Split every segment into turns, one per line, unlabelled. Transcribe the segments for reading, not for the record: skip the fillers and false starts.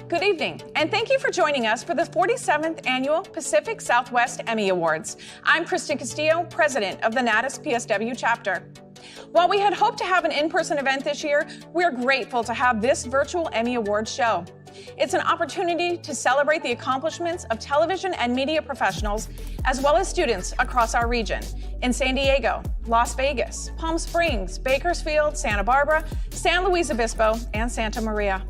Good evening, and thank you for joining us for the 47th Annual Pacific Southwest Emmy Awards. I'm Kristen Castillo, president of the NATAS PSW Chapter. While we had hoped to have an in-person event this year, we're grateful to have this virtual Emmy Awards show. It's an opportunity to celebrate the accomplishments of television and media professionals, as well as students across our region in San Diego, Las Vegas, Palm Springs, Bakersfield, Santa Barbara, San Luis Obispo, and Santa Maria.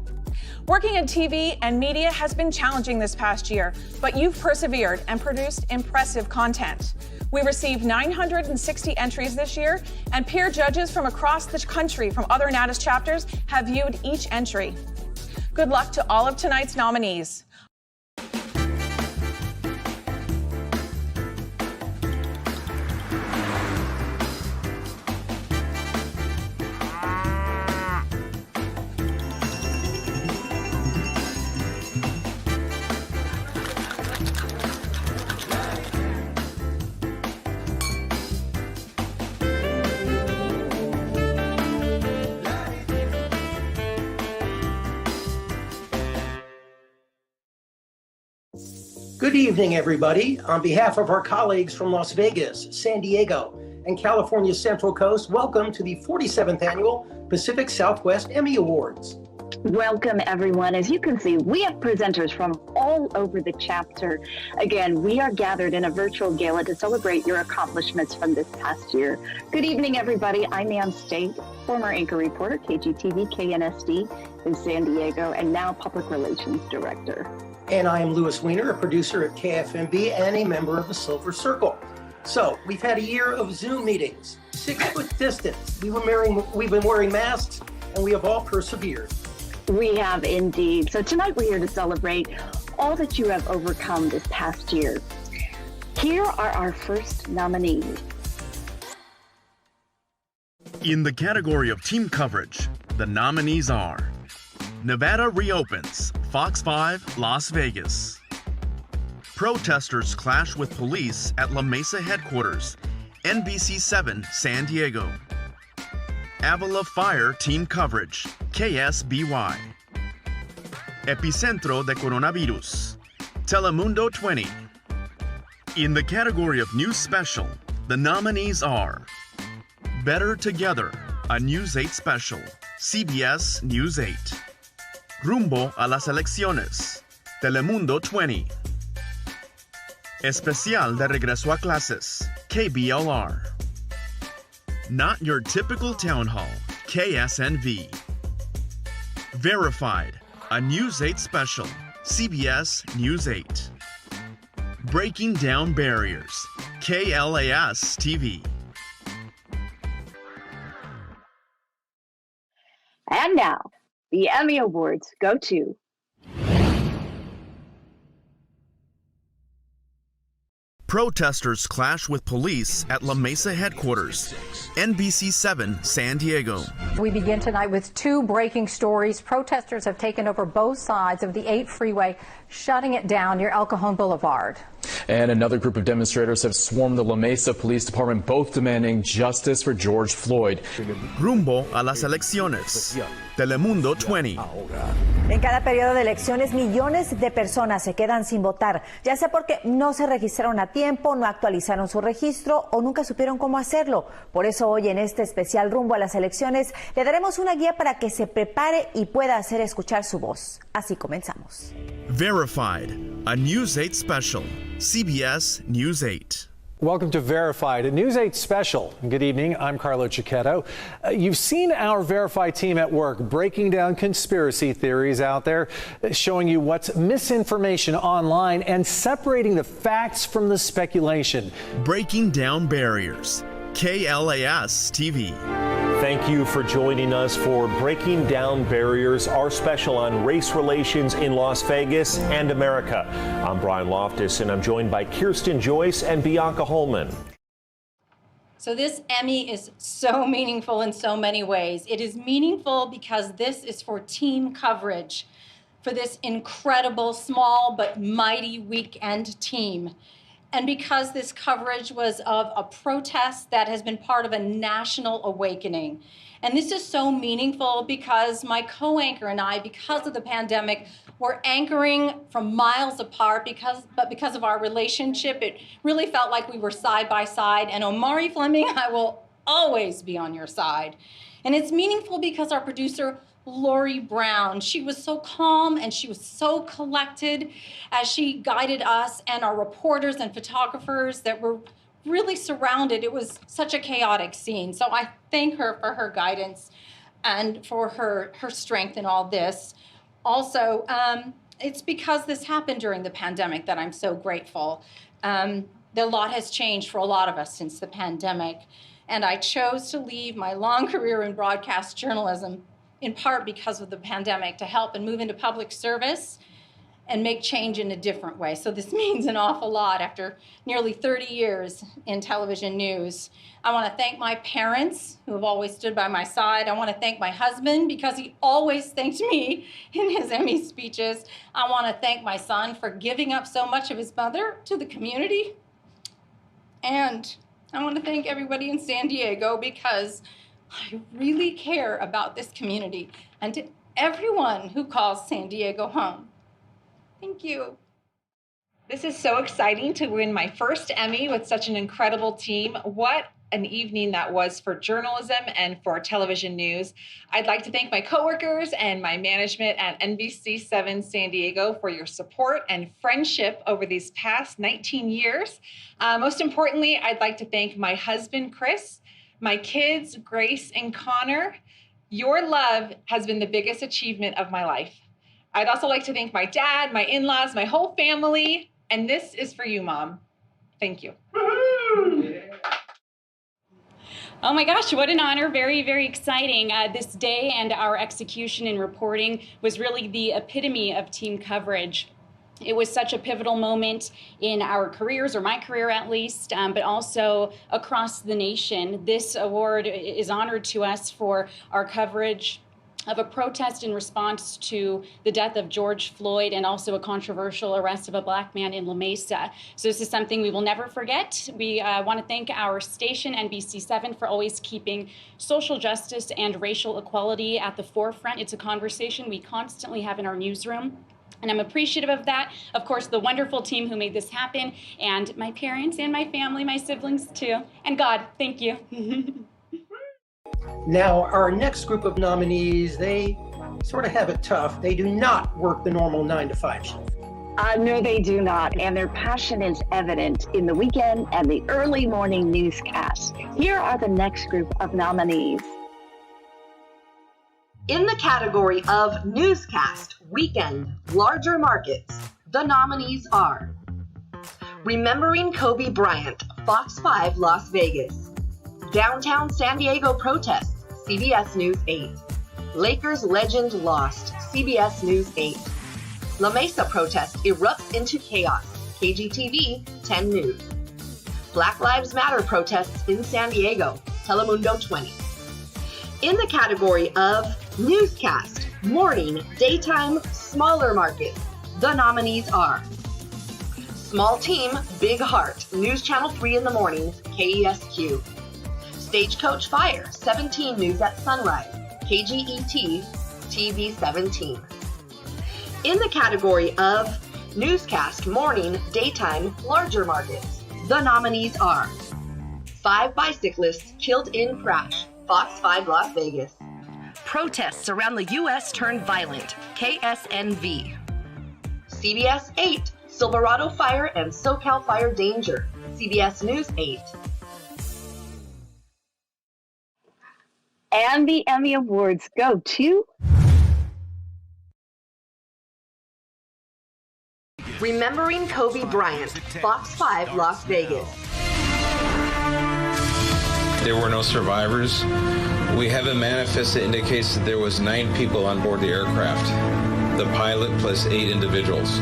Working in TV and media has been challenging this past year, but you've persevered and produced impressive content. We received 960 entries this year, and peer judges from across the country from other NATAS chapters have viewed each entry. Good luck to all of tonight's nominees.
Good evening, everybody. On behalf of our colleagues from Las Vegas, San Diego, and California's Central Coast, welcome to the 47th Annual Pacific Southwest Emmy Awards.
Welcome, everyone. As you can see, we have presenters from all over the chapter. Again, we are gathered in a virtual gala to celebrate your accomplishments from this past year. Good evening, everybody. I'm Ann State, former anchor reporter, KGTV, KNSD in San Diego, and now Public Relations Director.
And I am Louis Weiner, a producer at KFMB and a member of the Silver Circle. So we've had a year of Zoom meetings, 6-foot distance. We've been wearing masks, and we have all persevered.
We have indeed. So tonight we're here to celebrate all that you have overcome this past year. Here are our first nominees.
In the category of team coverage, the nominees are Nevada reopens, Fox 5, Las Vegas. Protesters clash with police at La Mesa headquarters, NBC 7, San Diego. Avila Fire team coverage, KSBY. Epicentro de Coronavirus, Telemundo 20. In the category of news special, the nominees are Better Together, a News 8 special, CBS News 8. Rumbo a las elecciones, Telemundo 20. Especial de regreso a clases, KBLR. Not your typical town hall, KSNV. Verified, a News 8 special, CBS News 8. Breaking Down Barriers, KLAS TV.
And now, the Emmy Awards go to
Protesters clash with police at La Mesa headquarters, NBC 7, San Diego.
We begin tonight with two breaking stories. Protesters have taken over both sides of the 8 freeway, shutting it down near El Cajon Boulevard.
And another group of demonstrators have swarmed the La Mesa Police Department, both demanding justice for George Floyd.
Rumbo a las elecciones, Telemundo 20.
En cada periodo de elecciones, millones de personas se quedan sin votar, ya sea porque no se registraron a tiempo, no actualizaron su registro o nunca supieron cómo hacerlo. Por eso hoy en este especial Rumbo a las elecciones le daremos una guía para que se prepare y pueda hacer escuchar su voz. Así comenzamos.
Verified, a News 8 special, CBS News 8.
Welcome to Verified, a News 8 special. Good evening, I'm Carlo Cicchetto. You've seen our Verified team at work breaking down conspiracy theories out there, showing you what's misinformation online and separating the facts from the speculation.
Breaking Down Barriers, KLAS TV.
Thank you for joining us for Breaking Down Barriers, our special on race relations in Las Vegas and America. I'm Brian Loftus, and I'm joined by Kirsten Joyce and Bianca Holman.
So this Emmy is so meaningful in so many ways. It is meaningful because this is for team coverage for this incredible, small but mighty weekend team. and because this coverage was of a protest that has been part of a national awakening. And this is so meaningful because my co-anchor and I, because of the pandemic, were anchoring from miles apart but because of our relationship, it really felt like we were side by side. And Omari Fleming, I will always be on your side. And it's meaningful because our producer, Lori Brown, she was so calm and she was so collected as she guided us and our reporters and photographers that were really surrounded. It was such a chaotic scene. So I thank her for her guidance and for her strength in all this. Also, it's because this happened during the pandemic that I'm so grateful. A lot has changed for a lot of us since the pandemic. And I chose to leave my long career in broadcast journalism in part because of the pandemic to help and move into public service and make change in a different way. So this means an awful lot after nearly 30 years in television news. I want to thank my parents who have always stood by my side. I want to thank my husband because he always thanked me in his Emmy speeches. I want to thank my son for giving up so much of his mother to the community. And I want to thank everybody in San Diego because I really care about this community and to everyone who calls San Diego home. Thank you.
This is so exciting to win my first Emmy with such an incredible team. What an evening that was for journalism and for television news. I'd like to thank my coworkers and my management at NBC7 San Diego for your support and friendship over these past 19 years. Most importantly, I'd like to thank my husband, Chris, my kids, Grace and Connor. Your love has been the biggest achievement of my life. I'd also like to thank my dad, my in-laws, my whole family, and this is for you, Mom. Thank you.
Oh my gosh, what an honor. Very, very exciting. This day and our execution and reporting was really the epitome of team coverage. It was such a pivotal moment in our careers, or my career at least, but also across the nation. This award is honored to us for our coverage of a protest in response to the death of George Floyd and also a controversial arrest of a Black man in La Mesa. So this is something we will never forget. We want to thank our station, NBC7, for always keeping social justice and racial equality at the forefront. It's a conversation we constantly have in our newsroom. And I'm appreciative of that. Of course, the wonderful team who made this happen, and my parents and my family, my siblings too. And God, thank you.
Now, our next group of nominees, they sort of have it tough. They do not work the normal 9-to-5 shift.
No, they do not. And their passion is evident in the weekend and the early morning newscast. Here are the next group of nominees.
In the category of Newscast, Weekend, Larger Markets, the nominees are Remembering Kobe Bryant, Fox 5 Las Vegas, Downtown San Diego Protests, CBS News 8, Lakers Legend Lost, CBS News 8, La Mesa Protest Erupts into Chaos, KGTV 10 News, Black Lives Matter Protests in San Diego, Telemundo 20. In the category of Newscast, Morning, Daytime, Smaller Markets, the nominees are Small Team, Big Heart, News Channel 3 in the morning, KESQ, Stagecoach Fire, 17 News at Sunrise, KGET, TV 17. In the category of Newscast, Morning, Daytime, Larger Markets, the nominees are 5 bicyclists killed in crash, Fox 5 Las Vegas, Protests around the U.S. turned violent, KSNV, CBS 8, Silverado Fire and SoCal Fire Danger, CBS News 8.
And the Emmy Awards go to
Remembering Kobe Bryant, Fox 5 Las Vegas.
There were no survivors. We have a manifest that indicates that there was 9 people on board the aircraft, the pilot plus 8 individuals.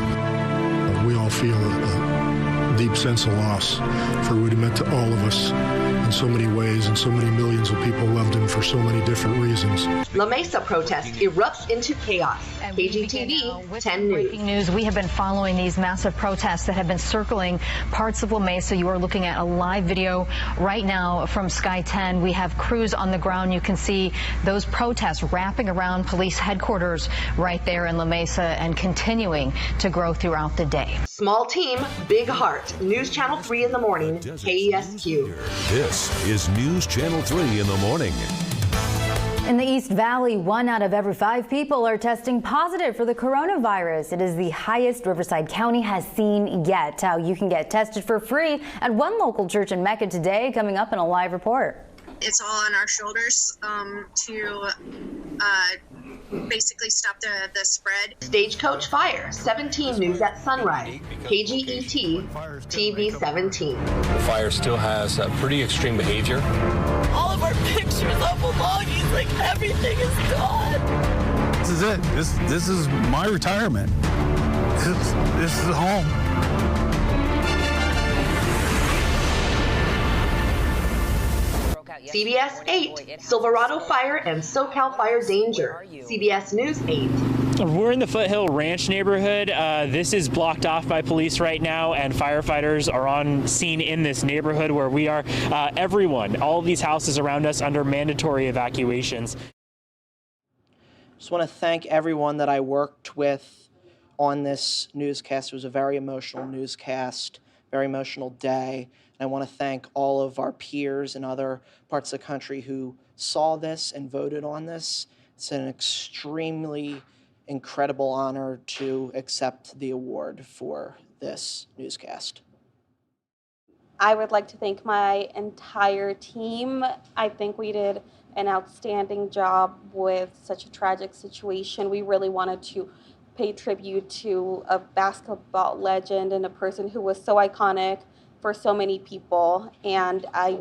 We all feel a deep sense of loss for what he meant to all of us in so many ways, and so many millions of people loved him for so many different reasons.
La Mesa protest erupts into chaos, KGTV 10 News.
Breaking news. We have been following these massive protests that have been circling parts of La Mesa. You are looking at a live video right now from Sky 10. We have crews on the ground. You can see those protests wrapping around police headquarters right there in La Mesa and continuing to grow throughout the day.
Small team, big heart. News Channel 3 in the morning, KESQ.
This is News Channel 3 in the morning.
In the East Valley, 1 out of every 5 people are testing positive for the coronavirus. It is the highest Riverside County has seen yet. How you can get tested for free at one local church in Mecca today, coming up in a live report.
It's all on our shoulders to basically stop the spread.
Stagecoach Fire, 17 News at Sunrise, KGET, TV 17.
The fire still has pretty extreme behavior.
All of our pictures of belongings, like everything is gone.
This is it. This is my retirement. This is home.
CBS 8, Silverado Fire and SoCal Fire Danger. CBS News 8.
We're in the Foothill Ranch neighborhood. This is blocked off by police right now, and firefighters are on scene in this neighborhood where we are. Everyone, all of these houses around us under mandatory evacuations.
Just want to thank everyone that I worked with on this newscast. It was a very emotional newscast, very emotional day. I want to thank all of our peers in other parts of the country who saw this and voted on this. It's an extremely incredible honor to accept the award for this newscast.
I would like to thank my entire team. I think we did an outstanding job with such a tragic situation. We really wanted to pay tribute to a basketball legend and a person who was so iconic for so many people, and I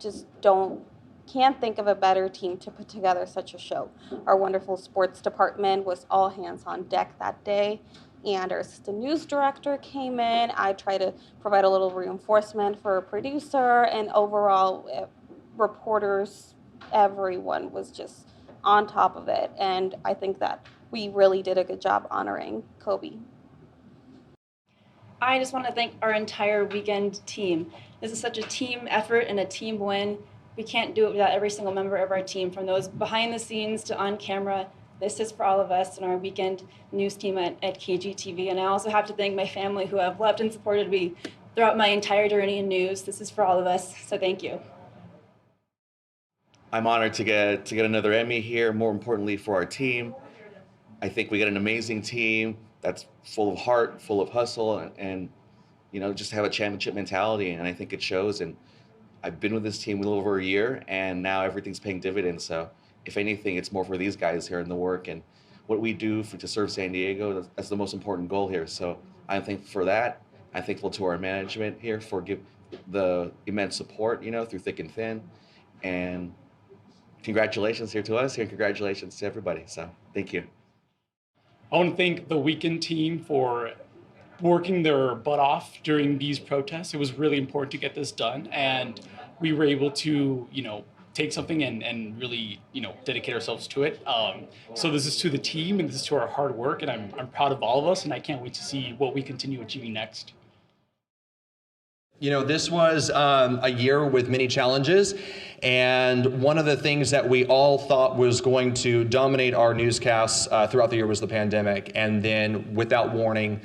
just can't think of a better team to put together such a show. Our wonderful sports department was all hands on deck that day, and our assistant news director came in. I tried to provide a little reinforcement for a producer, and overall reporters, everyone was just on top of it, and I think that we really did a good job honoring Kobe.
I just want to thank our entire weekend team. This is such a team effort and a team win. We can't do it without every single member of our team, from those behind the scenes to on camera. This is for all of us and our weekend news team at KGTV. And I also have to thank my family who have loved and supported me throughout my entire journey in news. This is for all of us, so thank you.
I'm honored to get another Emmy here, more importantly for our team. I think we got an amazing team that's full of heart, full of hustle, and you know, just have a championship mentality, and I think it shows. And I've been with this team a little over a year, and now everything's paying dividends. So if anything, it's more for these guys here in the work and what we do to serve San Diego. That's the most important goal here. So I'm thankful for that. I'm thankful to our management here for the immense support, you know, through thick and thin. And congratulations here to us here, and congratulations to everybody. So thank you.
I want to thank the weekend team for working their butt off during these protests. It was really important to get this done, and we were able to, you know, take something and really, you know, dedicate ourselves to it. So this is to the team, and this is to our hard work, and I'm proud of all of us, and I can't wait to see what we continue achieving next.
You know, this was a year with many challenges, and one of the things that we all thought was going to dominate our newscasts throughout the year was the pandemic. And then, without warning,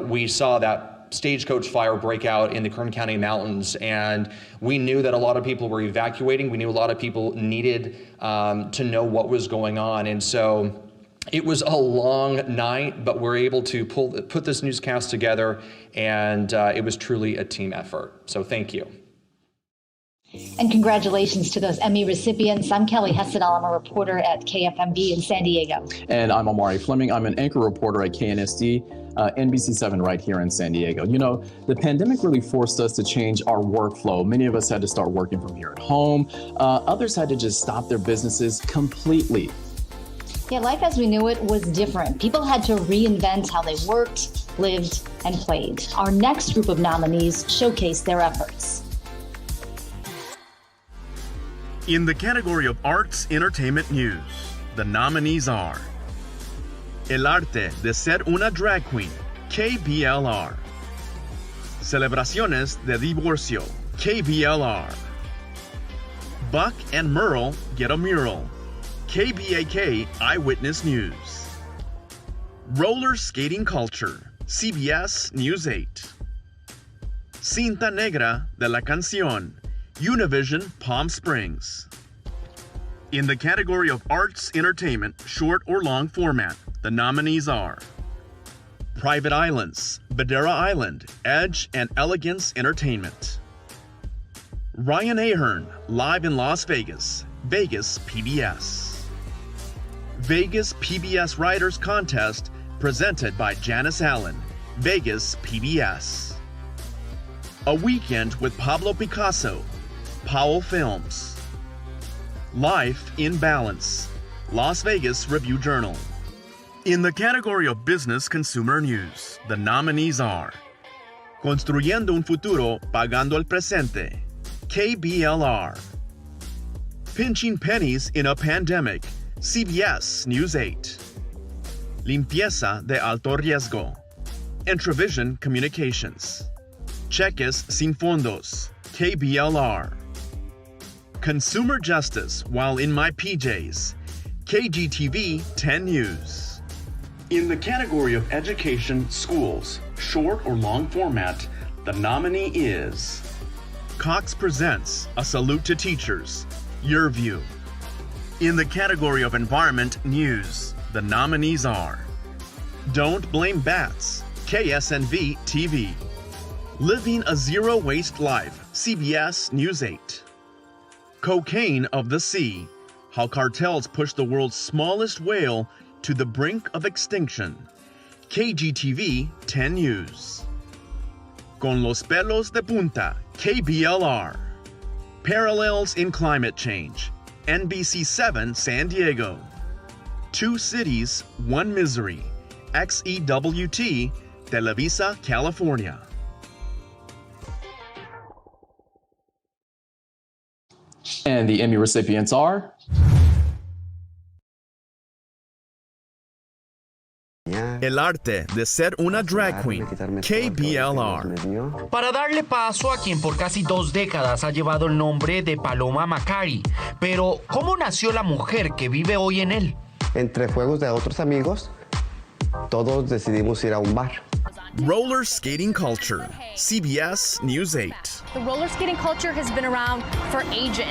we saw that stagecoach fire break out in the Kern County mountains, and we knew that a lot of people were evacuating. We knew a lot of people needed to know what was going on, and so it was a long night, but we're able to put this newscast together, and it was truly a team effort. So thank you.
And congratulations to those Emmy recipients. I'm Kelly Hessedal. I'm a reporter at KFMB in San Diego.
And I'm Amari Fleming. I'm an anchor reporter at KNSD, NBC7 right here in San Diego. You know, the pandemic really forced us to change our workflow. Many of us had to start working from here at home. Others had to just stop their businesses completely.
Yeah, life as we knew it was different. People had to reinvent how they worked, lived, and played. Our next group of nominees showcased their efforts.
In the category of Arts Entertainment News, the nominees are El arte de ser una drag queen, KBLR. Celebraciones de divorcio, KBLR. Buck and Merle get a mural, KBAK Eyewitness News. Roller skating culture, CBS News 8. Cinta negra de la canción, Univision Palm Springs. In the category of Arts Entertainment, short or long format, the nominees are Private Islands, Badera Island, Edge and Elegance Entertainment. Ryan Ahern, live in Las Vegas, Vegas PBS. Vegas PBS Writers Contest, presented by Janice Allen, Vegas PBS. A Weekend with Pablo Picasso, Powell Films. Life in Balance, Las Vegas Review-Journal. In the category of Business Consumer News, the nominees are Construyendo un Futuro Pagando el Presente, KBLR. Pinching Pennies in a Pandemic, CBS News 8. Limpieza de Alto Riesgo, Entravision Communications. Cheques Sin Fondos, KBLR. Consumer Justice While in My PJs, KGTV 10 News. In the category of Education, Schools, short or long format, the nominee is Cox Presents A Salute to Teachers, Your View. In the category of Environment, News, the nominees are Don't Blame Bats, KSNV TV. Living a Zero Waste Life, CBS News 8. Cocaine of the Sea, How Cartels Push the World's Smallest Whale to the Brink of Extinction, KGTV 10 News. Con los pelos de punta, KBLR. Parallels in Climate Change, NBC7 San Diego. Two Cities, One Misery, XEWT, Televisa, California.
And the Emmy recipients are
El arte de ser una drag queen, KBLR.
Para darle paso a quien por casi 2 décadas ha llevado el nombre de Paloma Macari. Pero, ¿cómo nació la mujer que vive hoy en él?
Entre juegos de otros amigos, todos decidimos ir a un bar.
Roller skating culture, CBS News 8.
The roller skating culture has been around for ages.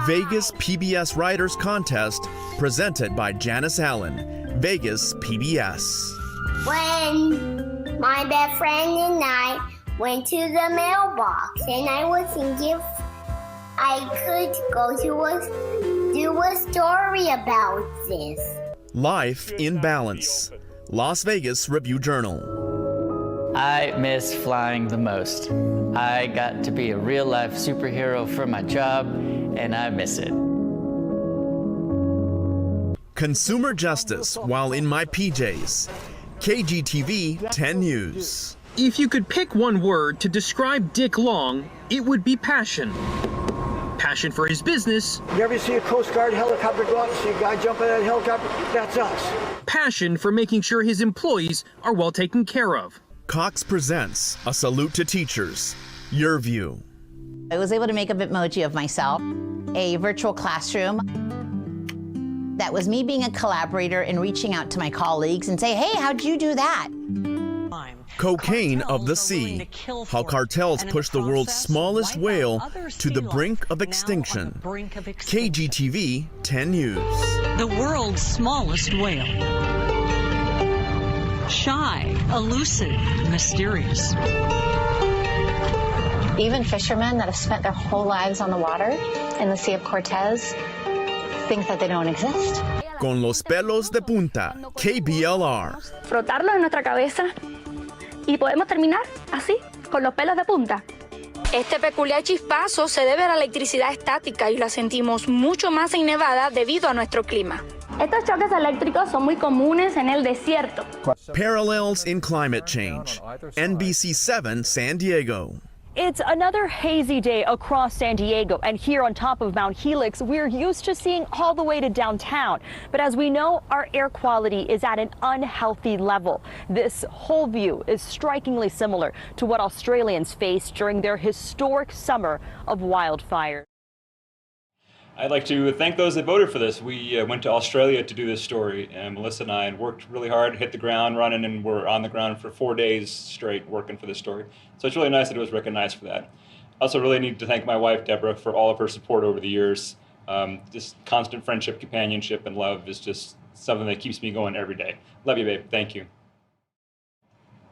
Vegas PBS Writers Contest, presented by Janice Allen, Vegas PBS.
When my best friend and I went to the mailbox and I was thinking if I could go to do a story about this.
Life in Balance, Las Vegas Review-Journal.
I miss flying the most. I got to be a real-life superhero for my job, and I miss it.
Consumer Justice While in My PJs, KGTV 10 News.
If you could pick one word to describe Dick Long, it would be passion. Passion for his business.
You ever see a Coast Guard helicopter go out and see a guy jump in that helicopter? That's us.
Passion for making sure his employees are well taken care of.
Cox Presents A Salute to Teachers, Your View.
I was able to make a Bitmoji of myself, a virtual classroom. That was me being a collaborator and reaching out to my colleagues and say, hey, how'd you do that?
Cocaine of the Sea, How Cartels Push the World's Smallest Whale to the Brink of Extinction, KGTV 10 News.
The world's smallest whale. Shy, elusive, mysterious.
Even fishermen that have spent their whole lives on the water in the Sea of Cortez think that they don't exist.
Con los pelos de punta, KBLR.
Frotarlo en nuestra cabeza y podemos terminar así, con los pelos de punta. Este peculiar chispazo se debe a la electricidad estática y la sentimos mucho más en Nevada debido a nuestro clima. Estos choques eléctricos son muy comunes en el desierto.
Parallels in Climate Change, NBC7 San Diego.
It's another hazy day across San Diego, and here on top of Mount Helix, we're used to seeing all the way to downtown. But as we know, our air quality is at an unhealthy level. This whole view is strikingly similar to what Australians faced during their historic summer of wildfires.
I'd like to thank those that voted for this. We went to Australia to do this story, and Melissa and I worked really hard, hit the ground running, and were on the ground for 4 days straight working for this story. So it's really nice that it was recognized for that. I also really need to thank my wife, Deborah, for all of her support over the years. Just constant friendship, companionship, and love is just something that keeps me going every day. Love you, babe. Thank you.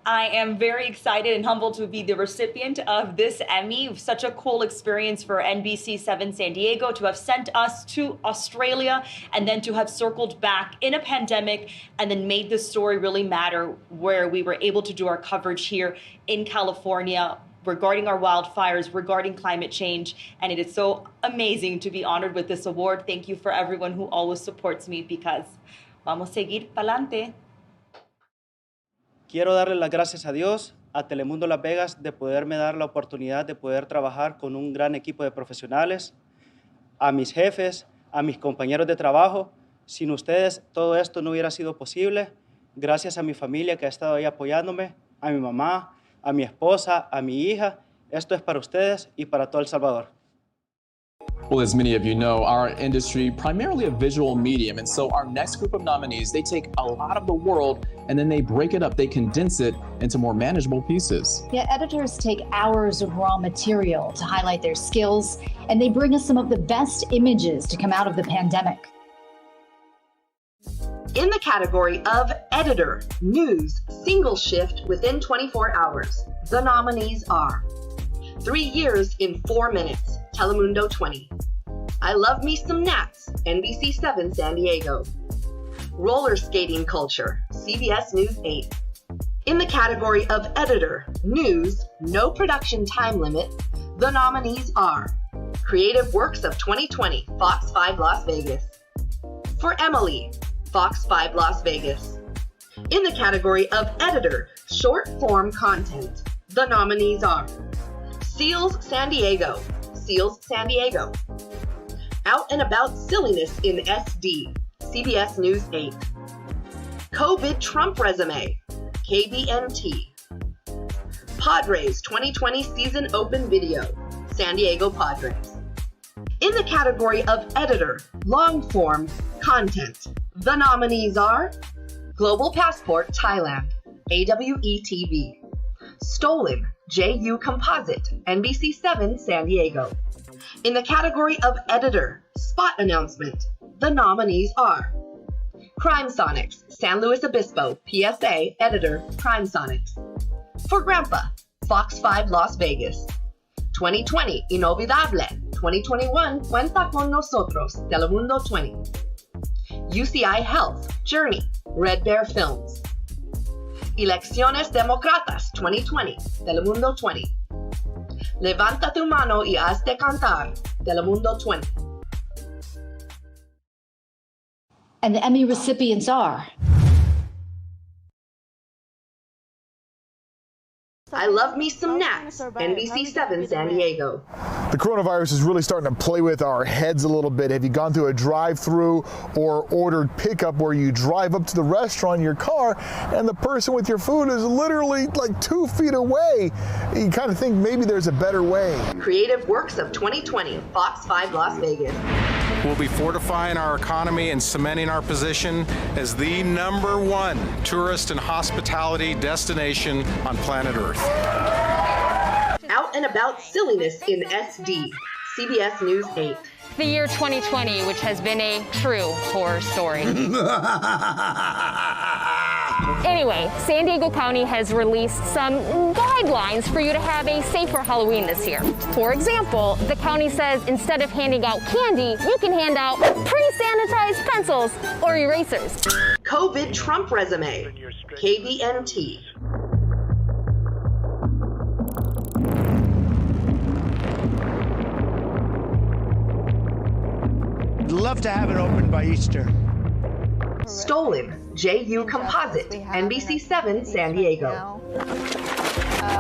I am very excited and humbled to be the recipient of this Emmy. Such a cool experience for NBC7 San Diego to have sent us to Australia and then to have circled back in a pandemic and then made this story really matter, where we were able to do our coverage here in California regarding our wildfires, regarding climate change. And it is so amazing to be honored with this award. Thank you for everyone who always supports me, because vamos a seguir pa'lante.
Quiero darle las gracias a Dios, a Telemundo Las Vegas, de poderme dar la oportunidad de poder trabajar con un gran equipo de profesionales, a mis jefes, a mis compañeros de trabajo. Sin ustedes, todo esto no hubiera sido posible. Gracias a mi familia que ha estado ahí apoyándome, a mi mamá, a mi esposa, a mi hija. Esto es para ustedes y para todo El Salvador.
Well, as many of you know, our industry primarily a visual medium, and so our next group of nominees, they take a lot of the world and then they break it up, they condense it into more manageable pieces.
Yeah, editors take hours of raw material to highlight their skills, and they bring us some of the best images to come out of the pandemic.
In the category of Editor, News, Single Shift within 24 hours, the nominees are 3 years in 4 minutes, Telemundo 20. I Love Me Some Nats, NBC7 San Diego. Roller Skating Culture, CBS News 8. In the category of Editor, News, No Production Time Limit, the nominees are Creative Works of 2020, Fox 5 Las Vegas. For Emily, Fox 5 Las Vegas. In the category of Editor, Short Form Content, the nominees are Seals San Diego, Seals San Diego. Out and About Silliness in SD, CBS News 8. COVID Trump Resume, KBNT. Padres 2020 Season Open Video, San Diego Padres. In the category of Editor, Long Form Content, the nominees are Global Passport Thailand, AWE TV. Stolen, JU Composite, NBC7 San Diego. In the category of Editor, Spot Announcement, the nominees are Crime Sonics, San Luis Obispo, PSA, Editor, Crime Sonics. For Grandpa, Fox 5 Las Vegas. 2020, Inolvidable. 2021, Cuenta con Nosotros, Telemundo 20. UCI Health, Journey, Red Bear Films. Elecciones Demócratas 2020, Telemundo 20. Levanta tu mano y hazte cantar, Telemundo 20.
And the Emmy recipients are
I Love Me Some Nats, NBC7 San Diego.
The coronavirus is really starting to play with our heads a little bit. Have you gone through a drive-through or ordered pickup where you drive up to the restaurant in your car and the person with your food is literally like 2 feet away? You kind of think maybe there's a better way.
Creative Works of 2020, Fox 5 Las Vegas.
We'll be fortifying our economy and cementing our position as the #1 tourist and hospitality destination on planet Earth.
Out and About Silliness in SD, CBS News 8.
The year 2020, which has been a true horror story. Anyway, San Diego County has released some guidelines for you to have a safer Halloween this year. For example, the county says instead of handing out candy, you can hand out pre-sanitized pencils or erasers.
COVID Trump Resume, KBNT.
Love to have it open by Easter.
Stolen, JU Composite, NBC7 San Diego.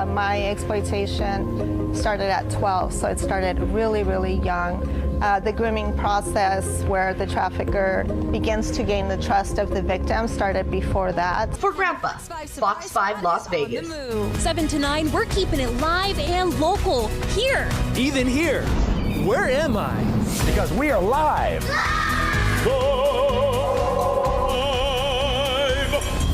my exploitation started at 12, so it started really, really young. The grooming process where the trafficker begins to gain the trust of the victim started before that.
For Grandpa, Fox 5 Las Vegas.
7 to 9, we're keeping it live and local here.
Even here. Where am I? Because we are live.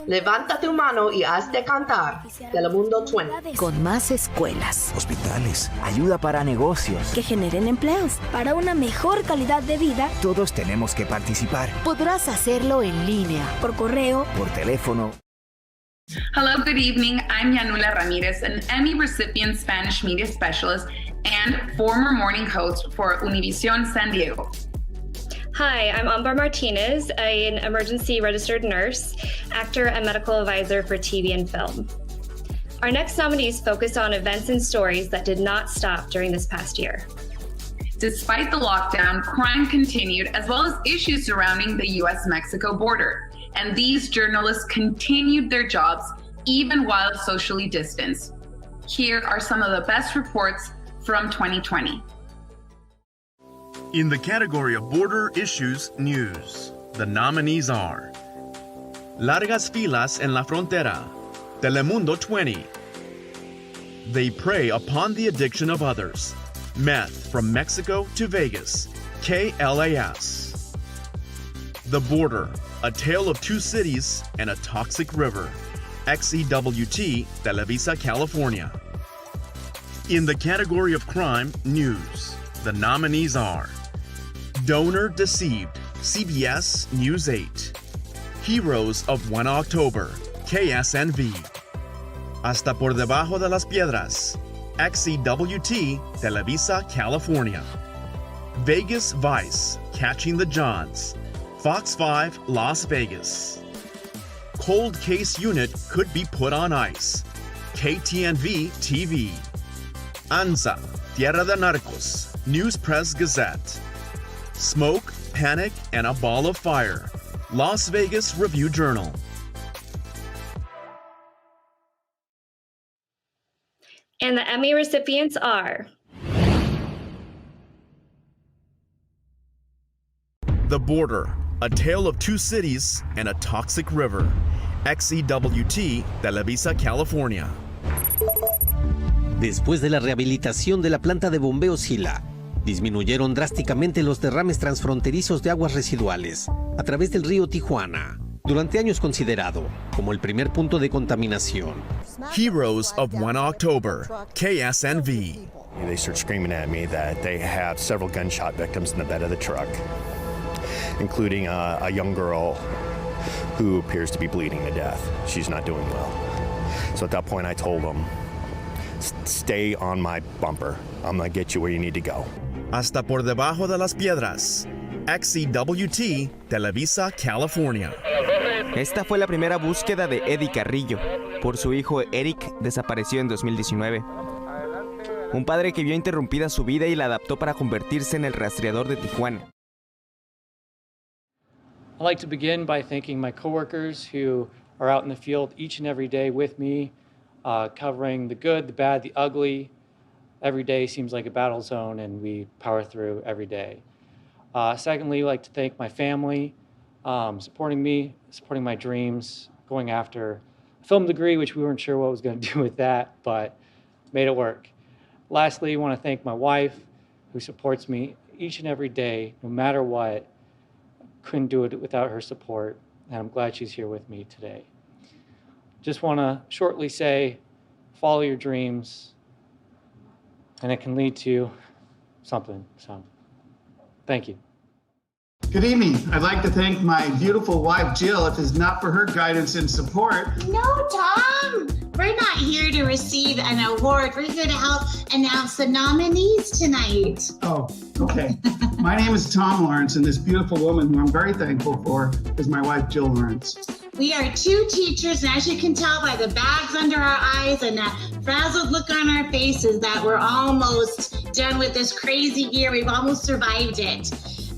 Levanta tu mano y hazte cantar. Telemundo 20.
Con más escuelas, hospitales, ayuda para negocios
que generen empleos para una mejor calidad de vida.
Todos tenemos que participar.
Podrás hacerlo en línea,
por correo,
por teléfono.
Hello, good evening. I'm Yanula Ramirez, an Emmy recipient Spanish media specialist and former morning host for Univision San Diego.
Hi, I'm Ambar Martinez, an emergency registered nurse, actor, and medical advisor for TV and film. Our next nominees focus on events and stories that did not stop during this past year.
Despite the lockdown, crime continued, as well as issues surrounding the US-Mexico border. And these journalists continued their jobs even while socially distanced. Here are some of the best reports from 2020.
In the category of Border Issues News, the nominees are Largas Filas en la Frontera, Telemundo 20. They prey upon the addiction of others, Meth from Mexico to Vegas, KLAS. The Border, A Tale of Two Cities and a Toxic River, XEWT, Televisa, California. In the category of Crime News, the nominees are Donor Deceived, CBS News 8. Heroes of 1 October, KSNV. Hasta por debajo de las piedras, XEWT, Televisa, California. Vegas Vice, Catching the Johns, Fox 5, Las Vegas. Cold Case Unit could be put on ice, KTNV TV. ANZA, Tierra de Narcos, News Press Gazette. Smoke, Panic, and a Ball of Fire, Las Vegas Review Journal.
And the Emmy recipients are
The Border, A Tale of Two Cities and a Toxic River, XEWT, Televisa, California.
Después de la rehabilitación de la planta de bombeo Sila, disminuyeron drásticamente los derrames transfronterizos de aguas residuales a través del río Tijuana, durante años considerado como el primer punto de contaminación.
Heroes of 1 October, KSNV.
They start screaming at me that they have several gunshot victims in the bed of the truck, including a young girl who appears to be bleeding to death. She's not doing well. So at that point I told them, stay on my bumper. I'm gonna get you where you need to go.
Hasta por debajo de las piedras, XEWT, Televisa, California.
Esta fue la primera búsqueda de Eddie Carrillo por su hijo Eric, desapareció en 2019. Un padre que vio interrumpida su vida y la adaptó para convertirse en el rastreador de Tijuana.
I'd like to begin by thanking my coworkers who are out in the field each and every day with me, covering the good, the bad, the ugly. Every day seems like a battle zone, and we power through every day. Secondly, I'd like to thank my family, supporting me, supporting my dreams, going after a film degree, which we weren't sure what was going to do with that, but made it work. Lastly, I want to thank my wife, who supports me each and every day, no matter what. Couldn't do it without her support, and I'm glad she's here with me today. Just want to shortly say, follow your dreams, and it can lead to something. So, thank you.
Good evening. I'd like to thank my beautiful wife, Jill. If it's not for her guidance and support.
No, Tom. We're not here to receive an award. We're here to help announce the nominees tonight.
Oh, okay. My name is Tom Lawrence, and this beautiful woman who I'm very thankful for is my wife, Jill Lawrence.
We are two teachers, and as you can tell by the bags under our eyes and that frazzled look on our faces that we're almost done with this crazy year. We've almost survived it.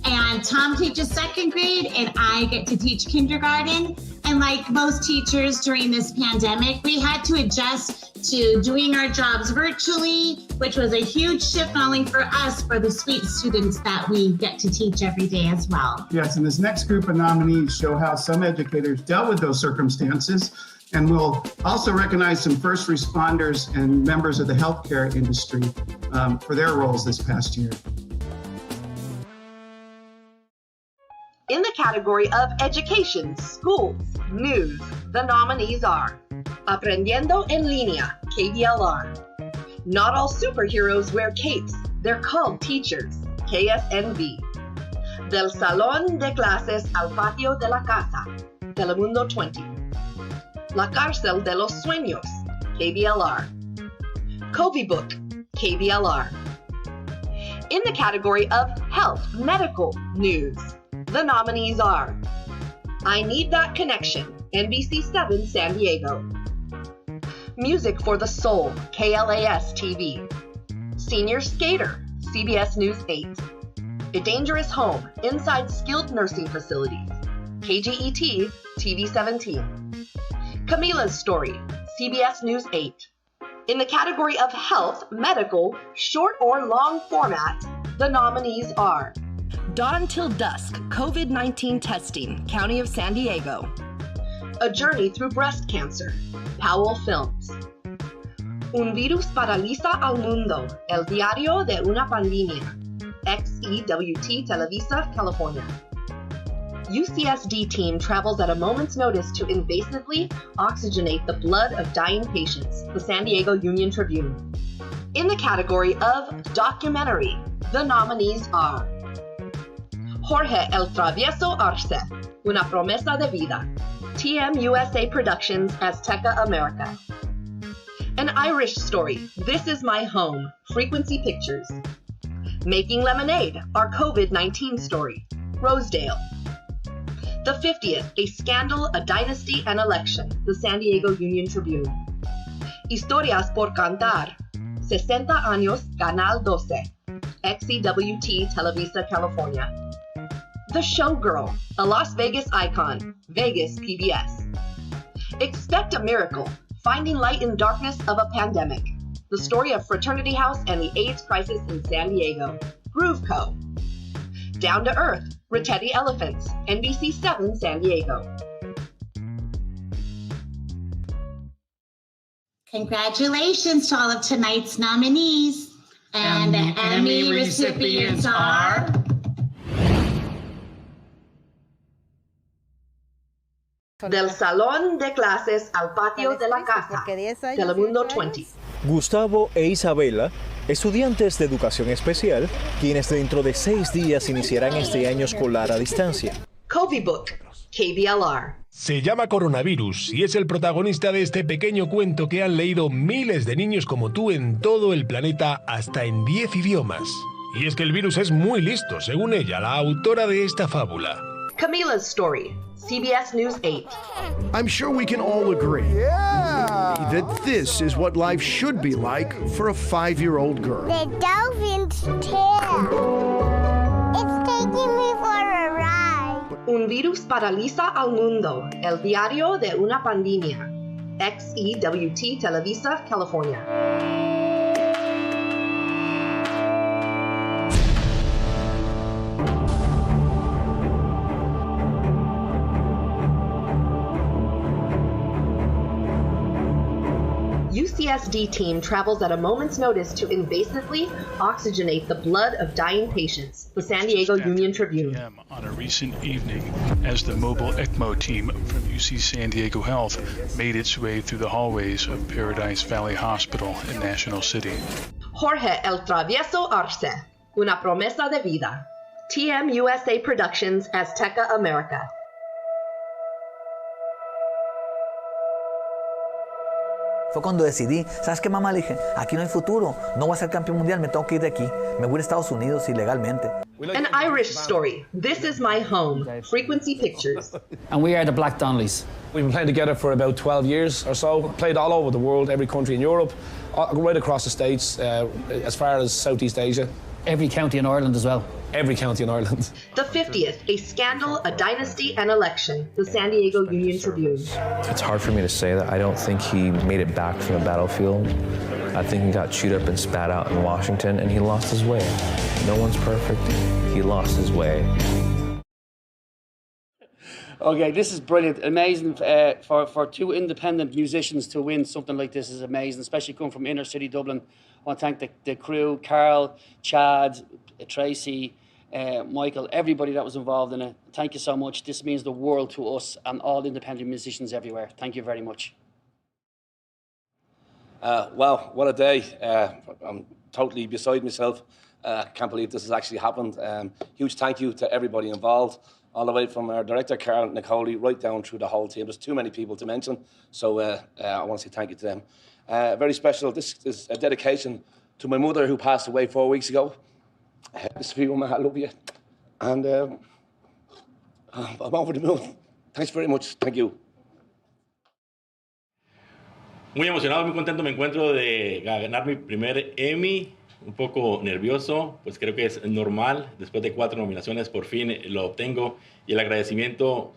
And Tom teaches second grade, and I get to teach kindergarten. And like most teachers during this pandemic, we had to adjust to doing our jobs virtually, which was a huge shift not only for us, for the sweet students that we get to teach every day as well.
Yes, and this next group of nominees show how some educators dealt with those circumstances. And we'll also recognize some first responders and members of the healthcare industry for their roles this past year.
In the category of education, schools, news, the nominees are Aprendiendo en Línea, KBLR. Not all superheroes wear capes, they're called teachers, KSNV. Del Salón de Clases al Patio de la Casa, Telemundo 20. La Cárcel de los Sueños, KBLR. COVID Book, KBLR. In the category of health, medical, news, the nominees are I Need That Connection, NBC7 San Diego. Music for the Soul, KLAS TV. Senior Skater, CBS News 8. A Dangerous Home, Inside Skilled Nursing Facilities, KGET TV 17. Camila's Story, CBS News 8. In the category of health, medical, short or long format, the nominees are Dawn Till Dusk, COVID-19 Testing, County of San Diego. A Journey Through Breast Cancer, Powell Films. Un Virus Paraliza al Mundo, El Diario de una Pandemia, XEWT Televisa, California. UCSD team travels at a moment's notice to invasively oxygenate the blood of dying patients, the San Diego Union Tribune. In the category of documentary, the nominees are Jorge El Travieso Arce, Una Promesa de Vida, TM USA Productions, Azteca America. An Irish Story, This Is My Home, Frequency Pictures. Making Lemonade, Our COVID-19 Story, Rosedale. The 50th, A Scandal, a Dynasty, an Election, the San Diego Union Tribune. Historias por Cantar, 60 años, Canal 12, XEWT Televisa, California. The Showgirl, a Las Vegas icon, Vegas PBS. Expect a Miracle, Finding Light in Darkness of a Pandemic, the story of Fraternity House and the AIDS crisis in San Diego, Groove Co. Down to Earth, Ratetti Elephants, NBC7 San Diego.
Congratulations to all of tonight's nominees. And the Emmy recipients are
Del Salón de Clases al Patio de la Casa, Telemundo 20.
Gustavo e Isabela, estudiantes de educación especial, quienes dentro de 6 días iniciarán este año escolar a distancia.
COVID Book, KBLR.
Se llama coronavirus y es el protagonista de este pequeño cuento que han leído miles de niños como tú en todo el planeta, hasta en 10 idiomas. Y es que el virus es muy listo, según ella, la autora de esta fábula.
Camila's Story, CBS News 8.
I'm sure we can all agree that this is what life should be like for a 5-year-old girl.
The dolphin's tail. It's taking me for a ride.
Un virus paraliza al mundo, el diario de una pandemia. XEWT Televisa, California. UCSD team travels at a moment's notice to invasively oxygenate the blood of dying patients, the San Diego Union Tribune.
On a recent evening, as the mobile ECMO team from UC San Diego Health made its way through the hallways of Paradise Valley Hospital in National City.
Jorge El Travieso Arce, Una Promesa de Vida. TM USA Productions, Azteca America.
Fue cuando decidí, ¿sabes qué, mamá? Le dije, aquí no hay futuro, no voy a ser campeón mundial, me tengo que ir de aquí. Me voy a Estados Unidos ilegalmente.
An Irish Story, This Is My Home, Frequency Pictures.
And we are the Black Donnellys.
We've been playing together for about 12 years or so, played all over the world, every country in Europe,
right across the states, as far as Southeast Asia.
Every county in Ireland as well.
Every county in Ireland.
The 50th, a scandal, a dynasty, an election. The San Diego Union Tribune.
It's hard for me to say that. I don't think he made it back from the battlefield. I think he got chewed up and spat out in Washington, and he lost his way. No one's perfect. He lost his way.
Okay, this is brilliant. Amazing for two independent musicians to win something like this is amazing, especially coming from inner city Dublin. I want to thank the crew, Carl, Chad, Tracy, Michael, everybody that was involved in it. Thank you so much. This means the world to us and all independent musicians everywhere. Thank you very much.
Wow, what a day. I'm totally beside myself. Can't believe this has actually happened. Huge thank you to everybody involved, all the way from our director, Carl Nicoli, right down through the whole team. There's too many people to mention, so I want to say thank you to them. Very special. This is a dedication to my mother who passed away 4 weeks ago. Miss Woman, I love you. And I'm over the moon. Thanks very much. Thank you.
Muy emocionado, muy contento me encuentro de ganar mi primer Emmy. Un poco nervioso, pues creo que es normal. Después de 4 nominaciones, por fin lo obtengo. Y el agradecimiento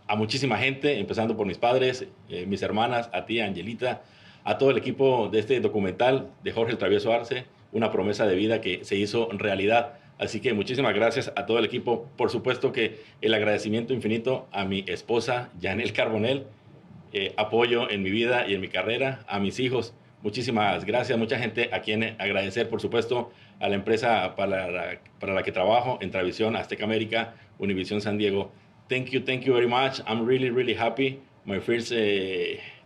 a muchísima gente, empezando por mis padres, mis hermanas, a ti, Angelita, a todo el equipo de este documental de Jorge el Travieso Arce, una promesa de vida que se hizo realidad. Así que muchísimas gracias a todo el equipo. Por supuesto que el agradecimiento infinito a mi esposa, Janel Carbonell, apoyo en mi vida y en mi carrera, a mis hijos. Muchísimas gracias, mucha gente a quien agradecer, por supuesto, a la empresa para la que trabajo, Entravisión, Azteca América, Univision San Diego. Thank you very much. I'm really, really happy. My first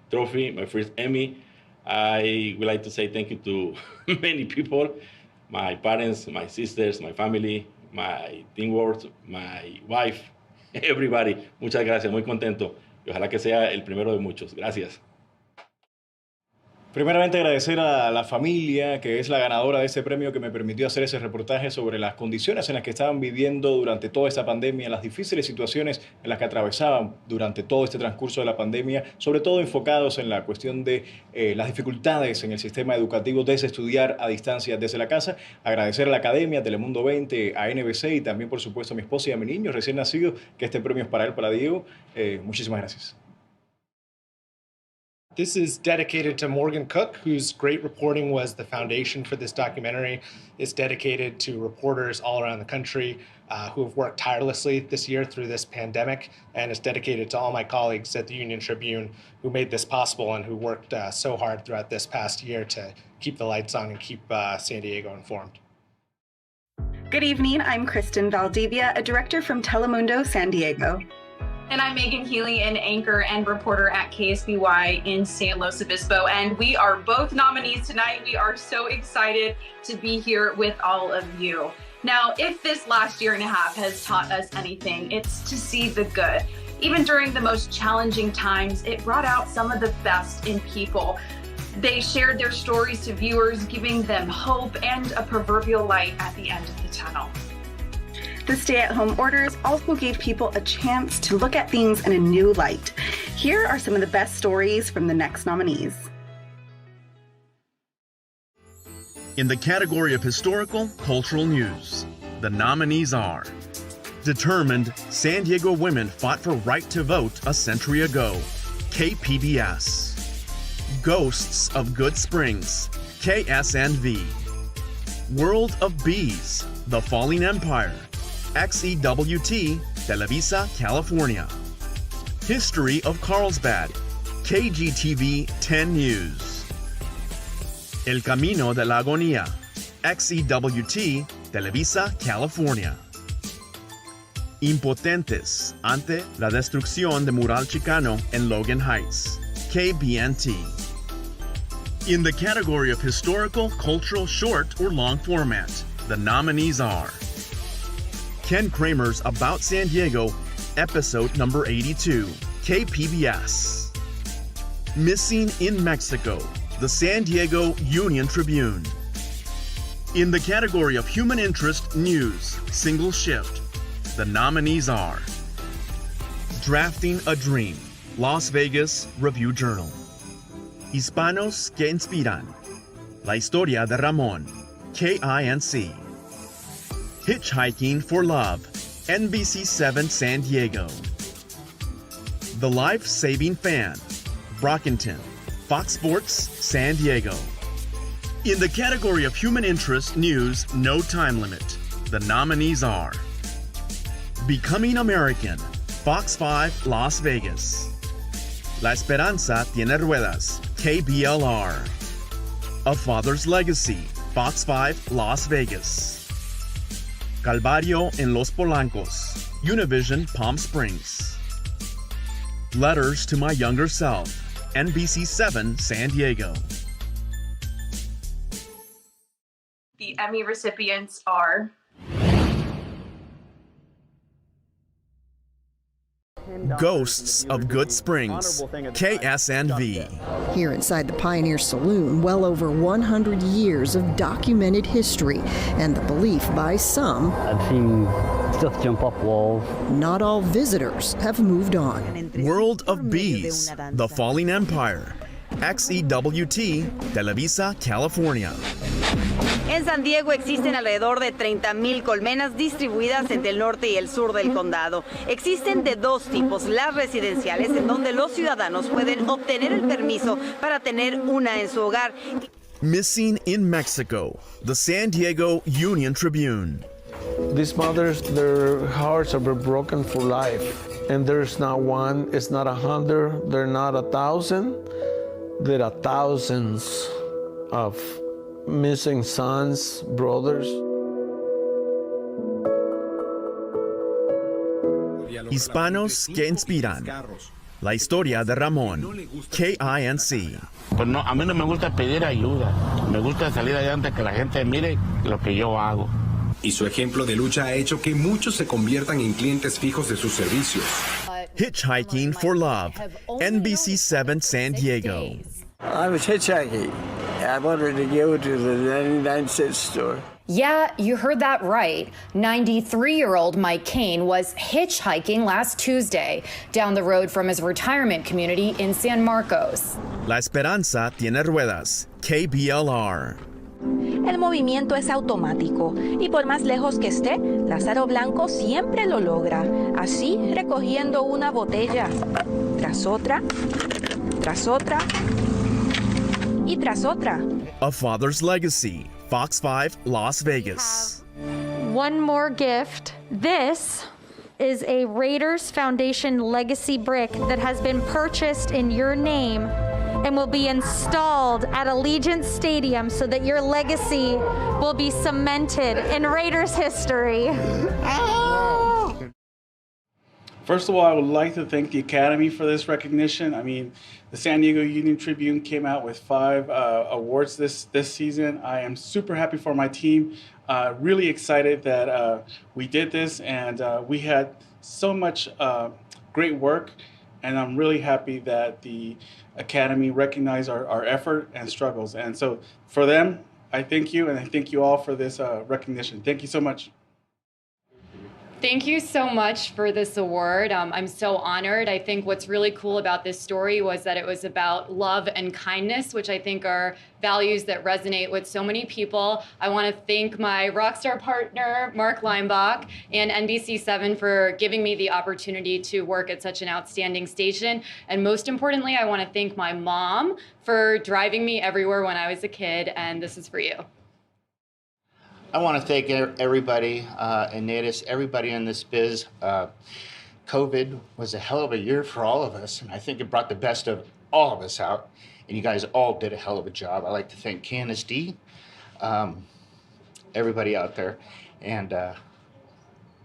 trophy, my first Emmy. I would like to say thank you to many people, my parents, my sisters, my family, my teamwork, my wife, everybody. Muchas gracias, muy contento. Y ojalá que sea el primero de muchos. Gracias.
Primeramente agradecer a la familia, que es la ganadora de este premio, que me permitió hacer ese reportaje sobre las condiciones en las que estaban viviendo durante toda esta pandemia, las difíciles situaciones en las que atravesaban durante todo este transcurso de la pandemia, sobre todo enfocados en la cuestión de las dificultades en el sistema educativo desde estudiar a distancia desde la casa. Agradecer a la Academia, Telemundo 20, a NBC y también, por supuesto, a mi esposa y a mi niño recién nacido, que este premio es para él, para Diego. Muchísimas gracias.
This is dedicated to Morgan Cook, whose great reporting was the foundation for this documentary. It's dedicated to reporters all around the country who have worked tirelessly this year through this pandemic. And it's dedicated to all my colleagues at the Union Tribune who made this possible and who worked so hard throughout this past year to keep the lights on and keep San Diego informed.
Good evening, I'm Kristen Valdivia, a director from Telemundo San Diego.
And I'm Megan Healy, an anchor and reporter at KSBY in San Luis Obispo. And we are both nominees tonight. We are so excited to be here with all of you. Now, if this last year and a half has taught us anything, it's to see the good. Even during the most challenging times, it brought out some of the best in people. They shared their stories to viewers, giving them hope and a proverbial light at the end of the tunnel.
The stay-at-home orders also gave people a chance to look at things in a new light. Here are some of the best stories from the next nominees.
In the category of historical, cultural news, the nominees are: Determined San Diego women fought for right to vote a century ago, KPBS. Ghosts of Good Springs, KSNV. World of Bees, The Falling Empire, XEWT, Televisa, California. History of Carlsbad, KGTV 10 News. El Camino de la Agonía, XEWT, Televisa, California. Impotentes ante la destrucción de Mural Chicano en Logan Heights, KBNT. In the category of historical, cultural, short, or long format, the nominees are: Ken Kramer's About San Diego, episode number 82, KPBS. Missing in Mexico, the San Diego Union Tribune. In the category of human interest news, single shift, the nominees are: Drafting a Dream, Las Vegas Review Journal. Hispanos que Inspiran, La Historia de Ramon, KINC. Hitchhiking for Love, NBC7 San Diego. The Life-Saving Fan, Brockington, Fox Sports, San Diego. In the category of human interest news, no time limit, the nominees are Becoming American, Fox 5, Las Vegas. La Esperanza Tiene Ruedas, KBLR. A Father's Legacy, Fox 5, Las Vegas. Calvario en Los Polancos, Univision, Palm Springs. Letters to My Younger Self, NBC7, San Diego.
The Emmy recipients are
Ghosts of Good Springs, KSNV.
Here inside the Pioneer Saloon, well over 100 years of documented history and the belief by some
I've seen stuff jump up walls.
not all visitors have moved on.
World of Bees, The Falling Empire, XEWT, Televisa, California.
En San Diego existen alrededor de 30,000 colmenas distribuidas entre el norte y el sur del condado. Existen de dos tipos, las residenciales, en donde los ciudadanos pueden obtener el permiso para tener una en su hogar.
Missing in Mexico, the San Diego Union Tribune.
These mothers, their hearts are broken for life. And there's not one, it's not 100, they're not 1,000. There are thousands of missing sons, brothers.
Hispanos que inspiran. La historia de Ramón, KINC.
Pues no, a mí no me gusta pedir ayuda. Me gusta salir adelante, que la gente mire lo que yo hago.
Y su ejemplo de lucha ha hecho que muchos se conviertan en clientes fijos de sus servicios.
Hitchhiking for Love, NBC7 San Diego.
I was hitchhiking. I wanted to go to the 99-cent store.
Yeah, you heard that right. 93-year-old Mike Kane was hitchhiking last Tuesday down the road from his retirement community in San Marcos.
La Esperanza Tiene Ruedas, KBLR.
El movimiento es automático y por más lejos que esté, Lázaro Blanco siempre lo logra, así recogiendo una botella tras otra y tras otra.
A Father's Legacy, Fox 5, Las Vegas.
One more gift. This is a Raiders Foundation legacy brick that has been purchased in your name and will be installed at Allegiant Stadium so that your legacy will be cemented in Raiders history.
First of all, I would like to thank the Academy for this recognition. I mean, the San Diego Union Tribune came out with 5 awards this season. I am super happy for my team. Really excited that we did this, and we had so much great work. And I'm really happy that the Academy recognized our effort and struggles. And so for them, I thank you, and I thank you all for this recognition. Thank you so much.
Thank you so much for this award. I'm so honored. I think what's really cool about this story was that it was about love and kindness, which I think are values that resonate with so many people. I want to thank my rockstar partner, Mark Leimbach, and NBC7 for giving me the opportunity to work at such an outstanding station. And most importantly, I want to thank my mom for driving me everywhere when I was a kid, and this is for you.
I want to thank everybody in NATAS, everybody in this biz. COVID was a hell of a year for all of us, and I think it brought the best of all of us out, and you guys all did a hell of a job. I'd like to thank Candace D, everybody out there, and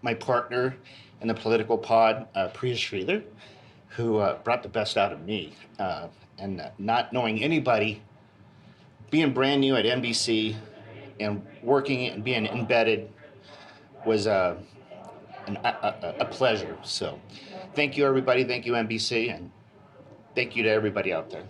my partner in the political pod, Priya Sridhar, who brought the best out of me. And not knowing anybody, being brand new at NBC, and working and being embedded was a pleasure. So thank you, everybody. Thank you, NBC, and thank you to everybody out there.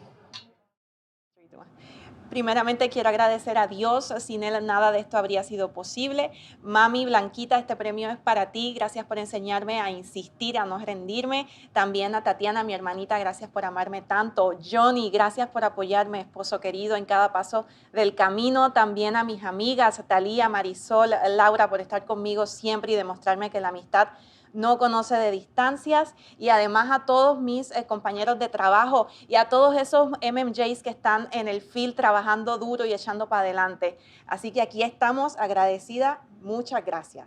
Primeramente quiero agradecer a Dios, sin Él nada de esto habría sido posible. Mami Blanquita, este premio es para ti, gracias por enseñarme a insistir, a no rendirme. También a Tatiana, mi hermanita, gracias por amarme tanto. Johnny, gracias por apoyarme, esposo querido, en cada paso del camino. También a mis amigas, Talía, Marisol, Laura, por estar conmigo siempre y demostrarme que la amistad no conoce de distancias, y además a todos mis compañeros de trabajo y a todos esos MMJs que están en el field trabajando duro y echando para adelante. Así que aquí estamos, agradecida. Muchas gracias.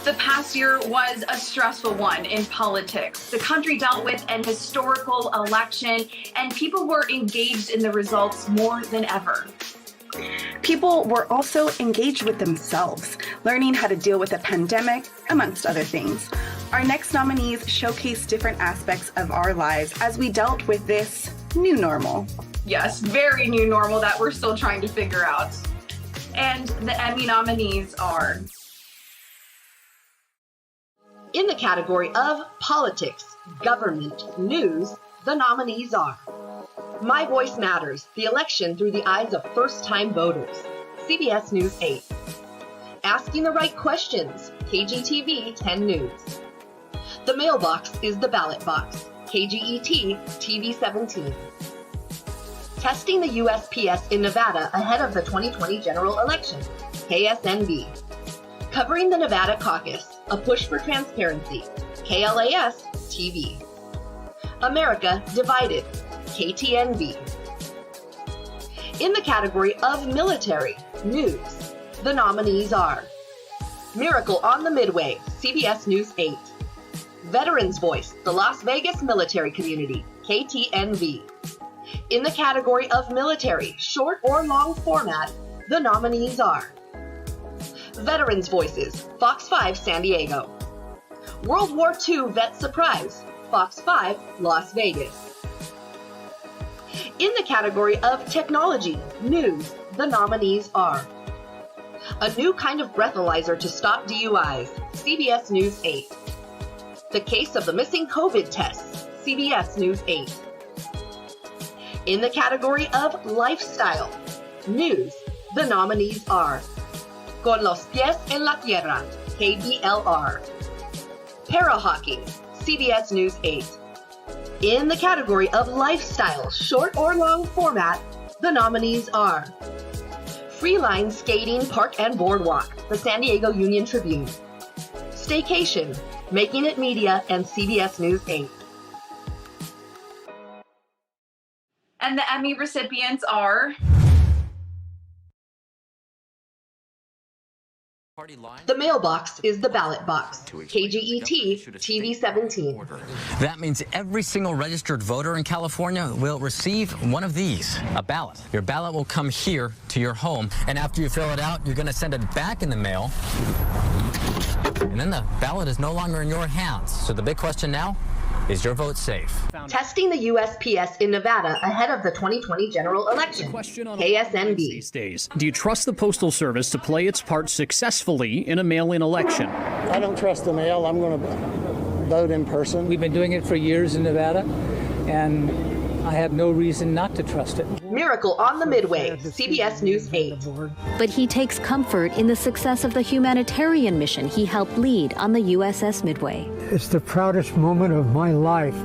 The past year was a stressful one in politics. The country dealt with an historical election, and people were engaged in the results more than ever.
People were also engaged with themselves, learning how to deal with a pandemic, amongst other things. Our next nominees showcase different aspects of our lives as we dealt with this new normal.
Yes, very new normal that we're still trying to figure out. And the Emmy nominees are...
In the category of politics, government, news, the nominees are My Voice Matters, the election through the eyes of first-time voters, CBS News 8. Asking the Right Questions, KGTV 10 News. The Mailbox is the Ballot Box, KGET TV 17. Testing the USPS in Nevada ahead of the 2020 general election, KSNB. Covering the Nevada caucus, a push for transparency, KLAS TV. America Divided, KTNV. In the category of military news, the nominees are Miracle on the Midway, CBS News 8. Veterans Voice, the Las Vegas Military Community, KTNV. In the category of military, short or long format, the nominees are Veterans Voices, Fox 5 San Diego. World War II Vet Surprise, Fox 5 Las Vegas. In the category of technology, news, the nominees are A New Kind of Breathalyzer to Stop DUIs, CBS News 8. The Case of the Missing COVID Tests, CBS News 8. In the category of lifestyle, news, the nominees are Con los pies en la tierra, KBLR. Para hockey, CBS News 8. In the category of lifestyle, short or long format, the nominees are Freeline Skating Park and Boardwalk, the San Diego Union Tribune. Staycation, Making It Media, and CBS News 8.
And the Emmy recipients are...
The Mailbox is the Ballot Box, KGET TV 17.
That means every single registered voter in California will receive one of these, a ballot. Your ballot will come here to your home, and after you fill it out, you're going to send it back in the mail, and then the ballot is no longer in your hands. So the big question now, is your vote safe?
Testing the USPS in Nevada ahead of the 2020 general election, KSNB.
These days, do you trust the Postal Service to play its part successfully in a mail-in election?
I don't trust the mail. I'm going to vote in person.
We've been doing it for years in Nevada, and I have no reason not to trust it.
Miracle on the Midway, CBS News 8.
But he takes comfort in the success of the humanitarian mission he helped lead on the USS Midway.
It's the proudest moment of my life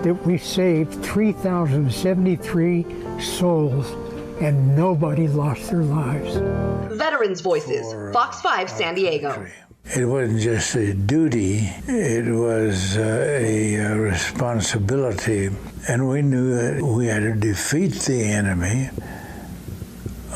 that we saved 3,073 souls and nobody lost their lives.
Veterans Voices, Fox 5 San Diego.
It wasn't just a duty, it was a responsibility. And we knew that we had to defeat the enemy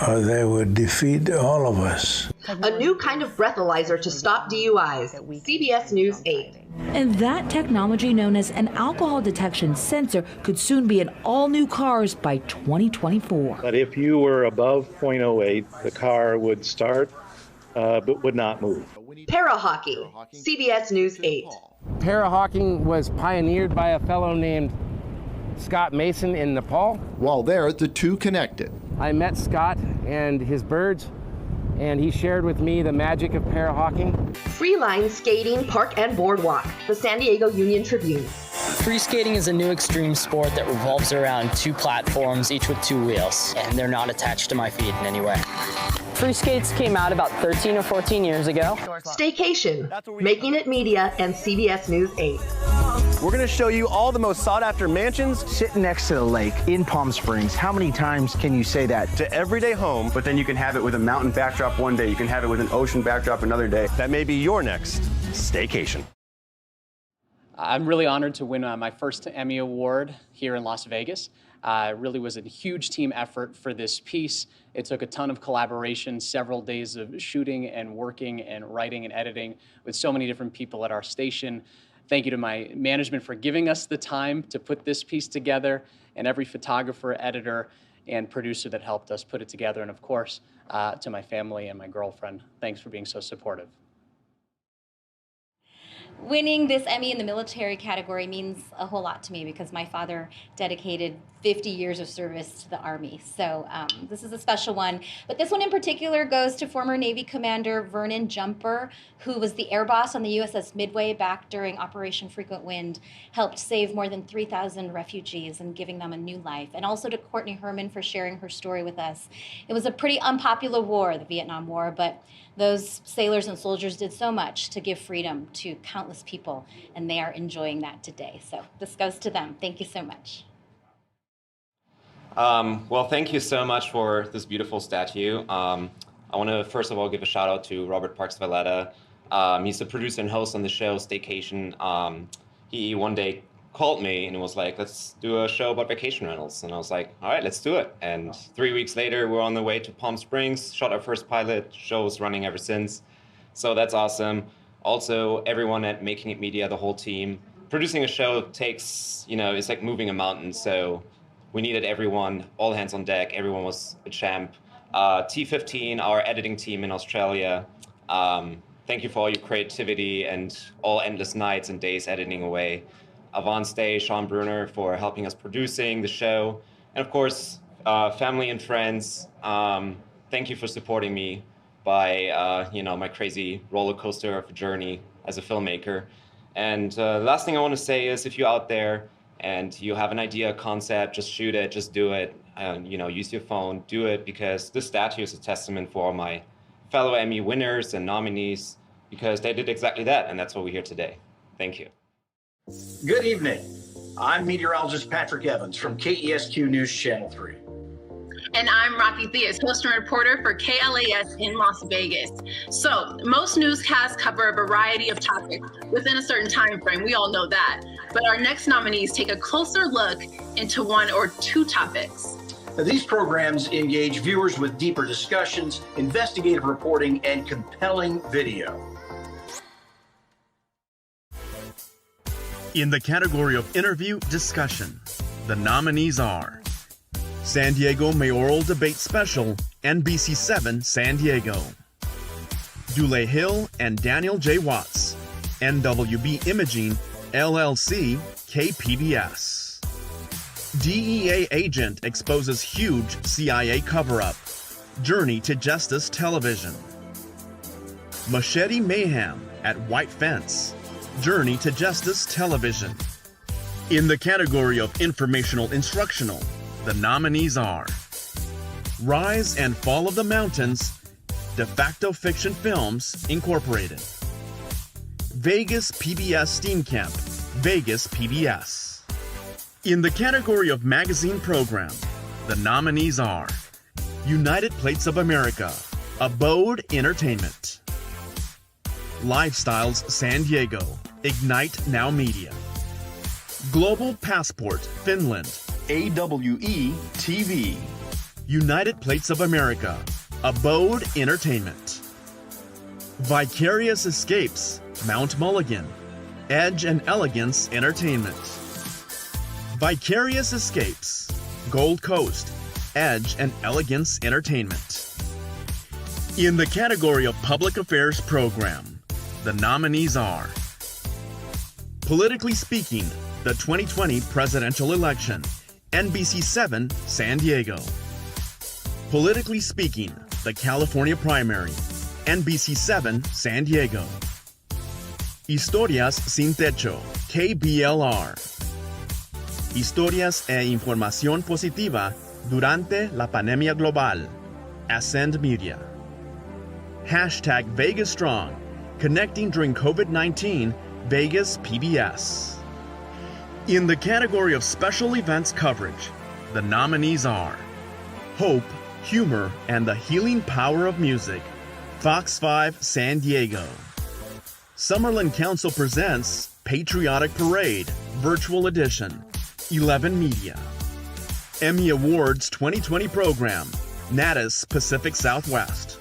or they would defeat all of us.
A new kind of breathalyzer to stop DUIs, CBS News 8.
And that technology, known as an alcohol detection sensor, could soon be in all new cars by 2024.
But if you were above 0.08, the car would start but would not move.
Para hockey, CBS News 8.
Para hockey was pioneered by a fellow named Scott Mason in Nepal.
While there, the two connected.
I met Scott and his birds, and he shared with me the magic of para-hawking.
Freeline Skating Park and Boardwalk, the San Diego Union Tribune.
Free skating is a new extreme sport that revolves around two platforms, each with two wheels, and they're not attached to my feet in any way. Free skates came out about 13 or 14 years ago.
Staycation, Making It Media, and CBS News 8.
We're going to show you all the most sought-after mansions
sitting next to the lake in Palm Springs. How many times can you say that?
To everyday home, but then you can have it with a mountain backdrop one day. You can have it with an ocean backdrop another day. That may be your next staycation.
I'm really honored to win my first Emmy Award here in Las Vegas. It really was a huge team effort for this piece. It took a ton of collaboration, several days of shooting and working and writing and editing with so many different people at our station. Thank you to my management for giving us the time to put this piece together, and every photographer, editor, and producer that helped us put it together. And of course, to my family and my girlfriend, thanks for being so supportive.
Winning this Emmy in the military category means a whole lot to me because my father dedicated 50 years of service to the Army. So this is a special one. But this one in particular goes to former Navy Commander Vernon Jumper, who was the air boss on the USS Midway back during Operation Frequent Wind, helped save more than 3,000 refugees and giving them a new life. And also to Courtney Herman for sharing her story with us. It was a pretty unpopular war, the Vietnam War, but those sailors and soldiers did so much to give freedom to countless people, and they are enjoying that today. So this goes to them. Thank you so much.
Well, thank you so much for this beautiful statue. I want to first of all give a shout out to Robert Parks Valletta. He's the producer and host on the show Staycation. He one day called me and was like, let's do a show about vacation rentals. And I was like, all right, let's do it. And 3 weeks later, we're on the way to Palm Springs, shot our first pilot, show's running ever since. So that's awesome. Also, everyone at Making It Media, the whole team, producing a show takes, it's like moving a mountain. So we needed everyone, all hands on deck. Everyone was a champ. T15, our editing team in Australia, thank you for all your creativity and all endless nights and days editing away. Avance Day, Sean Bruner for helping us producing the show. And of course, family and friends, thank you for supporting me by, my crazy roller coaster of a journey as a filmmaker. And the last thing I want to say is if you're out there and you have an idea, a concept, just shoot it, just do it. Use your phone, do it, because this statue is a testament for all my fellow Emmy winners and nominees, because they did exactly that, and that's what we're here today. Thank you.
Good evening. I'm meteorologist Patrick Evans from KESQ News Channel 3.
And I'm Rocky Theus, host and reporter for KLAS in Las Vegas. So most newscasts cover a variety of topics within a certain time frame. We all know that. But our next nominees take a closer look into one or two topics.
Now, these programs engage viewers with deeper discussions, investigative reporting, and compelling video.
In the category of interview discussion, the nominees are San Diego Mayoral Debate Special, NBC7 San Diego; Dule Hill and Daniel J. Watts, NWB Imaging, LLC, KPBS; DEA Agent Exposes Huge CIA Cover-Up, Journey to Justice Television; Machete Mayhem at White Fence, Journey to Justice Television. In the category of informational instructional, the nominees are Rise and Fall of the Mountains, De Facto Fiction Films, Incorporated; Vegas PBS Steam Camp, Vegas PBS. In the category of magazine program, the nominees are United Plates of America, Abode Entertainment; Lifestyles San Diego, Ignite Now Media; Global Passport Finland, AWE TV; United Plates of America, Abode Entertainment; Vicarious Escapes, Mount Mulligan, Edge and Elegance Entertainment; Vicarious Escapes, Gold Coast, Edge and Elegance Entertainment. In the category of Public Affairs Program, the nominees are Politically Speaking, the 2020 Presidential Election, NBC7 San Diego; Politically Speaking, the California Primary, NBC7 San Diego; Historias Sin Techo, KBLR; Historias e información positiva durante la pandemia global. Ascend Media. Hashtag Vegas Strong. Connecting during COVID-19, Vegas PBS. In the category of special events coverage, the nominees are Hope, Humor, and the Healing Power of Music, Fox 5 San Diego. Summerlin Council presents Patriotic Parade, Virtual Edition, 11 Media. Emmy Awards 2020 program, NATAS Pacific Southwest.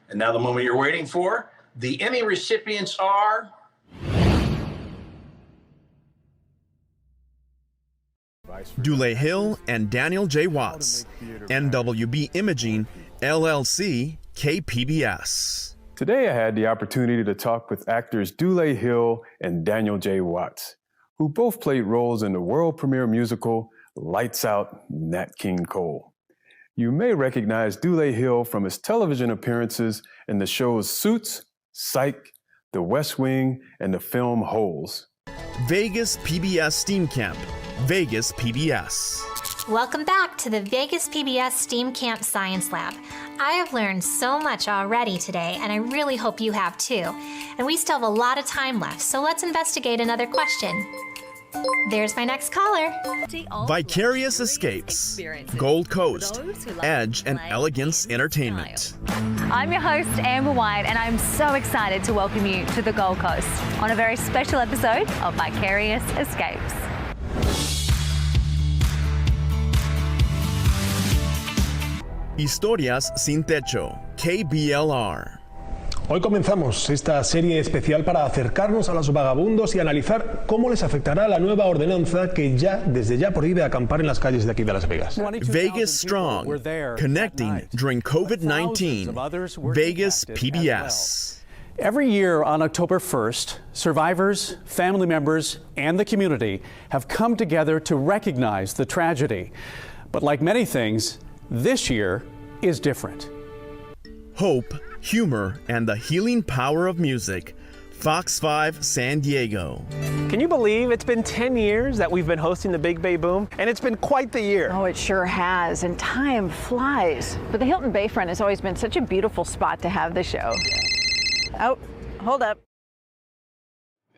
And now the moment you're waiting for. The Emmy recipients are
Dule Hill and Daniel J. Watts, NWB Imaging, LLC, KPBS.
Today I had the opportunity to talk with actors Dule Hill and Daniel J. Watts, who both played roles in the world premiere musical Lights Out, Nat King Cole. You may recognize Dule Hill from his television appearances in the shows Suits, Psych, The West Wing, and the film Holes.
Vegas PBS Steam Camp, Vegas PBS.
Welcome back to the Vegas PBS STEAM Camp Science Lab. I have learned so much already today, and I really hope you have too. And we still have a lot of time left, so let's investigate another question. There's my next caller.
Vicarious Escapes, Gold Coast, Edge and Elegance Entertainment.
I'm your host, Amber White, and I'm so excited to welcome you to the Gold Coast on a very special episode of Vicarious Escapes.
Historias Sin Techo, KBLR.
Hoy comenzamos esta serie especial para acercarnos a los vagabundos y analizar cómo les afectará la nueva ordenanza que desde ya prohíbe acampar en las calles de aquí de Las Vegas.
Vegas Strong, connecting during COVID-19, Vegas PBS.
Every year on October 1st, survivors, family members, and the community have come together to recognize the tragedy. But like many things, this year is different.
Hope, Humor, and the Healing Power of Music, Fox 5 San Diego.
Can you believe it's been 10 years that we've been hosting the Big Bay Boom? And it's been quite the year.
Oh, it sure has, and time flies. But the Hilton Bayfront has always been such a beautiful spot to have the show. Oh, hold up.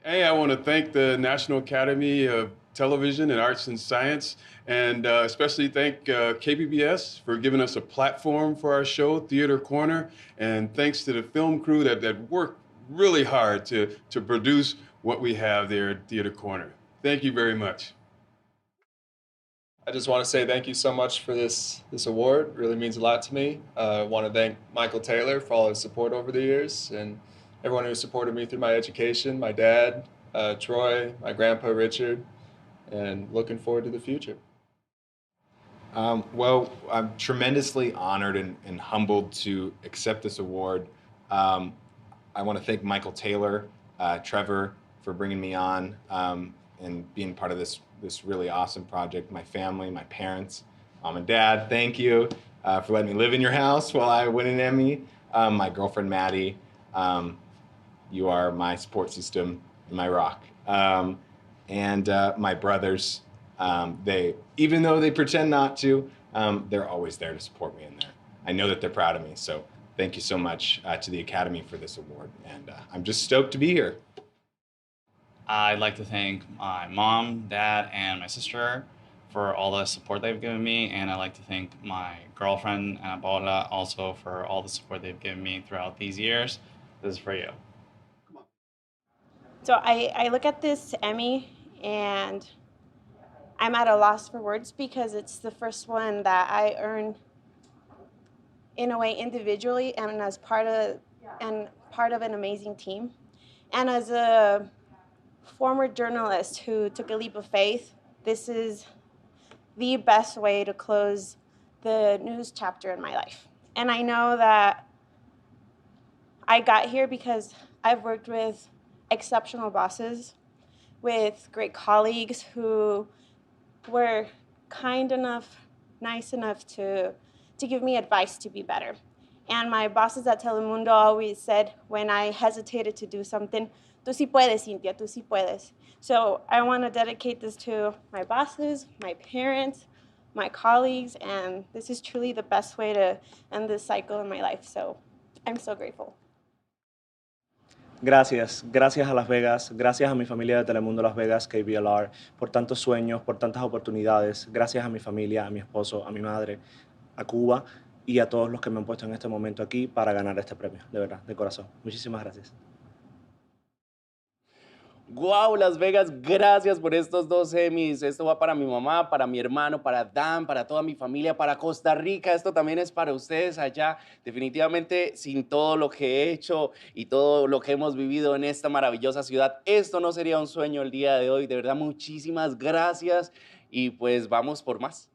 Hey, I want to thank the National Academy of Television and Arts and Science, and especially thank KPBS for giving us a platform for our show, Theater Corner, and thanks to the film crew that worked really hard to produce what we have there at Theater Corner. Thank you very much.
I just want to say thank you so much for this award. It really means a lot to me. I want to thank Michael Taylor for all his support over the years, and everyone who supported me through my education, my dad, Troy, my grandpa Richard, and looking forward to the future.
Well, I'm tremendously honored and humbled to accept this award. I want to thank Michael Taylor, Trevor, for bringing me on and being part of this really awesome project. My family, my parents, mom and dad, thank you for letting me live in your house while I win an Emmy. My girlfriend, Maddie, you are my support system and my rock. And my brothers, even though they pretend not to, they're always there to support me in there. I know that they're proud of me, so thank you so much to the Academy for this award, and I'm just stoked to be here.
I'd like to thank my mom, dad, and my sister for all the support they've given me, and I'd like to thank my girlfriend, Ana Paula, also for all the support they've given me throughout these years. This is for you.
So I look at this Emmy and I'm at a loss for words because it's the first one that I earn in a way individually and as part of an amazing team. And as a former journalist who took a leap of faith, this is the best way to close the news chapter in my life. And I know that I got here because I've worked with exceptional bosses, with great colleagues who were kind enough, nice enough to give me advice to be better. And my bosses at Telemundo always said when I hesitated to do something, tú sí puedes, Cynthia, tú sí puedes. So I want to dedicate this to my bosses, my parents, my colleagues, and this is truly the best way to end this cycle in my life. So I'm so grateful.
Gracias a Las Vegas, gracias a mi familia de Telemundo Las Vegas, KBLR, por tantos sueños, por tantas oportunidades, gracias a mi familia, a mi esposo, a mi madre, a Cuba y a todos los que me han puesto en este momento aquí para ganar este premio, de verdad, de corazón. Muchísimas gracias.
Wow, Las Vegas, gracias por estos 2 Emmys. Esto va para mi mamá, para mi hermano, para Dan, para toda mi familia, para Costa Rica. Esto también es para ustedes allá. Definitivamente, sin todo lo que he hecho y todo lo que hemos vivido en esta maravillosa ciudad, esto no sería un sueño el día de hoy. De verdad, muchísimas gracias y pues vamos por más.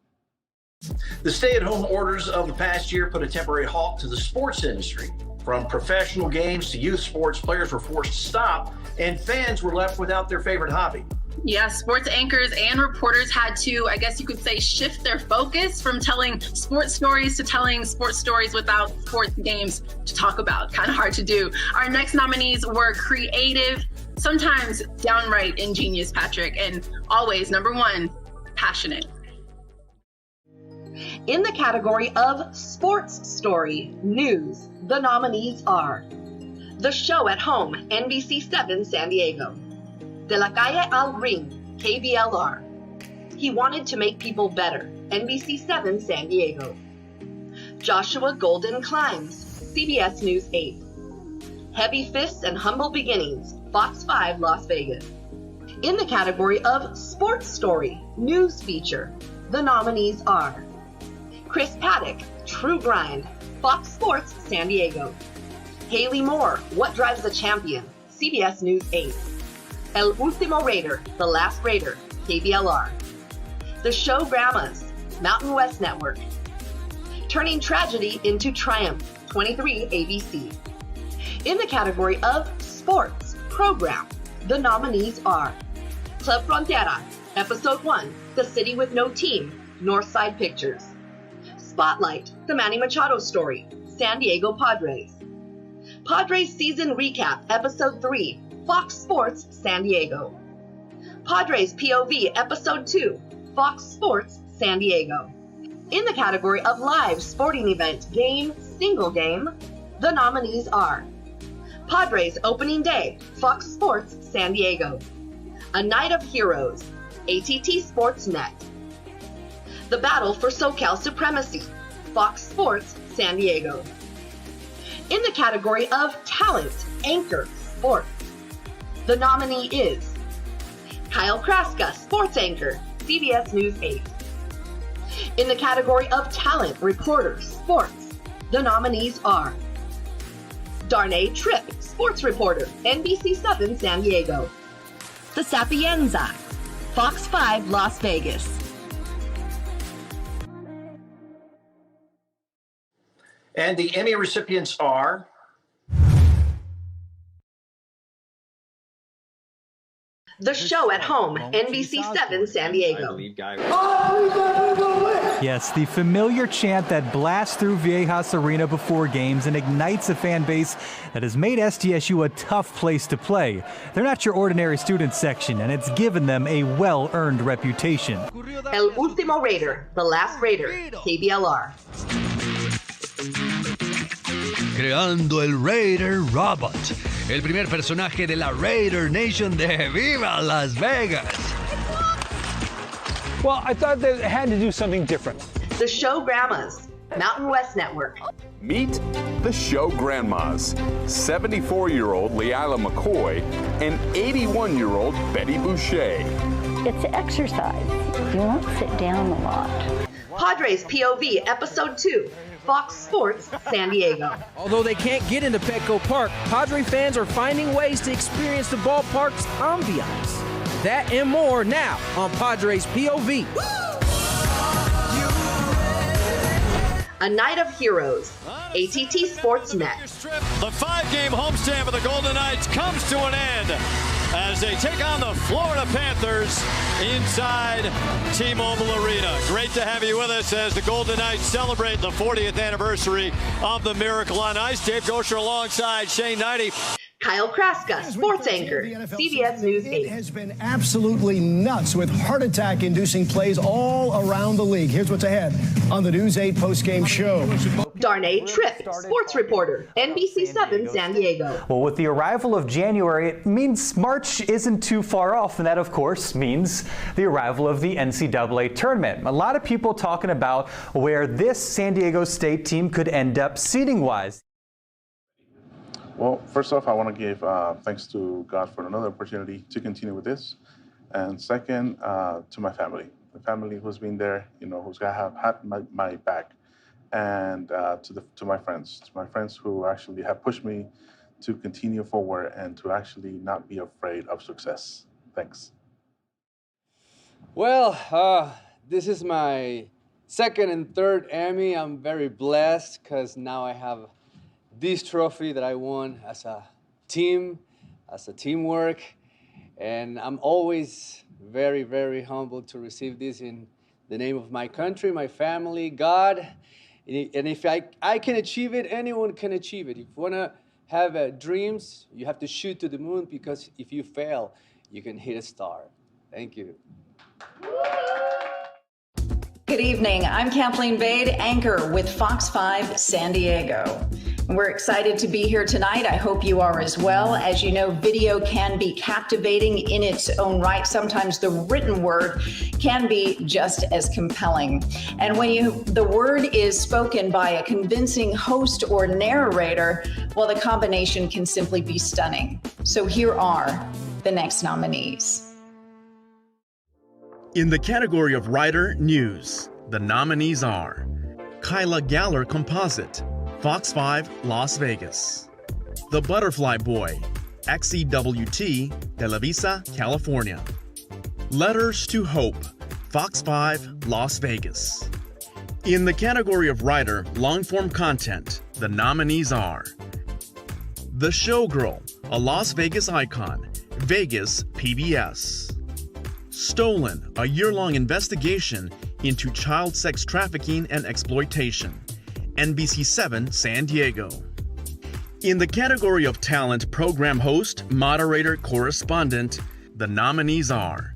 The stay-at-home orders of the past year put a temporary halt to the sports industry. From professional games to youth sports, players were forced to stop, and fans were left without their favorite hobby.
Yeah, sports anchors and reporters had to, I guess you could say, shift their focus from telling sports stories to telling sports stories without sports games to talk about. Kind of hard to do. Our next nominees were creative, sometimes downright ingenious, Patrick, and always, number 1, passionate.
In the category of Sports Story News, the nominees are The Show at Home, NBC7 San Diego. De la Calle al Ring, KBLR. He Wanted to Make People Better, NBC7 San Diego. Joshua Golden Climbs, CBS News 8. Heavy Fists and Humble Beginnings, Fox 5 Las Vegas. In the category of Sports Story News Feature, the nominees are Chris Paddock, True Grind, Fox Sports San Diego. Haley Moore, What Drives a Champion, CBS News 8. El Último Raider, The Last Raider, KBLR. The Show Grandmas, Mountain West Network. Turning Tragedy into Triumph, 23 ABC. In the category of Sports Program, the nominees are Club Frontera, Episode 1, The City with No Team, Northside Pictures. Spotlight, The Manny Machado Story, San Diego Padres. Padres Season Recap, Episode 3, Fox Sports San Diego. Padres POV, Episode 2, Fox Sports San Diego. In the category of Live Sporting Event Game, Single Game, the nominees are Padres Opening Day, Fox Sports San Diego. A Night of Heroes, ATT Sports Net. The Battle for SoCal Supremacy, Fox Sports San Diego. In the category of Talent Anchor Sports, the nominee is Kyle Kraska, Sports Anchor, CBS News 8. In the category of Talent Reporter Sports, the nominees are Darnay Tripp, Sports Reporter, NBC7 San Diego. The Sapienza, Fox 5 Las Vegas.
And the Emmy recipients are
The Show at Home, NBC7 San Diego.
Yes, the familiar chant that blasts through Viejas Arena before games and ignites a fan base that has made SDSU a tough place to play. They're not your ordinary student section, and it's given them a well-earned reputation.
El Último Raider, The Last Raider, KBLR.
Creando el Raider Robot, el primer personaje de la Raider Nation de Viva Las Vegas.
Well, I thought they had to do something different.
The Show Grandmas, Mountain West Network.
Meet the Show Grandmas, 74-year-old Leila McCoy and 81-year-old Betty Boucher.
It's exercise. You won't sit down a lot.
Padres POV, Episode 2, Fox Sports San Diego.
Although they can't get into Petco Park, Padre fans are finding ways to experience the ballpark's ambiance. That and more now on Padres POV.
A Night of Heroes, ATT Sports Net.
The 5-game homestand for the Golden Knights comes to an end as they take on the Florida Panthers inside T-Mobile Arena. Great to have you with us as the Golden Knights celebrate the 40th anniversary of the Miracle on Ice. Dave Gosher alongside Shane Knighty.
Kyle Kraska, sports anchor, CBS News 8.
It has been absolutely nuts with heart attack-inducing plays all around the league. Here's what's ahead on the News 8 postgame show.
Darnay Tripp, sports reporter, NBC7 San Diego.
Well, with the arrival of January, it means March isn't too far off, and that, of course, means the arrival of the NCAA tournament. A lot of people talking about where this San Diego State team could end up seeding-wise.
Well, first off, I want to give thanks to God for another opportunity to continue with this. And second, to my family. The family who's been there, who's had my back. And to my friends who actually have pushed me to continue forward and to actually not be afraid of success. Thanks.
Well, this is my second and third Emmy. I'm very blessed because now I have this trophy that I won as a team, as a teamwork. And I'm always very, very humbled to receive this in the name of my country, my family, God. And if I can achieve it, anyone can achieve it. If you want to have dreams, you have to shoot to the moon, because if you fail, you can hit a star. Thank you.
Good evening. I'm Kathleen Bade, anchor with Fox 5 San Diego. We're excited to be here tonight. I hope you are as well. As you know, video can be captivating in its own right. Sometimes the written word can be just as compelling. And when the word is spoken by a convincing host or narrator, well, the combination can simply be stunning. So here are the next nominees.
In the category of Writer News, the nominees are Kyla Galler Composite, Fox 5, Las Vegas. The Butterfly Boy, XEWT, Televisa, California. Letters to Hope, Fox 5, Las Vegas. In the category of Writer, Long-Form Content, the nominees are The Showgirl, a Las Vegas icon, Vegas PBS. Stolen, a year-long investigation into child sex trafficking and exploitation, NBC7 San Diego. In the category of Talent, Program Host, Moderator, Correspondent, the nominees are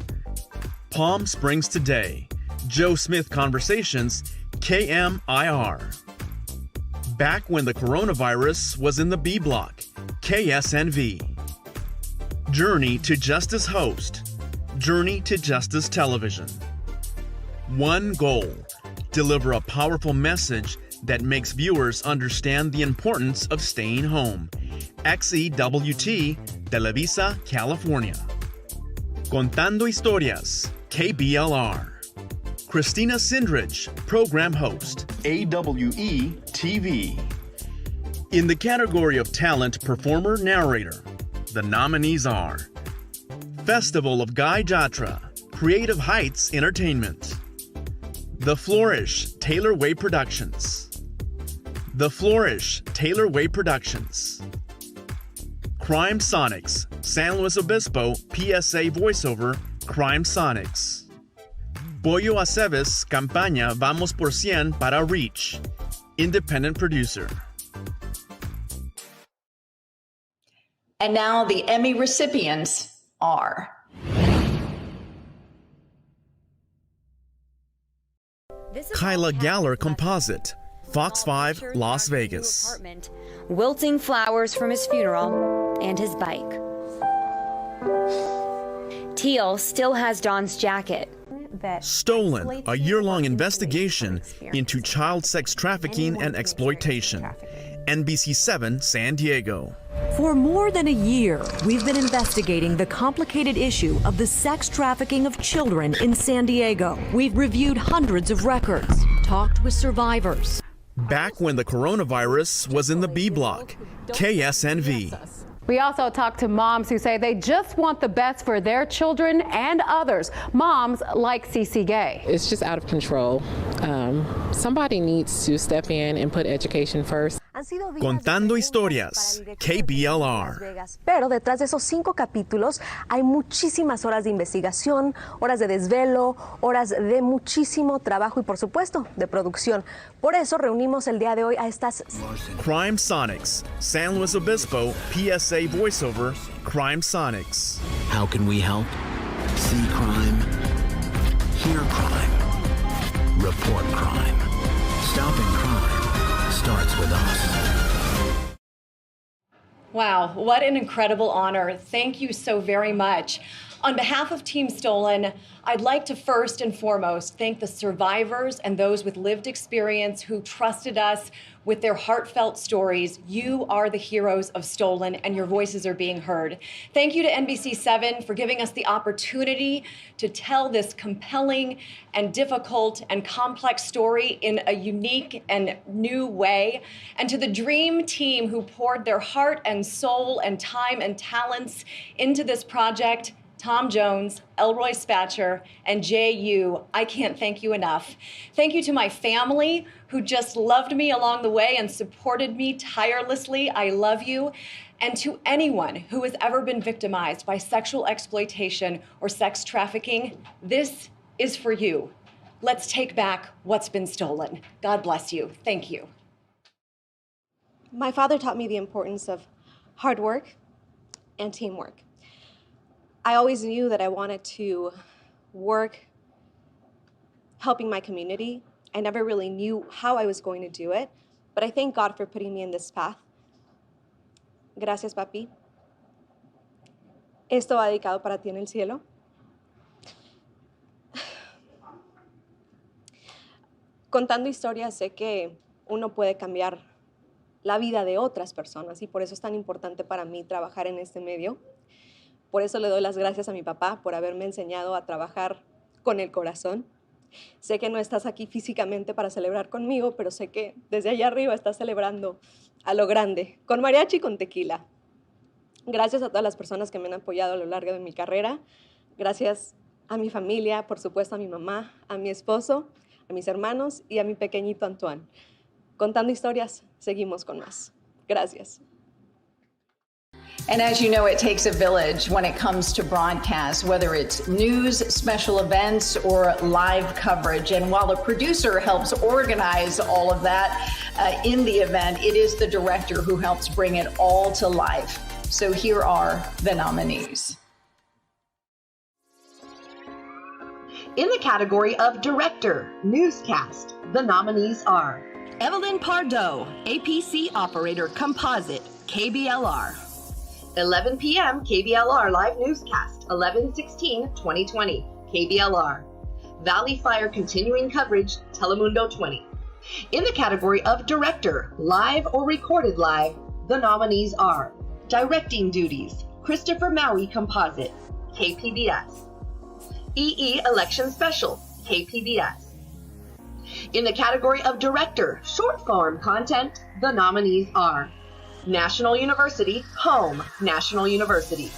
Palm Springs Today, Joe Smith Conversations, KMIR. Back when the coronavirus was in the B Block, KSNV. Journey to Justice Host, Journey to Justice Television. One goal, deliver a powerful message that makes viewers understand the importance of staying home. XEWT, Televisa, California. Contando Historias, KBLR. Christina Sindrich, Program Host, AWE TV. In the category of Talent, Performer, Narrator, the nominees are Festival of Guy Jatra, Creative Heights Entertainment. The Flourish, Taylor Way Productions. The Flourish, Taylor Way Productions. Crime Sonics, San Luis Obispo, PSA Voiceover, Crime Sonics. Pollo Aceves, Campaña Vamos por 100 para Reach, Independent Producer.
And now the Emmy recipients are
Kyla Galler Composite, Fox 5, Las Vegas.
Wilting flowers from his funeral and his bike. Teal still has Don's jacket.
Stolen, a year-long investigation into child sex trafficking and exploitation. NBC7 San Diego.
For more than a year, we've been investigating the complicated issue of the sex trafficking of children in San Diego. We've reviewed hundreds of records, talked with survivors.
Back when the coronavirus was in the B Block, KSNV.
We also talked to moms who say they just want the best for their children and others. Moms like Cece Gay.
It's just out of control. Somebody needs to step in and put education first.
Han sido días
Contando
de
historias,
para el director de Las
KBLR.
Vegas, pero detrás de esos 5 capítulos hay muchísimas horas de investigación, horas de desvelo, horas de muchísimo trabajo y, por supuesto, de producción. Por eso reunimos el día de hoy a estas...
Crime Sonics, San Luis Obispo, PSA voiceover, Crime Sonics.
How can we help? See crime, hear crime, report crime. Stopping crime starts with us.
Wow, what an incredible honor. Thank you so very much. On behalf of Team Stolen, I'd like to first and foremost thank the survivors and those with lived experience who trusted us with their heartfelt stories. You are the heroes of Stolen, and your voices are being heard. Thank you to NBC7 for giving us the opportunity to tell this compelling and difficult and complex story in a unique and new way. And to the dream team who poured their heart and soul and time and talents into this project, Tom Jones, Elroy Spatcher, and Jay Yu, I can't thank you enough. Thank you to my family who just loved me along the way and supported me tirelessly. I love you. And to anyone who has ever been victimized by sexual exploitation or sex trafficking, this is for you. Let's take back what's been stolen. God bless you. Thank you.
My father taught me the importance of hard work and teamwork. I always knew that I wanted to work helping my community. I never really knew how I was going to do it, but I thank God for putting me in this path. Gracias, papi. Esto va dedicado para ti en el cielo. Contando historias, sé que uno puede cambiar la vida de otras personas y por eso es tan importante para mí trabajar en este medio. Por eso le doy las gracias a mi papá por haberme enseñado a trabajar con el corazón. Sé que no estás aquí físicamente para celebrar conmigo, pero sé que desde allá arriba estás celebrando a lo grande, con mariachi y con tequila. Gracias a todas las personas que me han apoyado a lo largo de mi carrera. Gracias a mi familia, por supuesto a mi mamá, a mi esposo, a mis hermanos y a mi pequeñito Antoine. Contando historias, seguimos con más. Gracias.
And as you know, it takes a village when it comes to broadcast, whether it's news, special events, or live coverage. And while the producer helps organize all of that in the event, it is the director who helps bring it all to life. So here are the nominees.
In the category of Director, Newscast, the nominees are Evelyn Pardo, APC Operator Composite, KBLR. 11 p.m. KBLR Live Newscast, 11/16/2020, KBLR. Valley Fire Continuing Coverage, Telemundo 20. In the category of Director, Live or Recorded Live, the nominees are Directing Duties, Christopher Maui Composite, KPBS. EE Election Special, KPBS. In the category of Director, Short Form Content, the nominees are National University, Home, National University.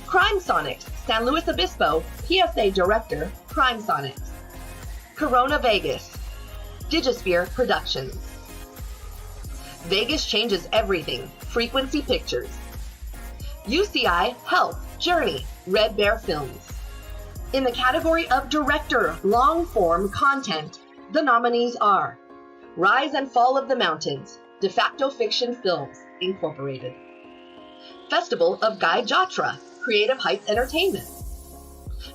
Crime Sonics, San Luis Obispo, PSA Director, Crime Sonics. Corona Vegas, Digisphere Productions. Vegas Changes Everything, Frequency Pictures. UCI, Health, Journey, Red Bear Films. In the category of Director, Long Form Content, the nominees are Rise and Fall of the Mountains, De Facto Fiction Films, Incorporated. Festival of Guy Jatra, Creative Heights Entertainment.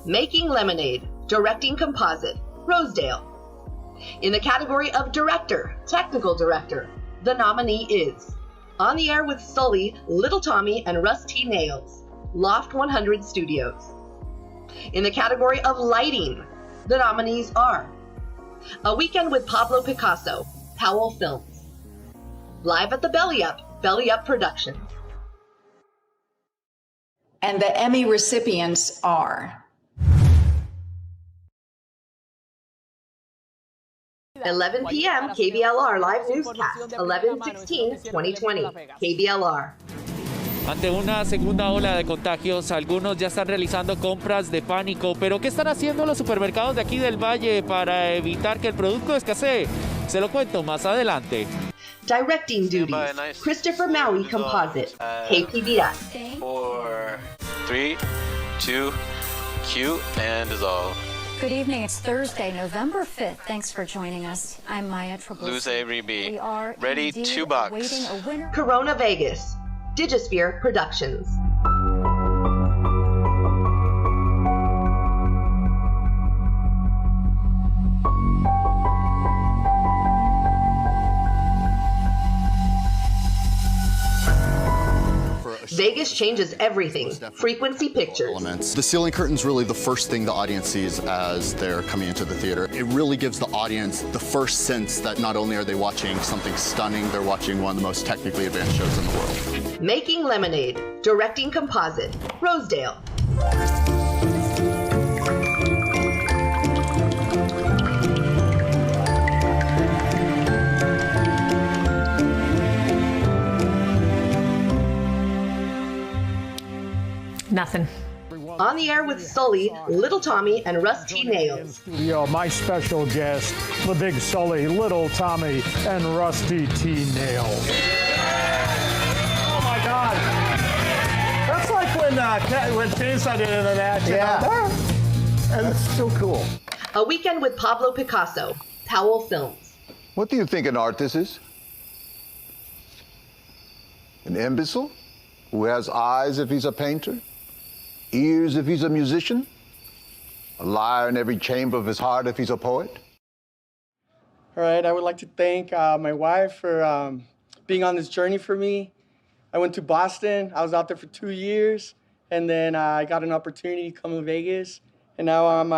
Making Lemonade, Directing Composite, Rosedale. In the category of Director, Technical Director, the nominee is On the Air with Sully, Little Tommy, and Russ T. Nails, Loft 100 Studios. In the category of Lighting, the nominees are A Weekend with Pablo Picasso, Powell Films. Live at the Belly Up Productions.
And the Emmy recipients are
11 p.m. KBLR Live Newscast, 11/16/2020, KBLR.
Ante una segunda ola de contagios, algunos ya están realizando compras de pánico. Pero ¿qué están haciendo los supermercados de aquí del Valle para evitar que el producto escasee? Se lo cuento más adelante.
Directing duties, Christopher Maui Composite, KPBS.
4, 3, 2, cue, and dissolve.
Good evening. It's Thursday, November 5th. Thanks for joining us. I'm Maya Trabulsi.
Lose a rebeat.
We are
ready,
indeed
$2.
awaiting a winner.
Corona Vegas, Digisphere Productions. Vegas changes everything. Frequency Pictures.
The ceiling curtain's really the first thing the audience sees as they're coming into the theater. It really gives the audience the first sense that not only are they watching something stunning, they're watching one of the most technically advanced shows in the world.
Making Lemonade, Directing Composite, Rosedale.
Nothing.
On the air with Sully, Little Tommy, and Rusty Nails.
Studio, my special guest, the big Sully, Little Tommy, and Rusty T. Nails. Oh my God. That's like when Pisa did it in that. Yeah. And it's so cool.
A Weekend with Pablo Picasso, Powell Films.
What do you think an artist is? An imbecile who has eyes if he's a painter? Ears if he's a musician? A liar in every chamber of his heart if he's a poet?
All right, I would like to thank my wife for being on this journey for me. I went to Boston. I was out there for 2 years, and then I got an opportunity to come to Vegas, and now I'm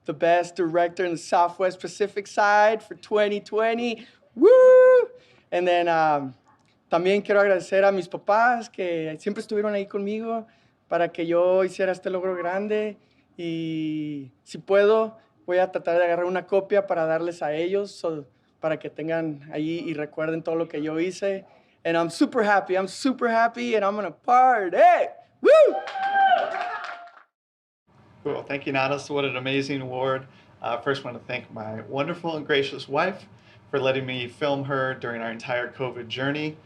the best director in the Southwest Pacific side for 2020. Woo! And then también quiero agradecer a mis papás que siempre estuvieron ahí conmigo para que yo hiciera este logro grande, y si puedo voy a tratar de agarrar una copia para darles a ellos para que tengan ahí y recuerden todo lo que yo hice. And I'm super happy, and I'm gonna party! Woo!
Cool, thank you, Natas. What an amazing award. First, I want to thank my wonderful and gracious wife for letting me film her during our entire COVID journey.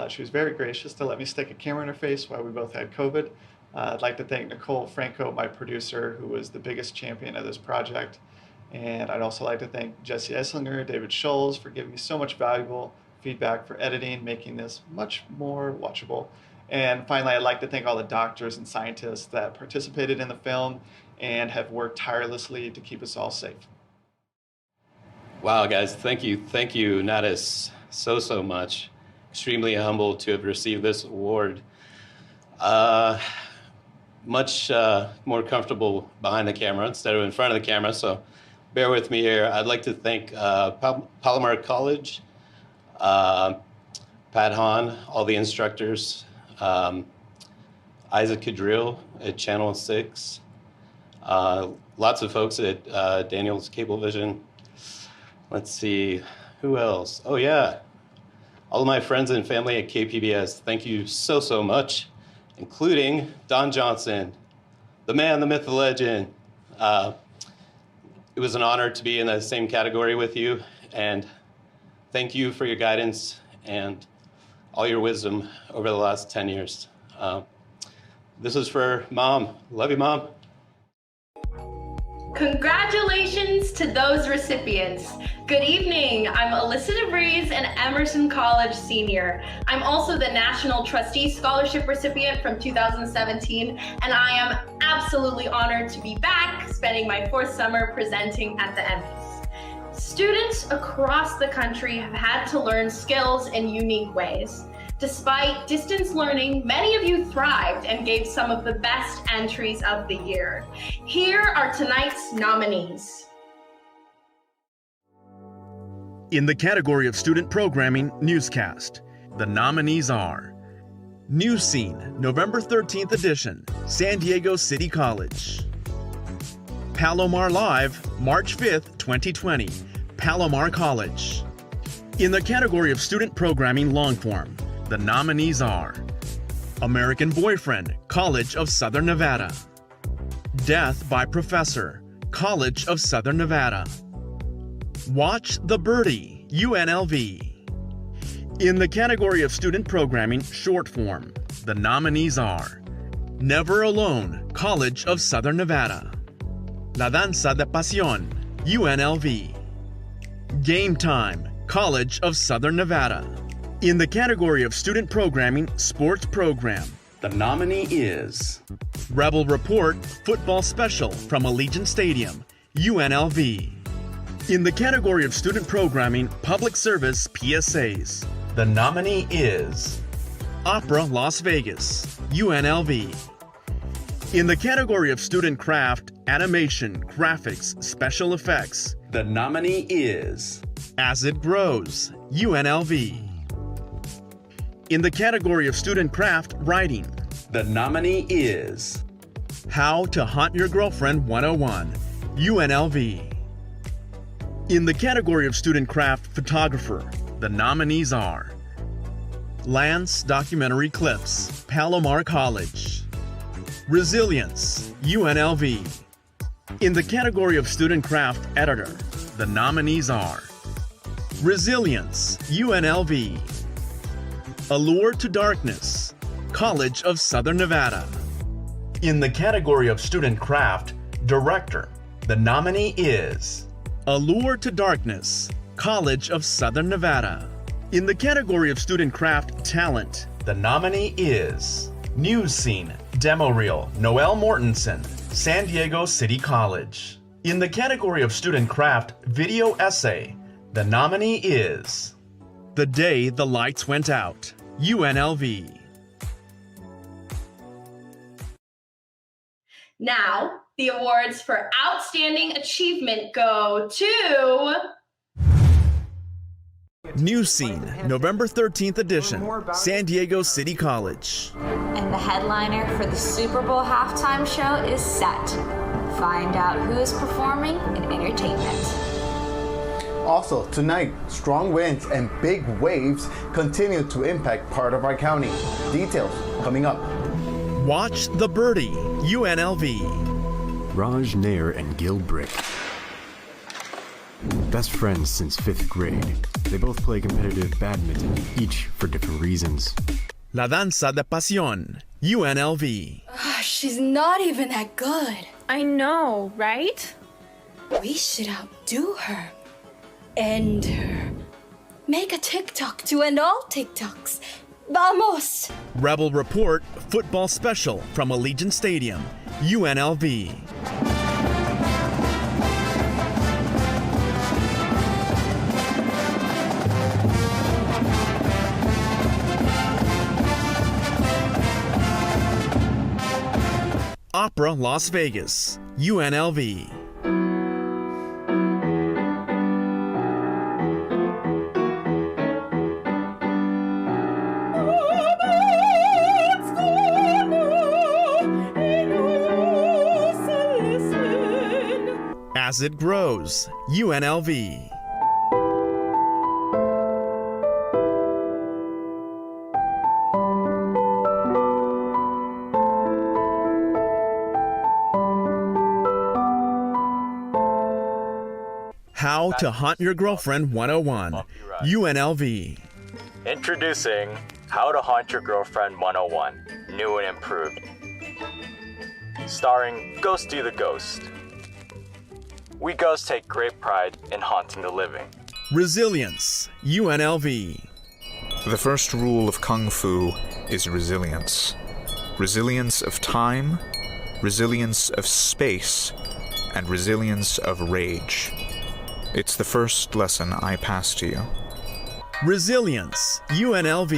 She was very gracious to let me stick a camera in her face while we both had COVID. I'd like to thank Nicole Franco, my producer, who was the biggest champion of this project. And I'd also like to thank Jesse Esslinger, David Scholes for giving me so much valuable feedback for editing, making this much more watchable. And finally, I'd like to thank all the doctors and scientists that participated in the film and have worked tirelessly to keep us all safe.
Wow, guys, thank you, Natas, so much. Extremely humbled to have received this award. Much more comfortable behind the camera instead of in front of the camera, so bear with me here. I'd like to thank Palomar College, Pat Hahn, all the instructors, Isaac Cadrill at Channel 6, lots of folks at Daniels Cablevision. Let's see, who else? Oh yeah, all of my friends and family at KPBS, thank you so much, including Don Johnson, the man, the myth, the legend. It was an honor to be in the same category with you, and thank you for your guidance and all your wisdom over the last 10 years. This is for Mom. Love you, Mom.
Congratulations to those recipients. Good evening, I'm Alyssa DeVries, an Emerson College senior. I'm also the National Trustee Scholarship recipient from 2017, and I am absolutely honored to be back, spending my 4th summer presenting at the Emmys. Students across the country have had to learn skills in unique ways. Despite distance learning, many of you thrived and gave some of the best entries of the year. Here are tonight's nominees.
In the category of Student Programming Newscast, the nominees are News Scene, November 13th edition, San Diego City College. Palomar Live, March 5th, 2020, Palomar College. In the category of Student Programming Longform, the nominees are American Boyfriend, College of Southern Nevada. Death by Professor, College of Southern Nevada. Watch the Birdie, UNLV. In the category of student programming short form, the nominees are Never Alone, College of Southern Nevada, La Danza de Pasión, UNLV, Game Time, College of Southern Nevada. In the category of student programming sports program, the nominee is Rebel Report, Football Special from Allegiant Stadium, UNLV. In the category of student programming public service PSAs, the nominee is Opera Las Vegas, UNLV. In the category of student craft, animation, graphics, special effects, the nominee is As It Grows, UNLV. In the category of student craft writing, the nominee is How to Haunt Your Girlfriend 101, UNLV. In the category of student craft photographer, the nominees are Lance Documentary Clips, Palomar College, Resilience, UNLV. In the category of student craft editor, the nominees are Resilience, UNLV. Allure to Darkness, College of Southern Nevada. In the category of student craft director, the nominee is Allure to Darkness, College of Southern Nevada. In the category of student craft talent, the nominee is News Scene, Demo Reel, Noel Mortensen, San Diego City College. In the category of student craft video essay, the nominee is The Day the Lights Went Out, UNLV.
Now, the awards for Outstanding Achievement go to
News Scene, November 13th edition, San Diego City College.
And the headliner for the Super Bowl halftime show is set. Find out who is performing in entertainment.
Also, tonight, strong winds and big waves continue to impact part of our county. Details coming up.
Watch The Birdie, UNLV.
Raj Nair and Gil Brick. Best friends since 5th grade. They both play competitive badminton, each for different reasons.
La Danza de Pasión, UNLV.
She's not even that good.
I know, right?
We should outdo her. End her. Make a TikTok to end all TikToks. Vamos!
Rebel Report, Football Special from Allegiant Stadium, UNLV. Opera Las Vegas, UNLV. As It Grows, UNLV. How to Haunt Your Girlfriend 101, UNLV.
Introducing How to Haunt Your Girlfriend 101, new and improved. Starring Ghosty the Ghost. We ghosts take great pride in haunting the living.
Resilience, UNLV.
The first rule of Kung Fu is resilience. Resilience of time, resilience of space, and resilience of rage. It's the first lesson I pass to you.
Resilience, UNLV.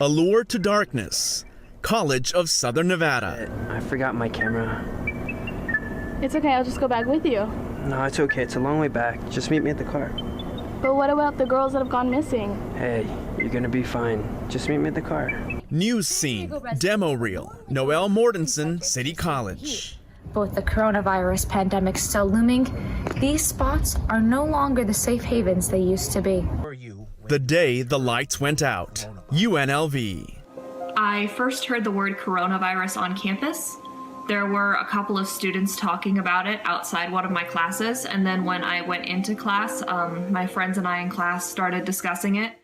Allure to Darkness, College of Southern Nevada.
I forgot my camera.
It's okay, I'll just go back with you.
No, it's okay. It's a long way back. Just meet me at the car.
But what about the girls that have gone missing?
Hey, you're gonna be fine. Just meet me at the car.
News Scene, Demo Reel, Noel Mortensen, City College.
With the coronavirus pandemic still looming, these spots are no longer the safe havens they used to be.
The Day the Lights Went Out, UNLV.
I first heard the word coronavirus on campus. There were a couple of students talking about it outside one of my classes, and then when I went into class, my friends and I in class started discussing it.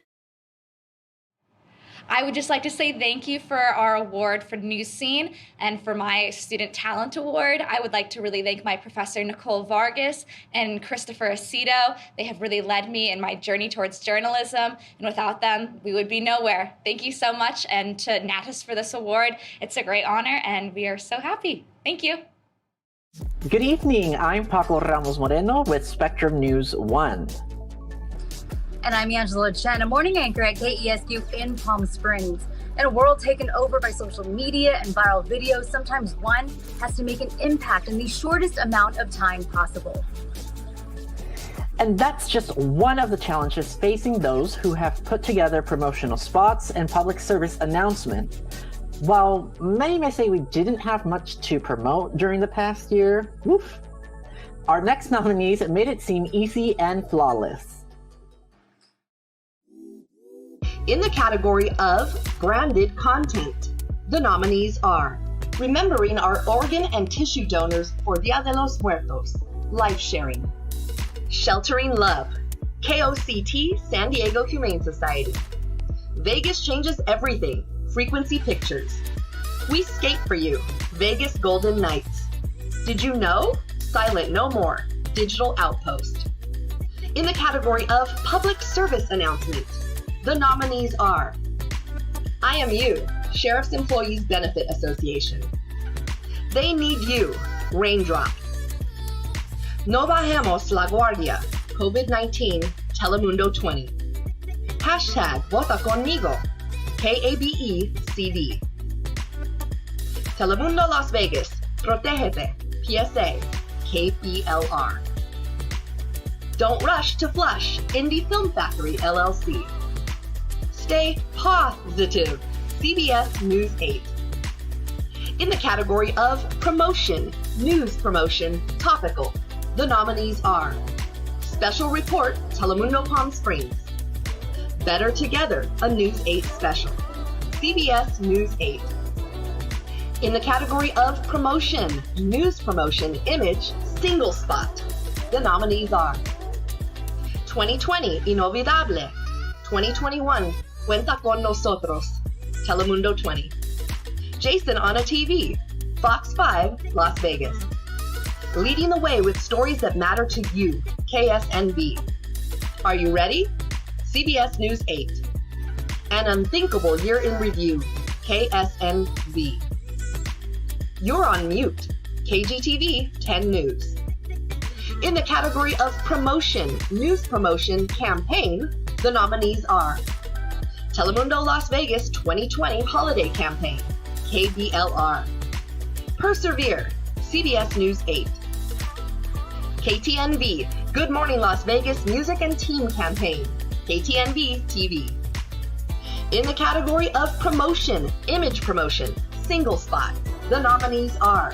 I would just like to say thank you for our award for News Scene and for my Student Talent Award. I would like to really thank my professor, Nicole Vargas, and Christopher Aceto. They have really led me in my journey towards journalism, and without them, we would be nowhere. Thank you so much, and to NATAS for this award. It's a great honor, and we are so happy. Thank you.
Good evening, I'm Paco Ramos Moreno with Spectrum News 1.
And I'm Angela Chen, a morning anchor at KESQ in Palm Springs. In a world taken over by social media and viral videos, sometimes one has to make an impact in the shortest amount of time possible.
And that's just one of the challenges facing those who have put together promotional spots and public service announcements. While many may say we didn't have much to promote during the past year, woof, our next nominees made it seem easy and flawless.
In the category of branded content, the nominees are Remembering Our Organ and Tissue Donors for Dia de los Muertos, Life Sharing, Sheltering Love, KOCT San Diego Humane Society, Vegas Changes Everything, Frequency Pictures, We Skate for You, Vegas Golden Knights, Did You Know? Silent No More, Digital Outpost. In the category of public service announcement, the nominees are IMU, Sheriff's Employees Benefit Association, They Need You, Raindrop, No Bajemos la Guardia, COVID-19, Telemundo 20, Hashtag Vota Conmigo, KABE-CD, Telemundo Las Vegas, Protégete, PSA, KPLR, Don't Rush to Flush, Indie Film Factory, LLC, Stay Positive, CBS News 8. In the category of promotion, news promotion, topical, the nominees are Special Report, Telemundo Palm Springs, Better Together, a News 8 special, CBS News 8. In the category of promotion, news promotion, image, single spot, the nominees are 2020, Inolvidable, 2021, Cuenta con Nosotros, Telemundo 20. Jason on a TV, Fox 5, Las Vegas. Leading the way with stories that matter to you, KSNB. Are you ready? CBS News 8. An Unthinkable Year in Review, KSNB. You're on mute, KGTV 10 News. In the category of promotion, news promotion, campaign, the nominees are Telemundo Las Vegas 2020 Holiday Campaign, KBLR. Persevere, CBS News 8. KTNV, Good Morning Las Vegas Music and Team Campaign, KTNV TV. In the category of promotion, image promotion, single spot, the nominees are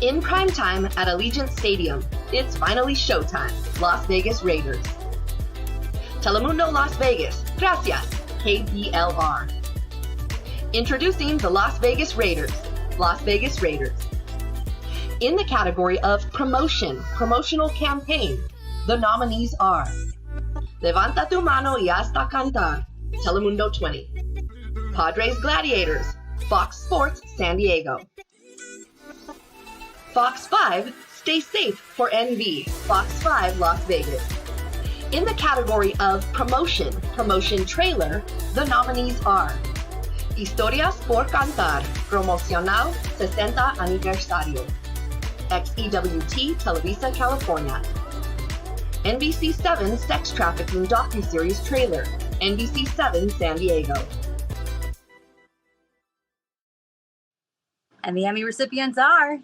In Primetime at Allegiant Stadium, It's Finally Showtime, Las Vegas Raiders. Telemundo Las Vegas, Gracias, KBLR. Introducing the Las Vegas Raiders, Las Vegas Raiders. In the category of promotion, promotional campaign, the nominees are Levanta tu mano y hasta cantar, Telemundo 20. Padres Gladiators, Fox Sports San Diego. Fox 5, Stay Safe for NV, Fox 5 Las Vegas. In the category of promotion, promotion trailer, the nominees are Historias por Cantar, Promocional 60 Aniversario, XEWT Televisa California. NBC7 Sex Trafficking Docuseries Trailer, NBC7 San Diego.
And the Emmy recipients are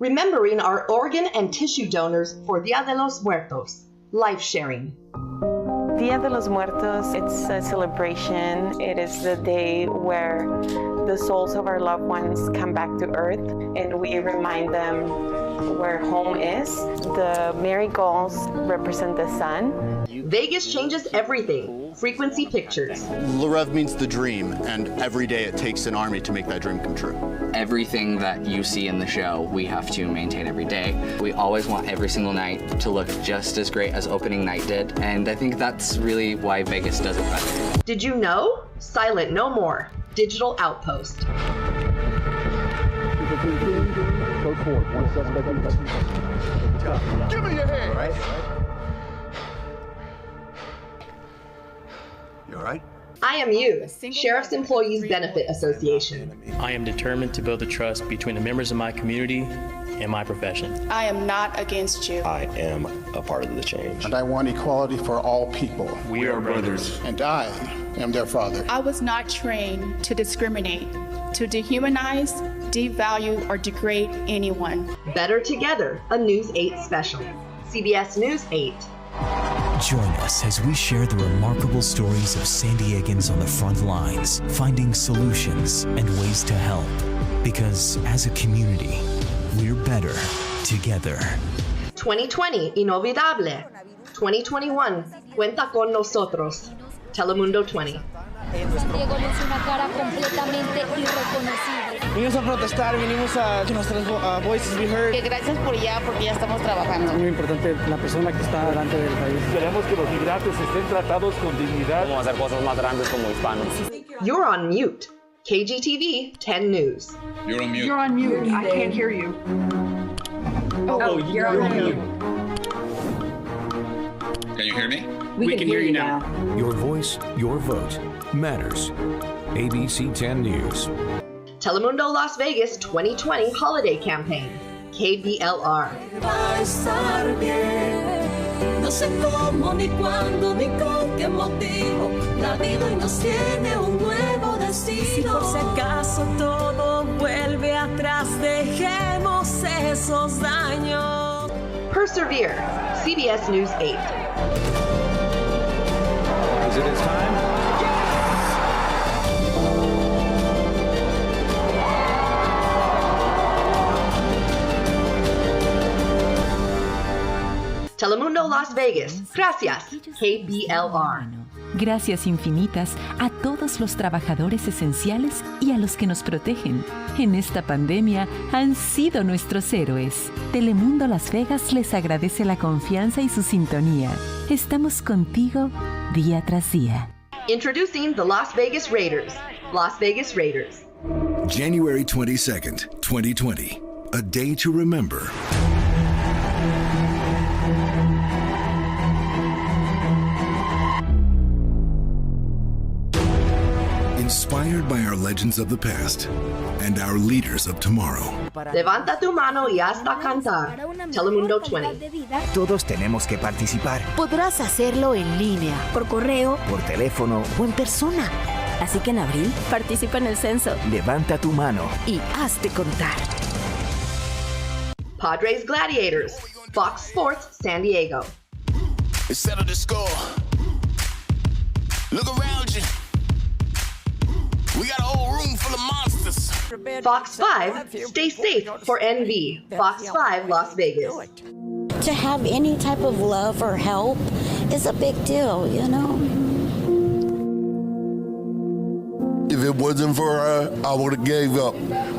Remembering Our Organ and Tissue Donors for Dia de los Muertos, Life Sharing.
Dia de los Muertos, it's a celebration. It is the day where the souls of our loved ones come back to earth and we remind them where home is. The marigolds represent the sun.
Vegas changes everything. Frequency Pictures.
L'Rêve means the dream, and every day it takes an army to make that dream come true.
Everything that you see in the show, we have to maintain every day. We always want every single night to look just as great as opening night did, and I think that's really why Vegas does it better.
Did you know? Silent No More. Digital Outpost.
Code 4, one suspect. Give me your hand. Right. You all right?
IMU, Sheriff's Employees Benefit Association.
I am determined to build the trust between the members of my community and my profession.
I am not against you.
I am a part of the change.
And I want equality for all people.
We are brothers.
And I am their father.
I was not trained to discriminate, to dehumanize, devalue, or degrade anyone.
Better Together, a News 8 special. CBS News 8.
Join us as we share the remarkable stories of San Diegans on the front lines, finding solutions and ways to help. Because as a community, we're better together.
2020, Inolvidable. 2021, Cuenta con nosotros. Telemundo 20.
Vinimos a protestar, vinimos a que nuestras voices be heard. Gracias por ya, porque ya estamos trabajando.
Muy importante la persona que está delante del país.
Queremos que los migrantes estén tratados con dignidad.
Vamos a hacer cosas más grandes como hispanos.
You're on mute. KGTV 10 News.
You're on mute.
You're on mute. I can't hear you.
Oh, you're on mute.
Can you hear me?
We can hear you now.
Your voice, your vote matters. ABC 10 News.
Telemundo Las Vegas 2020 Holiday Campaign. KBLR.
No sé cómo, ni cuándo, ni con qué motivo. La vida hoy nos tiene un nuevo destino. Si por si acaso todo vuelve atrás, dejemos esos daños.
Persevere. CBS News 8.
Is it his time?
Telemundo Las Vegas. Gracias. KBLR.
Gracias infinitas a todos los trabajadores esenciales y a los que nos protegen. En esta pandemia han sido nuestros héroes. Telemundo Las Vegas les agradece la confianza y su sintonía. Estamos contigo día tras día.
Introducing the Las Vegas Raiders. Las Vegas Raiders.
January 22nd, 2020. A day to remember. Inspired by our legends of the past and our leaders of tomorrow.
Levanta tu mano y hasta cantar. Telemundo 20.
Todos tenemos que participar.
Podrás hacerlo en línea, por correo,
por teléfono
o en persona. Así que en abril, participa en el censo.
Levanta tu mano
y hazte contar.
Padres Gladiators. Fox Sports San Diego.
Settle the score. Look around you. We got a whole room full of monsters.
Fox 5, stay safe for NV. Fox 5, Las Vegas.
To have any type of love or help is a big deal, you know?
If it wasn't for her, I would have gave up.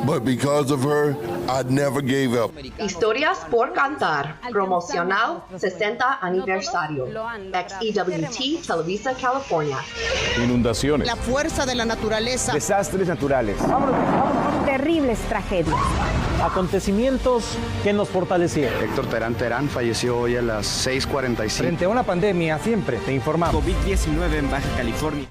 But because of her, I never gave up.
Historias por Cantar. Promocional 60 aniversario. XEWT Televisa, California.
Inundaciones.
La fuerza de la naturaleza.
Desastres naturales.
Terribles tragedias.
Acontecimientos que nos fortalecieron.
Héctor Terán falleció hoy a las 6:45.
Frente a una pandemia, siempre te informamos.
COVID-19 en Baja California.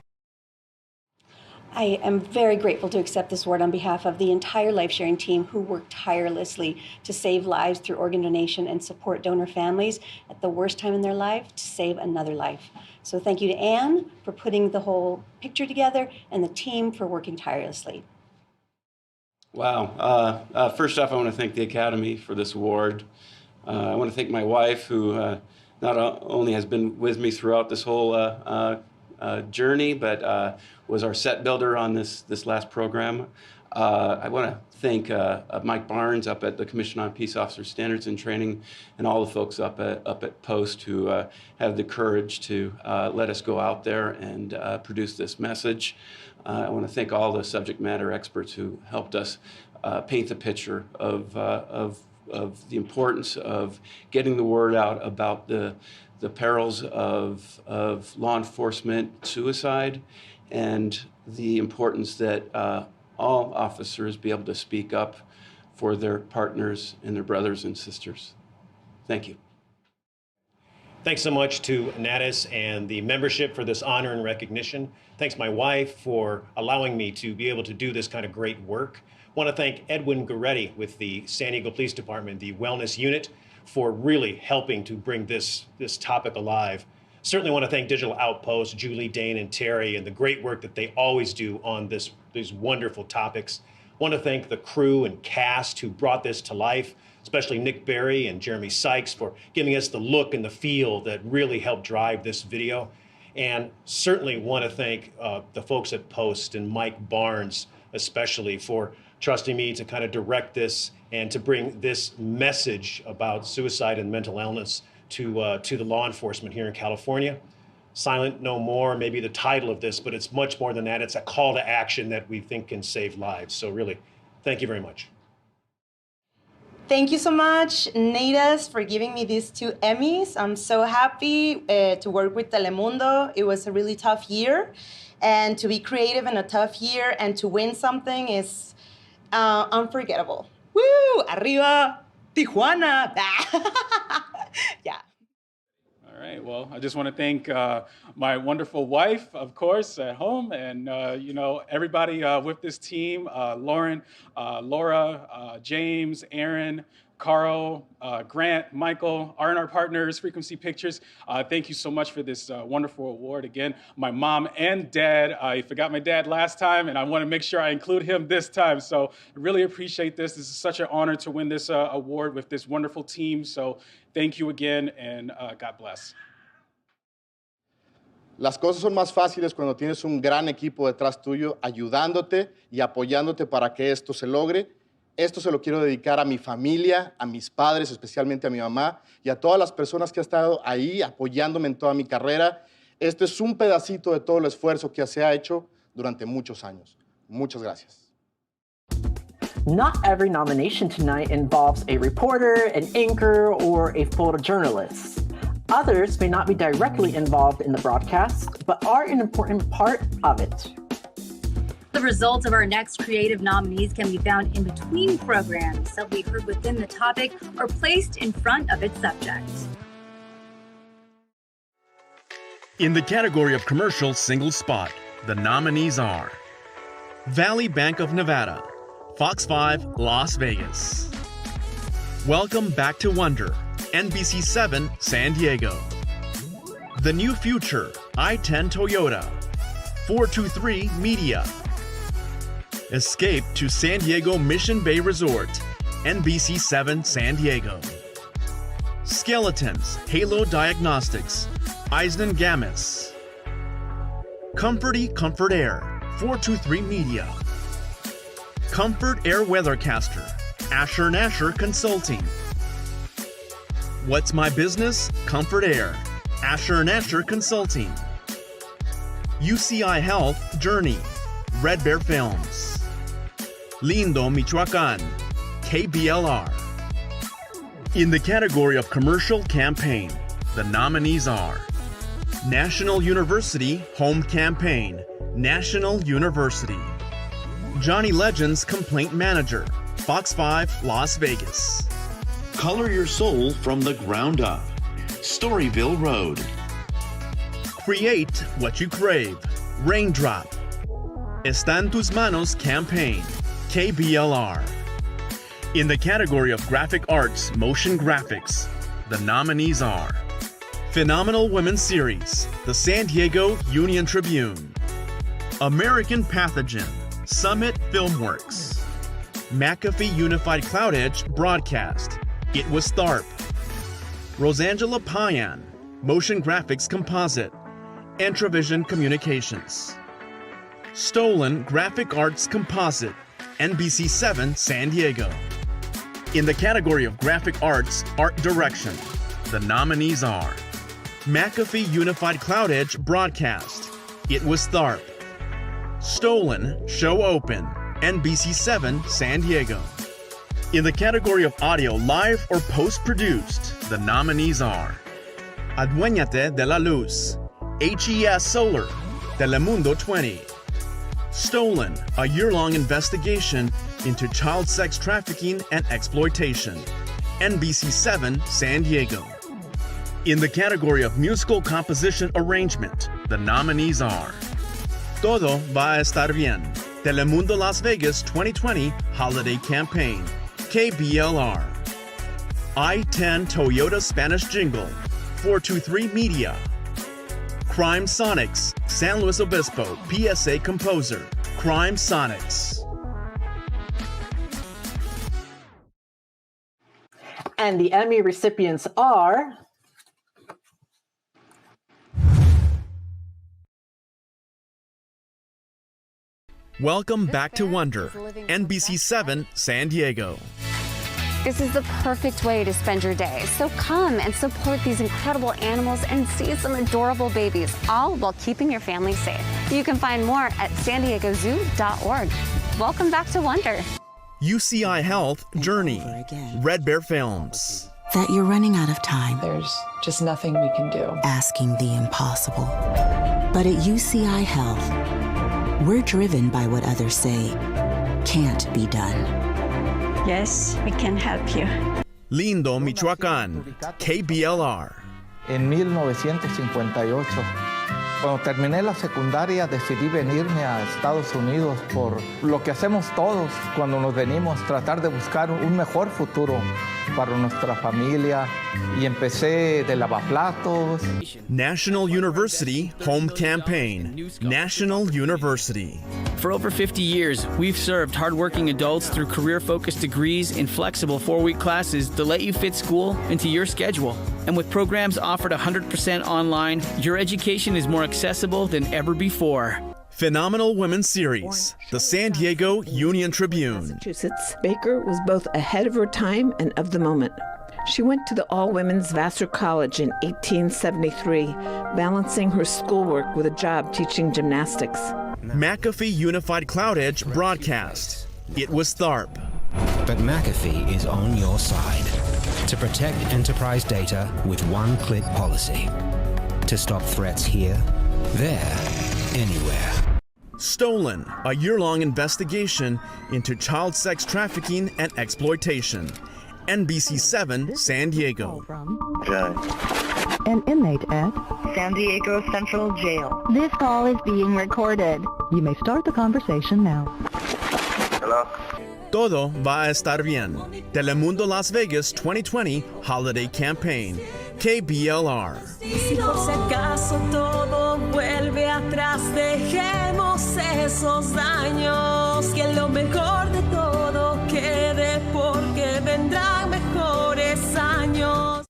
I am very grateful to accept this award on behalf of the entire Life Sharing team who worked tirelessly to save lives through organ donation and support donor families at the worst time in their life to save another life. So thank you to Anne for putting the whole picture together and the team for working tirelessly.
Wow. First off, I want to thank the Academy for this award. I want to thank my wife, who not only has been with me throughout this whole journey, but was our set builder on this last program.
I want to thank Mike Barnes up at the Commission on Peace Officer Standards and Training, and all the folks up at Post who have the courage to let us go out there and produce this message. I want to thank all the subject matter experts who helped us paint the picture of the importance of getting the word out about the perils of law enforcement suicide, and the importance that all officers be able to speak up for their partners and their brothers and sisters. Thank you.
Thanks so much to NATAS and the membership for this honor and recognition. Thanks my wife for allowing me to be able to do this kind of great work. I want to thank Edwin Goretti with the San Diego Police Department, the Wellness Unit, for really helping to bring this topic alive. Certainly want to thank Digital Outpost, Julie, Dane, and Terry, and the great work that they always do on these wonderful topics. Want to thank the crew and cast who brought this to life, especially Nick Berry and Jeremy Sykes for giving us the look and the feel that really helped drive this video. And certainly want to thank the folks at Post and Mike Barnes especially for trusting me to kind of direct this and to bring this message about suicide and mental illness to the law enforcement here in California. Silent No More may be the title of this, but it's much more than that. It's a call to action that we think can save lives. So really, thank you very much.
Thank you so much, NATAS, for giving me these 2 Emmys. I'm so happy to work with Telemundo. It was a really tough year, and to be creative in a tough year and to win something is unforgettable. Woo! Arriba, Tijuana! Yeah.
All right, well, I just want to thank my wonderful wife, of course, at home, and, everybody with this team, Lauren, Laura, James, Aaron, Carl, Grant, Michael, R&R Partners, Frequency Pictures. Thank you so much for this wonderful award. Again, my mom and dad. I forgot my dad last time, and I want to make sure I include him this time. So I really appreciate this. This is such an honor to win this award with this wonderful team. So thank you again, and God bless.
Las cosas son más fáciles cuando tienes un gran equipo detrás tuyo, ayudándote y apoyándote para que esto se logre. Esto se lo quiero dedicar a mi familia, a mis padres, especialmente a mi mamá, y a todas las personas que han estado ahí apoyándome en toda mi carrera. Este es un pedacito de todo el esfuerzo que se ha hecho durante muchos años. Muchas gracias.
Not every nomination tonight involves a reporter, an anchor, or a photojournalist. Others may not be directly involved in the broadcast, but are an important part of it.
The results of our next creative nominees can be found in between programs that we heard within the topic or placed in front of its subject.
In the category of commercial single spot, the nominees are Valley Bank of Nevada, Fox 5, Las Vegas. Welcome Back to Wonder, NBC 7, San Diego. The New Future, I-10 Toyota, 423 Media. Escape to San Diego Mission Bay Resort, NBC 7 San Diego. Skeletons, Halo Diagnostics, Eisner Gamis. Comforty Comfort Air, 423 Media. Comfort Air Weathercaster, Asher & Asher Consulting. What's My Business? Comfort Air, Asher & Asher Consulting. UCI Health, Journey, Red Bear Films. Lindo, Michoacán, KBLR. In the category of commercial campaign, the nominees are National University Home Campaign, National University. Johnny Legend's Complaint Manager, Fox 5, Las Vegas.
Color Your Soul from the Ground Up, Storyville Road.
Create What You Crave, Raindrop. Está en Tus Manos Campaign, KBLR. In the category of graphic arts, motion graphics, the nominees are Phenomenal Women's Series, the San Diego Union Tribune. American Pathogen, Summit Filmworks. McAfee Unified Cloud Edge Broadcast, It Was Tharp. Rosangela Payan, Motion Graphics Composite. Entravision Communications. Stolen Graphic Arts Composite, NBC7 San Diego. In the category of graphic arts, art direction, the nominees are McAfee Unified Cloud Edge Broadcast, It Was Tharp. Stolen, Show Open, NBC7 San Diego. In the category of audio live or post-produced, the nominees are Aduéñate de la Luz, HES Solar, Telemundo 20. Stolen, a year-long investigation into child sex trafficking and exploitation, NBC7 San Diego. In the category of musical composition arrangement, the nominees are Todo Va a Estar Bien, Telemundo Las Vegas 2020 Holiday Campaign, KBLR. I-10 Toyota Spanish Jingle, 423 Media. Crime Sonics, San Luis Obispo, PSA Composer, Crime Sonics.
And the Emmy recipients are...
Welcome back to Wonder, NBC7 San Diego.
This is the perfect way to spend your day. So come and support these incredible animals and see some adorable babies, all while keeping your family safe. You can find more at sandiegozoo.org. Welcome back to Wonder.
UCI Health Journey, Red Bear Films.
That you're running out of time.
There's just nothing we can do.
Asking the impossible. But at UCI Health, we're driven by what others say can't be done.
Yes, we can help you.
Lindo, Michoacán, KBLR.
En 1958, cuando terminé la secundaria, decidí venirme a Estados Unidos por lo que hacemos todos cuando nos venimos, tratar de buscar un mejor futuro para nuestra familia. Y empecé de lavaplatos.
National University Home Campaign. National University.
For over 50 years, we've served hardworking adults through career-focused degrees in flexible 4-week classes to let you fit school into your schedule. And with programs offered 100% online, your education is more accessible than ever before.
Phenomenal Women Series, the San Diego Union Tribune.
Massachusetts, Baker was both ahead of her time and of the moment. She went to the all-women's Vassar College in 1873, balancing her schoolwork with a job teaching gymnastics.
McAfee Unified Cloud Edge Broadcast. It Was Tharp.
But McAfee is on your side to protect enterprise data with one-click policy. To stop threats here, there, anywhere.
Stolen, a year-long investigation into child sex trafficking and exploitation. NBC7 San Diego.
An inmate at San Diego Central Jail. This call is being recorded. You may start the conversation now.
Hello?
Todo Va a Estar Bien. Telemundo Las Vegas 2020 Holiday Campaign. KBLR.
Si por si acaso todo vuelve atrás, dejemos esos daños, que lo mejor de todo quede, porque vendrán mejores años.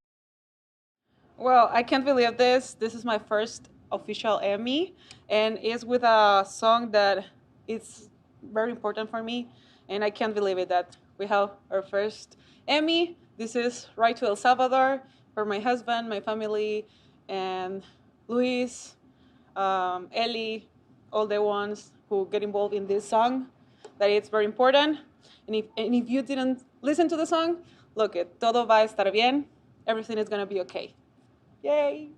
Well, I can't believe this. This is my first official Emmy, and it's with a song that is very important for me, and I can't believe it that we have our first Emmy. This is Right to El Salvador for my husband, my family, and Luis, Ellie, all the ones who get involved in this song, that it's very important. And if you didn't listen to the song, look it, todo va a estar bien. Everything is going to be okay. Yay!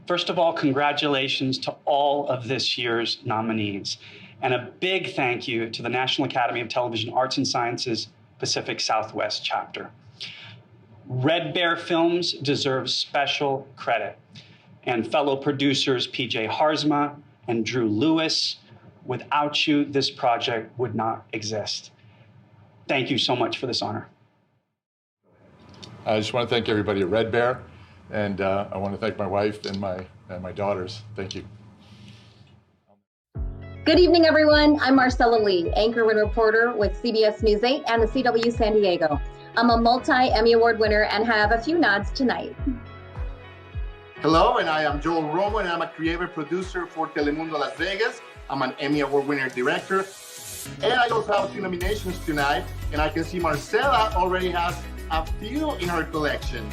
First of all, congratulations to all of this year's nominees. And a big thank you to the National Academy of Television Arts and Sciences Pacific Southwest Chapter. Red Bear Films deserves special credit. And fellow producers PJ Harzma and Drew Lewis, without you, this project would not exist. Thank you so much for this honor.
I just want to thank everybody at Red Bear, and I want to thank my wife and my daughters. Thank you.
Good evening, everyone. I'm Marcella Lee, anchor and reporter with CBS News 8 and the CW San Diego. I'm a multi-Emmy Award winner and have a few nods tonight.
Hello, and I am Joel Romo, and I'm a creative producer for Telemundo Las Vegas. I'm an Emmy Award winner director. And I also have a few nominations tonight, and I can see Marcela already has a few in her collection.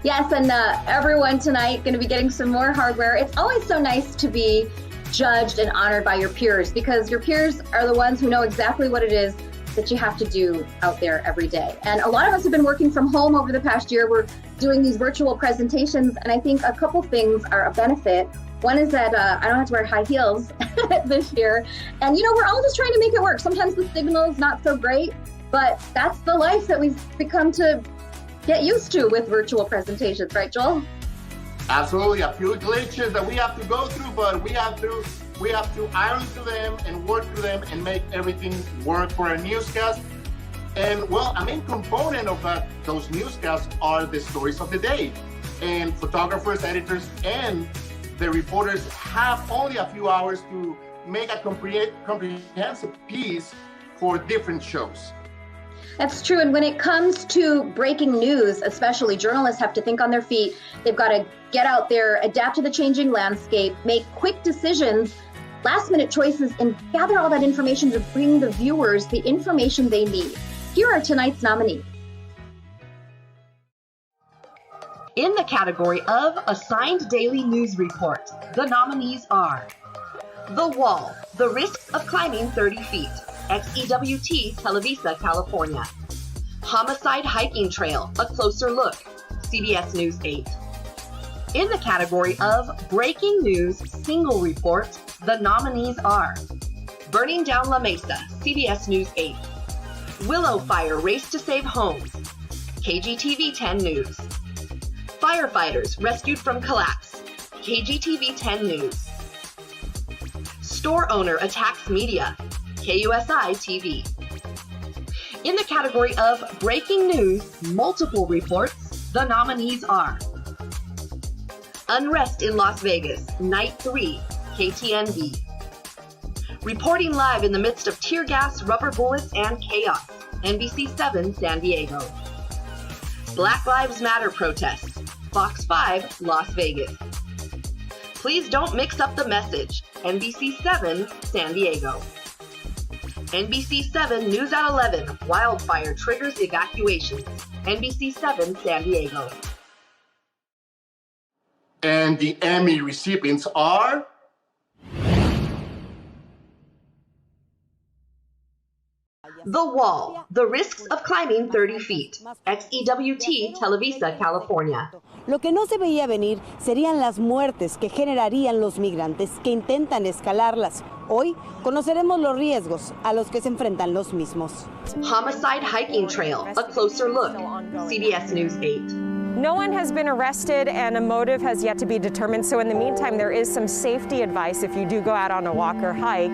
Yes, and everyone tonight going to be getting some more hardware. It's always so nice to be judged and honored by your peers, because your peers are the ones who know exactly what it is that you have to do out there every day. And a lot of us have been working from home over the past year. We're doing these virtual presentations, and I think a couple things are a benefit. One is that I don't have to wear high heels this year. And we're all just trying to make it work. Sometimes the signal's not so great, but that's the life that we've become to get used to with virtual presentations, right, Joel?
Absolutely, a few glitches that we have to go through, but we have to iron through them and work through them and make everything work for a newscast. And well, a main component of those newscasts are the stories of the day. And photographers, editors, and the reporters have only a few hours to make a comprehensive piece for different shows.
That's true. And when it comes to breaking news, especially, journalists have to think on their feet. They've got to get out there, adapt to the changing landscape, make quick decisions, last-minute choices, and gather all that information to bring the viewers the information they need. Here are tonight's nominees.
In the category of Assigned Daily News Report, the nominees are The Wall, The Risks of Climbing 30 Feet, XEWT, Televisa, California. Homicide Hiking Trail, A Closer Look, CBS News 8. In the category of Breaking News Single Report, the nominees are Burning Down La Mesa, CBS News 8. Willow Fire Race to Save Homes, KGTV 10 News. Firefighters rescued from collapse, KGTV 10 News. Store owner attacks media, KUSI TV. In the category of Breaking News Multiple Reports, the nominees are Unrest in Las Vegas, Night 3, KTNV. Reporting live in the midst of tear gas, rubber bullets, and chaos, NBC7 San Diego. Black Lives Matter protest, Fox 5 Las Vegas. Please don't mix up the message, NBC7 San Diego. NBC7 News at 11, wildfire triggers evacuations, NBC7 San Diego.
And the Emmy recipients are...
The Wall, The Risks of Climbing 30 Feet, XEWT, Televisa, California.
Lo que no se veía venir serían las muertes que generarían los migrantes que intentan escalarlas. Hoy conoceremos los riesgos a los que se enfrentan los mismos.
Homicide Hiking Trail, A Closer Look, CBS News 8.
No one has been arrested and a motive has yet to be determined. So in the meantime, there is some safety advice if you do go out on a walk or hike.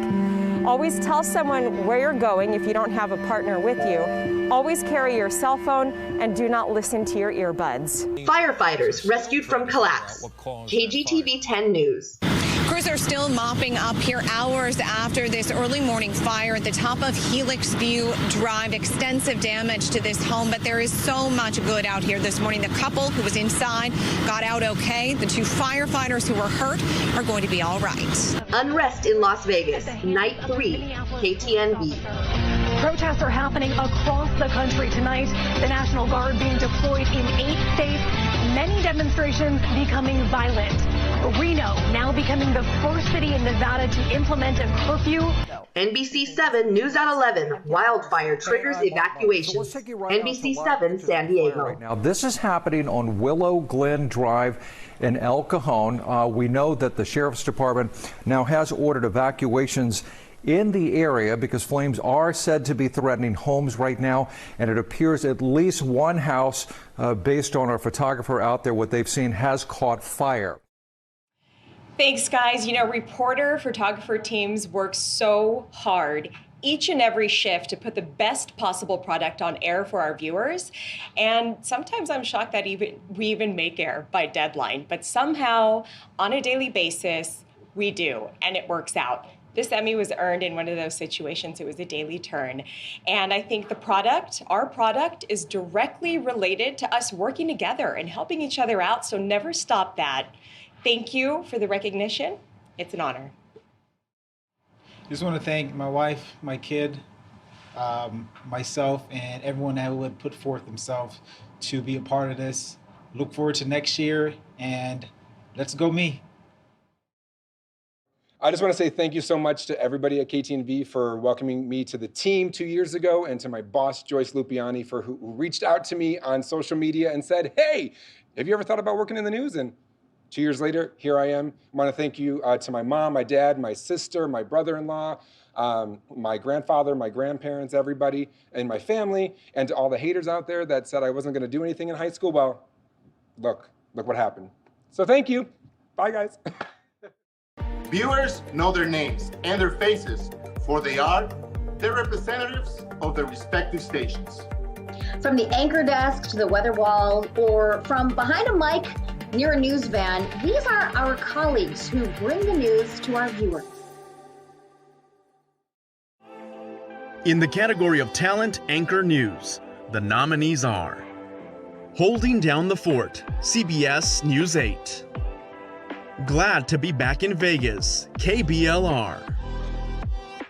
Always tell someone where you're going if you don't have a partner with you. Always carry your cell phone and do not listen to your earbuds.
Firefighters rescued from collapse, KGTV 10 News.
Crews are still mopping up here hours after this early morning fire at the top of Helix View Drive. Extensive damage to this home, but there is so much good out here this morning. The couple who was inside got out okay. The two firefighters who were hurt are going to be all right.
Unrest in Las Vegas, Night 3, KTNV.
Protests are happening across the country tonight. The National Guard being deployed in 8 states. Many demonstrations becoming violent. Reno now becoming the first city in Nevada to implement a curfew.
NBC7 News at 11, wildfire triggers evacuations. NBC7 San Diego.
Now, this is happening on Willow Glen Drive in El Cajon. We know that the Sheriff's Department now has ordered evacuations in the area because flames are said to be threatening homes right now, and it appears at least one house, based on our photographer out there, what they've seen, has caught fire.
Thanks, guys. You know, reporter, photographer teams work so hard each and every shift to put the best possible product on air for our viewers. And sometimes I'm shocked that we even make air by deadline, but somehow on a daily basis, we do, and it works out. This Emmy was earned in one of those situations. It was a daily turn. And I think the product, our product, is directly related to us working together and helping each other out, so never stop that. Thank you for the recognition. It's an honor.
Just want to thank my wife, my kid, myself, and everyone that would put forth themselves to be a part of this. Look forward to next year, and let's go me.
I just want to say thank you so much to everybody at KTNV for welcoming me to the team 2 years ago, and to my boss, Joyce Lupiani, who reached out to me on social media and said, hey, have you ever thought about working in the news? And 2 years later, here I am. I want to thank you to my mom, my dad, my sister, my brother-in-law, my grandfather, my grandparents, everybody, and my family, and to all the haters out there that said I wasn't going to do anything in high school. Well, look what happened. So thank you. Bye, guys.
Viewers know their names and their faces, for they are the representatives of their respective stations.
From the anchor desk to the weather wall, or from behind a mic near a news van, these are our colleagues who bring the news to our viewers.
In the category of Talent Anchor News, the nominees are Holding Down the Fort, CBS News 8. Glad to be back in Vegas, KBLR.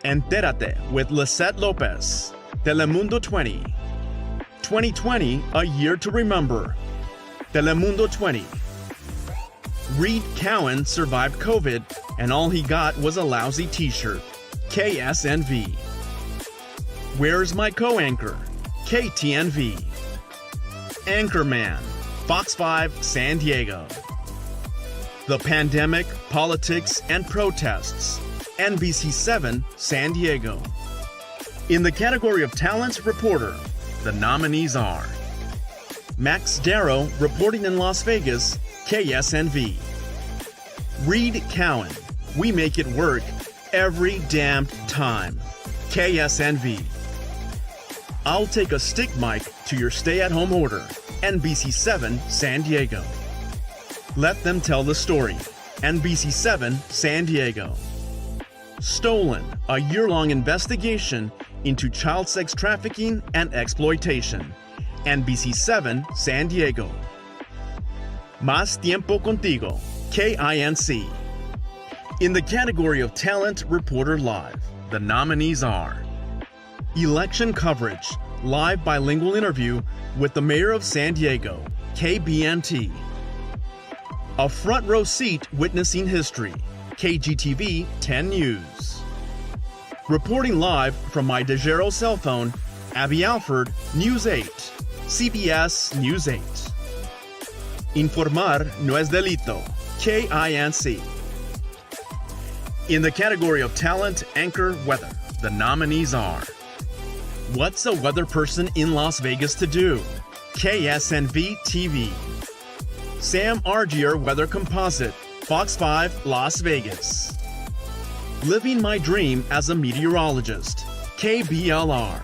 Entérate with Lisette Lopez, Telemundo 20. 2020, A Year to Remember, Telemundo 20. Reed Cowan survived COVID and all he got was a lousy t-shirt, KSNV. Where's my co-anchor, KTNV. Anchorman, Fox 5 San Diego. The Pandemic, Politics, and Protests, NBC7 San Diego. In the category of Talent Reporter, the nominees are Max Darrow, reporting in Las Vegas, KSNV. Reed Cowan, We Make It Work Every Damned Time, KSNV. I'll Take a Stick Mic to Your Stay-at-Home Order, NBC7 San Diego. Let Them Tell the Story, NBC7 San Diego. Stolen, a year-long investigation into child sex trafficking and exploitation, NBC7 San Diego. Más Tiempo Contigo, KINC. In the category of Talent Reporter Live, the nominees are Election Coverage, live bilingual interview with the Mayor of San Diego, KBNT. A front row seat witnessing history, KGTV 10 News. Reporting live from my DeGero cell phone, Abby Alford, News 8, CBS News 8. Informar no es delito, KINC. In the category of Talent Anchor Weather, the nominees are What's a Weather Person in Las Vegas to Do? KSNV TV. Sam Argier Weather Composite, Fox 5 Las Vegas. Living My Dream as a Meteorologist, KBLR.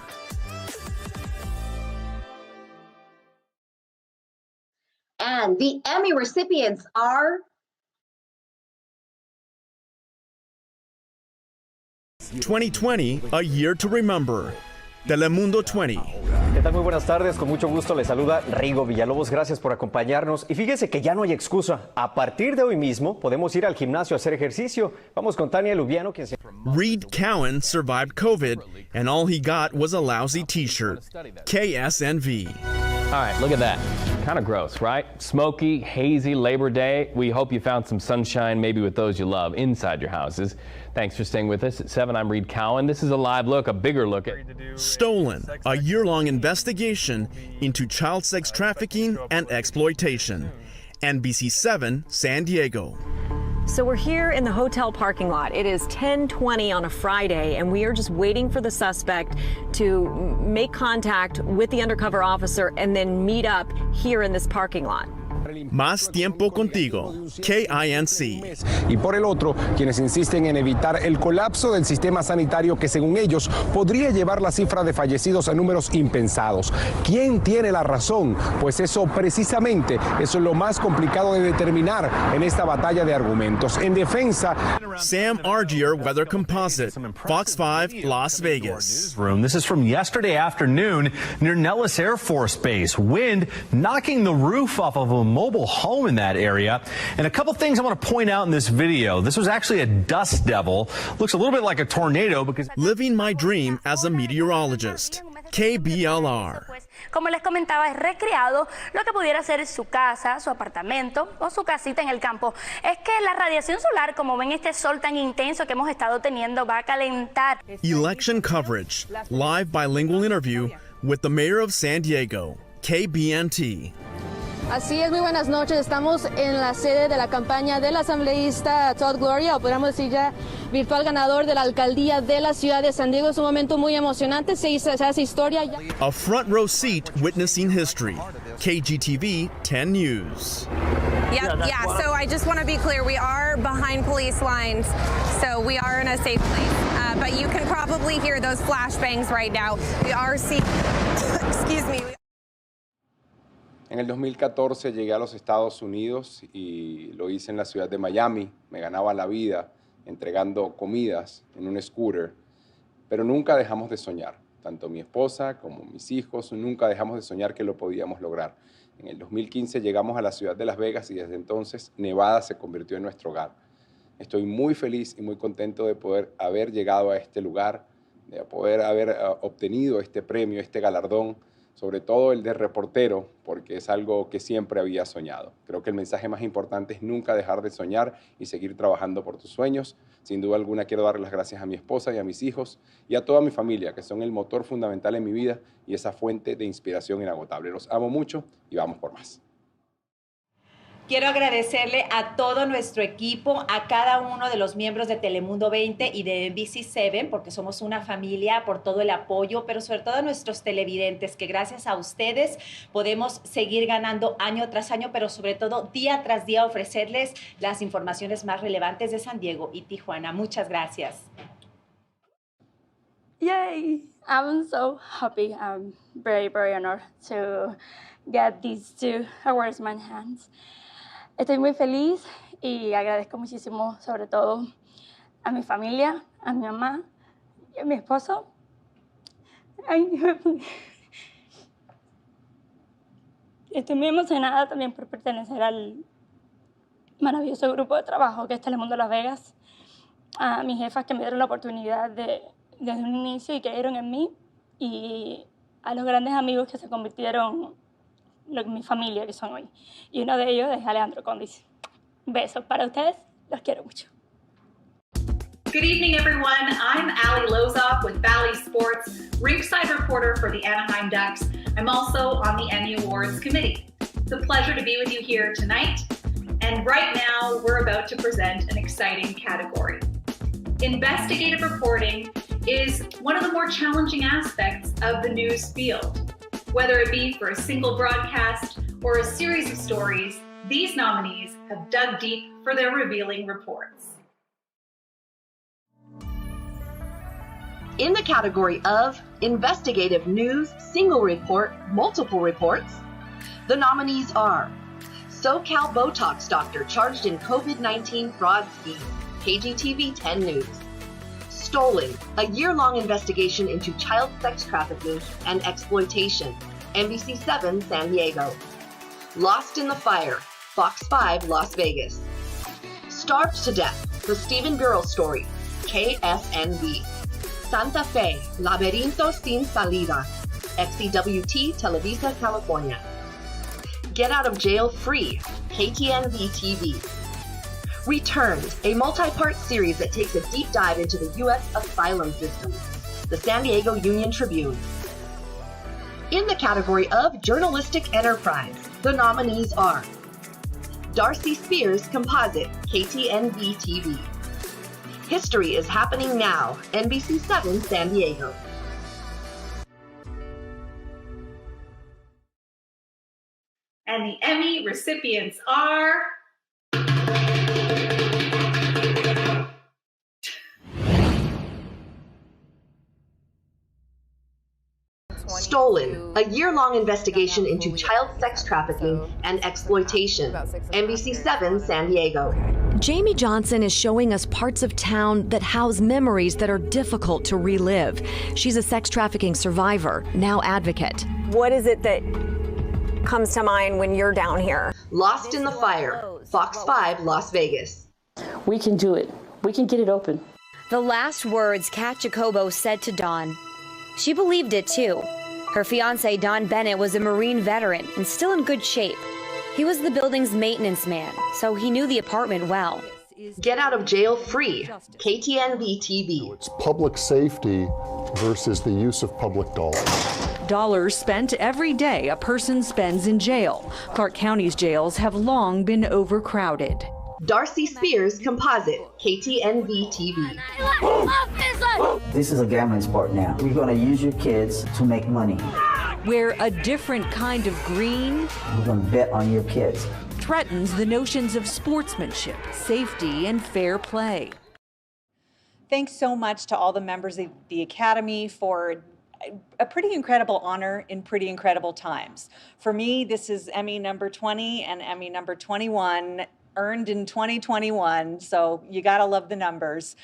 And the Emmy recipients are
2020, A Year to Remember, Telemundo 20.
¿Qué tal? Muy buenas tardes, con mucho gusto les saluda Rigo Villalobos, gracias por acompañarnos. Y fíjese que ya no hay excusa, a partir de hoy mismo podemos ir al gimnasio a hacer ejercicio. Vamos con Tania Lubiano, quien se...
Reed Cowan survived COVID and all he got was a lousy t-shirt, KSNV.
All right, look at that. Kind of gross, right? Smoky, hazy Labor Day. We hope you found some sunshine, maybe with those you love, inside your houses. Thanks for staying with us. At 7, I'm Reed Cowan. This is a live look, a bigger look at...
Stolen, a year-long investigation into child sex trafficking and exploitation. NBC7 San Diego.
So we're here in the hotel parking lot. It is 10:20 on a Friday, and we are just waiting for the suspect to make contact with the undercover officer and then meet up here in this parking lot.
Más Tiempo Contigo, KINC.
Y por el otro, quienes insisten en evitar el colapso del sistema sanitario que, según ellos, podría llevar la cifra de fallecidos a números impensados. ¿Quién tiene la razón? Pues eso precisamente es lo más complicado de determinar en esta batalla de argumentos. En defensa...
Sam Argier Weather Composite, Fox 5 Las Vegas.
This is from yesterday afternoon near Nellis Air Force Base. Wind knocking the roof off of a
mobile home in that area. And a couple things I want to point out in this video. This was actually a dust devil. Looks a little bit like a tornado because...
Living my dream as a meteorologist. KBLR.
Como les comentaba, es recreado lo que pudiera ser su casa, su apartamento o su casita en el campo. Es que la radiación solar, como ven este sol tan intenso que hemos estado teniendo, va a calentar.
Election coverage. Live bilingual interview with the mayor of San Diego, KBNT.
Así es, muy buenas noches. Estamos en la sede de la campaña del asambleísta Todd Gloria, o podríamos decir ya virtual ganador de la alcaldía de la ciudad de San Diego. Es un momento muy emocionante, se hace historia.
A front row seat witnessing history. KGTV 10 News.
Yeah, so I just want to be clear, we are behind police lines, so we are in a safe place. But you can probably hear those flashbangs right now. We are seeing, excuse me.
En el 2014 llegué a los Estados Unidos y lo hice en la ciudad de Miami. Me ganaba la vida entregando comidas en un scooter, pero nunca dejamos de soñar. Tanto mi esposa como mis hijos, nunca dejamos de soñar que lo podíamos lograr. En el 2015 llegamos a la ciudad de Las Vegas y desde entonces Nevada se convirtió en nuestro hogar. Estoy muy feliz y muy contento de poder haber llegado a este lugar, de poder haber obtenido este premio, este galardón, sobre todo el de reportero, porque es algo que siempre había soñado. Creo que el mensaje más importante es nunca dejar de soñar y seguir trabajando por tus sueños. Sin duda alguna quiero darle las gracias a mi esposa y a mis hijos y a toda mi familia, que son el motor fundamental en mi vida y esa fuente de inspiración inagotable. Los amo mucho y vamos por más.
Quiero agradecerle a todo nuestro equipo, a cada uno de los miembros de Telemundo 20 y de NBC7, porque somos una familia, por todo el apoyo, pero sobre todo a nuestros televidentes, que gracias a ustedes podemos seguir ganando año tras año, pero sobre todo día tras día ofrecerles las informaciones más relevantes de San Diego y Tijuana. Muchas gracias.
Yay! I'm so happy. I'm very, very honored to get these 2 awards in my hands. Estoy muy feliz y agradezco muchísimo, sobre todo, a mi familia, a mi mamá y a mi esposo. Estoy muy emocionada también por pertenecer al maravilloso grupo de trabajo que es Telemundo Las Vegas. A mis jefas que me dieron la oportunidad desde un inicio y creyeron en mí. Y a los grandes amigos que se convirtieron mi familia que son hoy. Y uno de ellos es Alejandro Condis. Besos para ustedes, los quiero mucho.
Good evening, everyone. I'm Allie Lozoff with Valley Sports, rinkside reporter for the Anaheim Ducks. I'm also on the Emmy Awards committee. It's a pleasure to be with you here tonight. And right now, we're about to present an exciting category. Investigative reporting is one of the more challenging aspects of the news field. Whether it be for a single broadcast or a series of stories, these nominees have dug deep for their revealing reports.
In the category of Investigative News, Single Report, Multiple Reports, the nominees are SoCal Botox Doctor Charged in COVID-19 Fraud Scheme, KGTV 10 News. Stolen, a year-long investigation into child sex trafficking and exploitation, NBC7 San Diego. Lost in the Fire, Fox 5 Las Vegas. Starved to Death, The Stephen Girl Story, KSNV. Santa Fe, Laberinto Sin Salida, XEWT Televisa California. Get Out of Jail Free, KTNV TV. Returned, a multi-part series that takes a deep dive into the U.S. asylum system, the San Diego Union Tribune. In the category of Journalistic Enterprise, the nominees are Darcy Spears Composite, KTNV TV. History is Happening Now, NBC7 San Diego.
And the Emmy recipients are...
Stolen, a year-long investigation into child sex trafficking and exploitation, NBC7 San Diego.
Jamie Johnson is showing us parts of town that house memories that are difficult to relive. She's a sex trafficking survivor, now advocate.
What is it that
comes to mind when you're down here?
Lost in the Fire, Fox 5, Las Vegas.
We can do it. We can get it open.
The last words Kat Jacobo said to Dawn. She believed it too. Her fiancé, Don Bennett, was a Marine veteran and still in good shape. He was the building's maintenance man, so he knew the apartment well.
Get out of jail free, KTNV TV.
It's public safety versus the use of public dollars.
Dollars spent every day a person spends in jail. Clark County's jails have long been overcrowded.
Darcy Spears Composite, KTNV TV.
This is a gambling sport now. You're going to use your kids to make money.
Where a different kind of green
You're going to bet on your kids.
threatens the notions of sportsmanship, safety, and fair play.
Thanks so much to all the members of the Academy for a pretty incredible honor in pretty incredible times. For me, this is Emmy number 20 and Emmy number 21, earned in 2021, so you gotta love the numbers.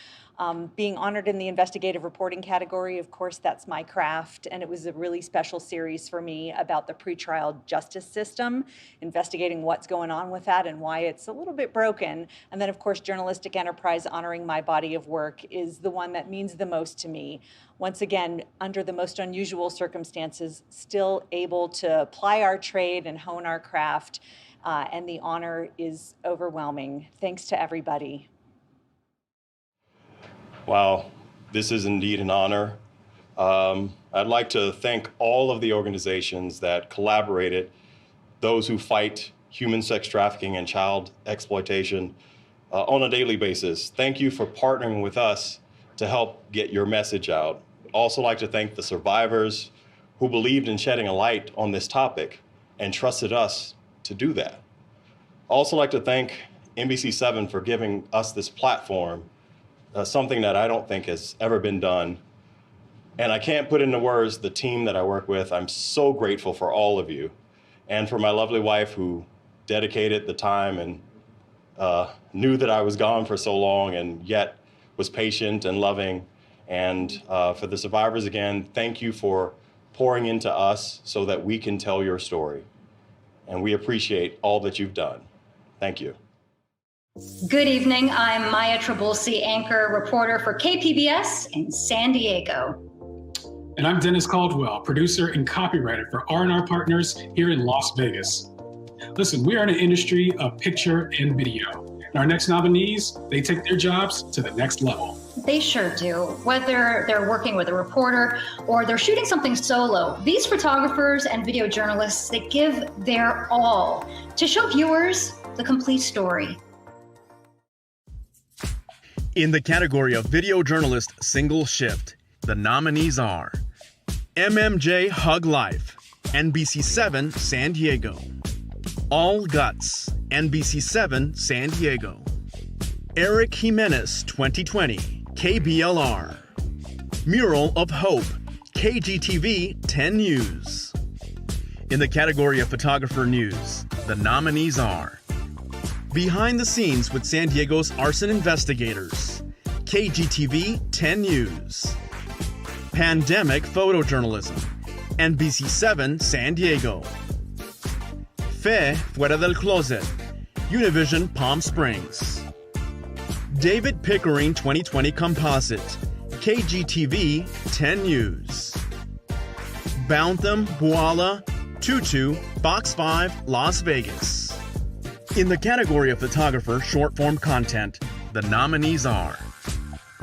Being honored in the investigative reporting category, of course, that's my craft, and it was a really special series for me about the pretrial justice system, investigating what's going on with that and why it's a little bit broken. And then, of course, Journalistic Enterprise honoring my body of work is the one that means the most to me. Once again, under the most unusual circumstances, still able to ply our trade and hone our craft, and the honor is overwhelming. Thanks to everybody.
Wow, this is indeed an honor. I'd like to thank all of the organizations that collaborated, those who fight human sex trafficking and child exploitation on a daily basis. Thank you for partnering with us to help get your message out. Also like to thank the survivors who believed in shedding a light on this topic and trusted us to do that. Also like to thank NBC7 for giving us this platform, something that I don't think has ever been done. And I can't put into words the team that I work with. I'm so grateful for all of you. And for my lovely wife who dedicated the time and knew that I was gone for so long and yet was patient and loving. And for the survivors, again, thank you for pouring into us so that we can tell your story. And we appreciate all that you've done. Thank you.
Good evening. I'm Maya Trabulsi, anchor reporter for KPBS in San Diego.
And I'm Dennis Caldwell, producer and copywriter for R&R Partners here in Las Vegas. Listen, we are in an industry of picture and video. And our next nominees, they take their jobs to the next level.
They sure do. Whether they're working with a reporter or they're shooting something solo, these photographers and video journalists, they give their all to show viewers the complete story.
In the category of Video Journalist Single Shift, the nominees are MMJ Hug Life, NBC7 San Diego; All Guts, NBC7 San Diego; Eric Jimenez 2020, KBLR; Mural of Hope, KGTV 10 News. In the category of Photographer News, the nominees are Behind the Scenes with San Diego's Arson Investigators, KGTV 10 News; Pandemic Photojournalism, NBC7 San Diego; Fe Fuera del Closet, Univision Palm Springs; David Pickering 2020 Composite, KGTV 10 News; Bountham Buala Tutu, Box 5, Las Vegas. In the category of Photographer Short-Form Content, the nominees are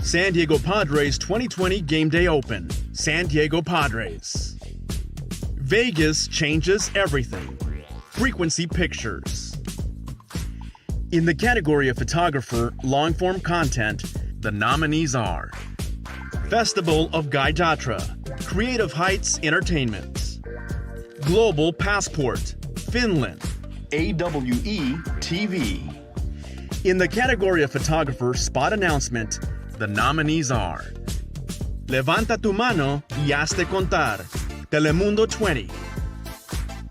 San Diego Padres 2020 Game Day Open, San Diego Padres; Vegas Changes Everything, Frequency Pictures. In the category of Photographer Long-Form Content, the nominees are Festival of Gaijatra, Creative Heights Entertainment; Global Passport, Finland, AWE TV. In the category of Photographer Spot Announcement, the nominees are Levanta tu mano y hazte contar, Telemundo 20;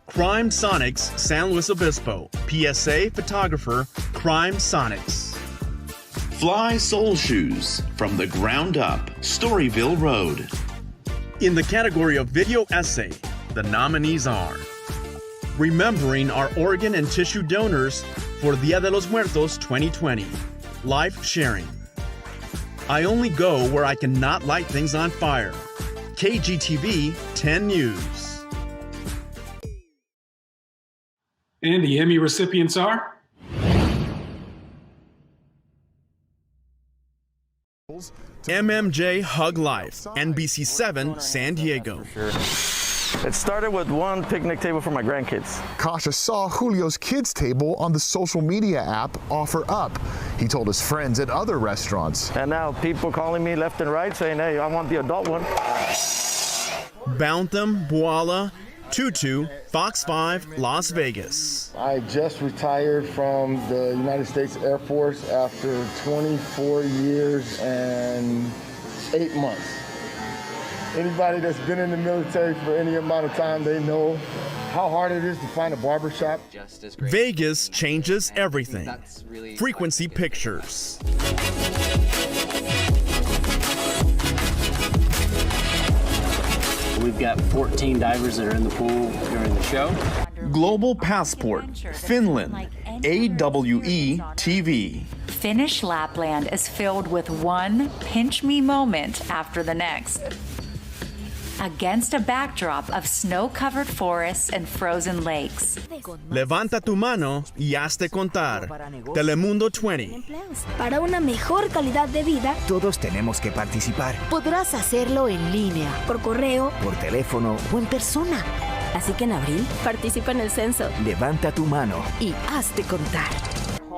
Crime Sonics San Luis Obispo, PSA Photographer Crime Sonics;
Fly Soul Shoes, From the Ground Up, Storyville Road.
In the category of Video Essay, the nominees are Remembering our organ and tissue donors for Dia de los Muertos 2020. Life sharing. I only go where I cannot light things on fire. KGTV 10 News.
And the Emmy recipients are?
MMJ Hug Life, NBC7 San Diego.
It started with one picnic table for my grandkids.
Kasha saw Julio's kids table on the social media app OfferUp. He told his friends at other restaurants.
And now people calling me left and right saying, hey, I want the adult one.
Bantam, Boala, Tutu, Fox 5, Las Vegas.
I just retired from the United States Air Force after 24 years and 8 months. Anybody that's been in the military for any amount of time, they know how hard it is to find a barbershop.
Vegas changes everything. Frequency Pictures.
We've got 14 divers that are in the pool during the show.
Global Passport, Finland, AWE TV.
Finnish Lapland is filled with one pinch me moment after the next. Against a backdrop of snow-covered forests and frozen lakes.
Levanta tu mano y hazte contar. Telemundo 20.
Para una mejor calidad de vida,
todos tenemos que participar.
Podrás hacerlo en línea, por correo,
por teléfono
o en persona. Así que en abril, participa en el censo.
Levanta tu mano
y hazte contar.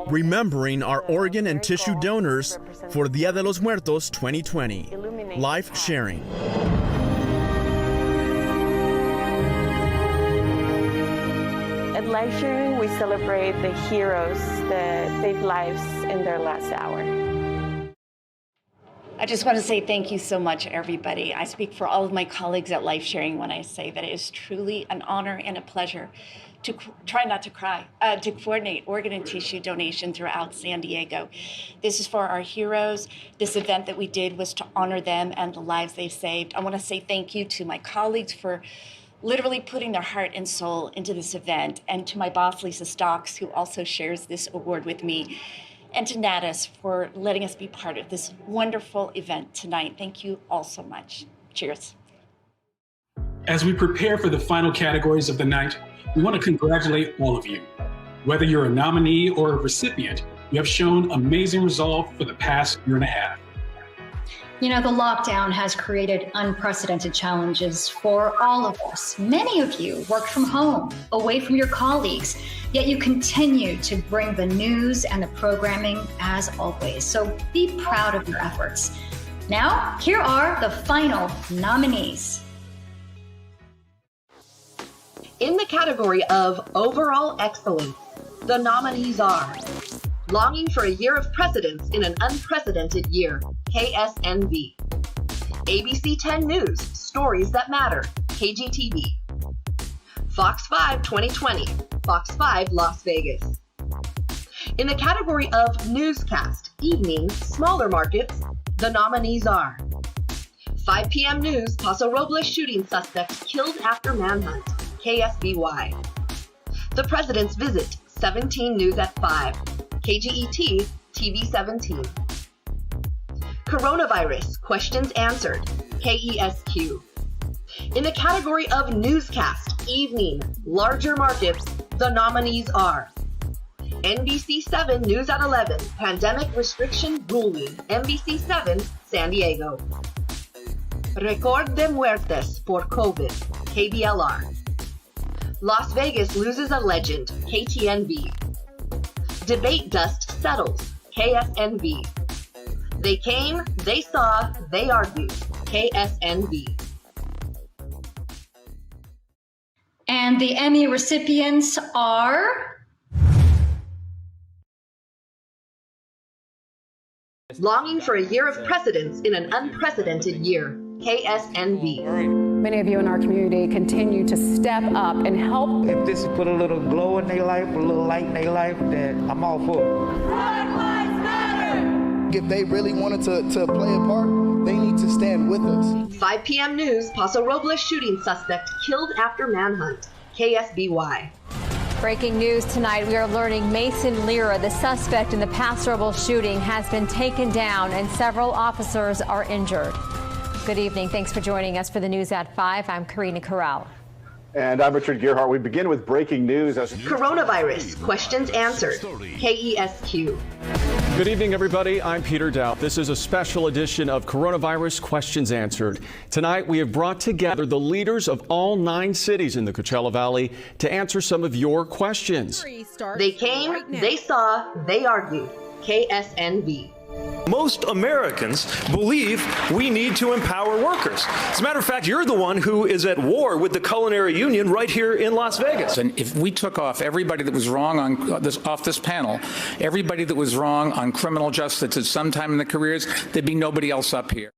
Remembering our organ and tissue donors for Dia de los Muertos 2020. Life sharing.
At Life Sharing, we celebrate the heroes that saved lives in their last hour.
I just want to say thank you so much, everybody. I speak for all of my colleagues at Life Sharing when I say that it is truly an honor and a pleasure to try not to cry, to coordinate organ and tissue donation throughout San Diego. This is for our heroes. This event that we did was to honor them and the lives they saved. I want to say thank you to my colleagues for literally putting their heart and soul into this event, and to my boss, Lisa Stocks, who also shares this award with me, and to NATAS for letting us be part of this wonderful event tonight. Thank you all so much. Cheers.
As we prepare for the final categories of the night, we want to congratulate all of you. Whether you're a nominee or a recipient, you have shown amazing resolve for the past year and a half.
You know, the lockdown has created unprecedented challenges for all of us. Many of you work from home, away from your colleagues, yet you continue to bring the news and the programming as always. So be proud of your efforts. Now, here are the final nominees.
In the category of Overall Excellence, the nominees are Longing for a Year of Precedence in an Unprecedented Year, KSNV. ABC 10 News, Stories That Matter, KGTV. Fox 5 2020, Fox 5 Las Vegas. In the category of Newscast, Evening, Smaller Markets, the nominees are 5 p.m. News, Paso Robles shooting suspect killed after manhunt, KSBY. The President's Visit, 17 News at 5, KGET, TV 17. Coronavirus, Questions Answered, KESQ. In the category of Newscast, Evening, Larger Markets, the nominees are NBC 7 News at 11, Pandemic Restriction Ruling, NBC 7, San Diego. Record de Muertes por COVID, KBLR. Las Vegas loses a legend, KTNV. Debate dust settles, KSNV. They came, they saw, they argued, KSNV.
And the Emmy recipients are...
Longing for a Year of Precedence in an Unprecedented Year, KSNV.
Many of you in our community continue to step up and help.
If this put a little glow in their life, a little light in their life, then I'm all for it.
Black Lives Matter!
If they really wanted to play a part, they need to stand with us.
5 p.m. News, Paso Robles shooting suspect killed after manhunt, KSBY.
Breaking news tonight, we are learning Mason Lira, the suspect in the Paso Robles shooting, has been taken down and several officers are injured. Good evening. Thanks for joining us for the news at 5. I'm Karina Corral.
And I'm Richard Gearhart. We begin with breaking news.
Coronavirus, questions answered. KESQ.
Good evening, everybody. I'm Peter Dow. This is a special edition of Coronavirus Questions Answered. Tonight, we have brought together the leaders of all 9 cities in the Coachella Valley to answer some of your questions.
They came, they saw, they argued. KSNV.
Most Americans believe we need to empower workers. As a matter of fact, you're the one who is at war with the Culinary Union right here in Las Vegas.
And if we took off everybody that was wrong on off this panel, everybody that was wrong on criminal justice at some time in their careers, there'd be nobody else up here.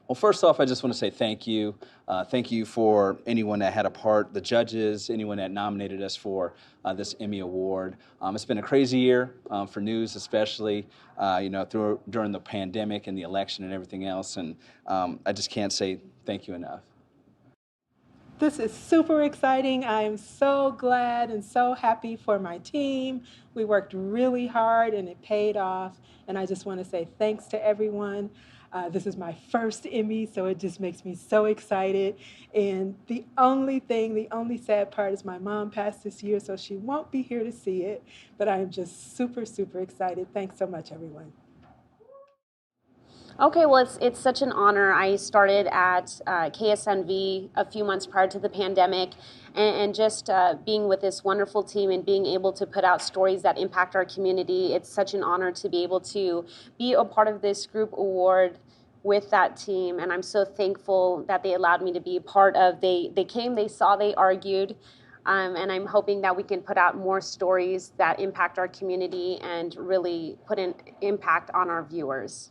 Well, first off, I just want to say thank you. Thank you for anyone that had a part, the judges, anyone that nominated us for this Emmy Award. It's been a crazy year for news, especially during the pandemic and the election and everything else. And I just can't say thank you enough.
This is super exciting. I am so glad and so happy for my team. We worked really hard and it paid off. And I just want to say thanks to everyone. This is my first Emmy, so it just makes me so excited. And the only sad part is my mom passed this year, so she won't be here to see it. But I am just super, super excited. Thanks so much, everyone.
Okay, well, it's such an honor. I started at KSNV a few months prior to the pandemic, and just being with this wonderful team and being able to put out stories that impact our community, it's such an honor to be able to be a part of this group award with that team, and I'm so thankful that they allowed me to be a part of. They came, they saw, they argued, and I'm hoping that we can put out more stories that impact our community and really put an impact on our viewers.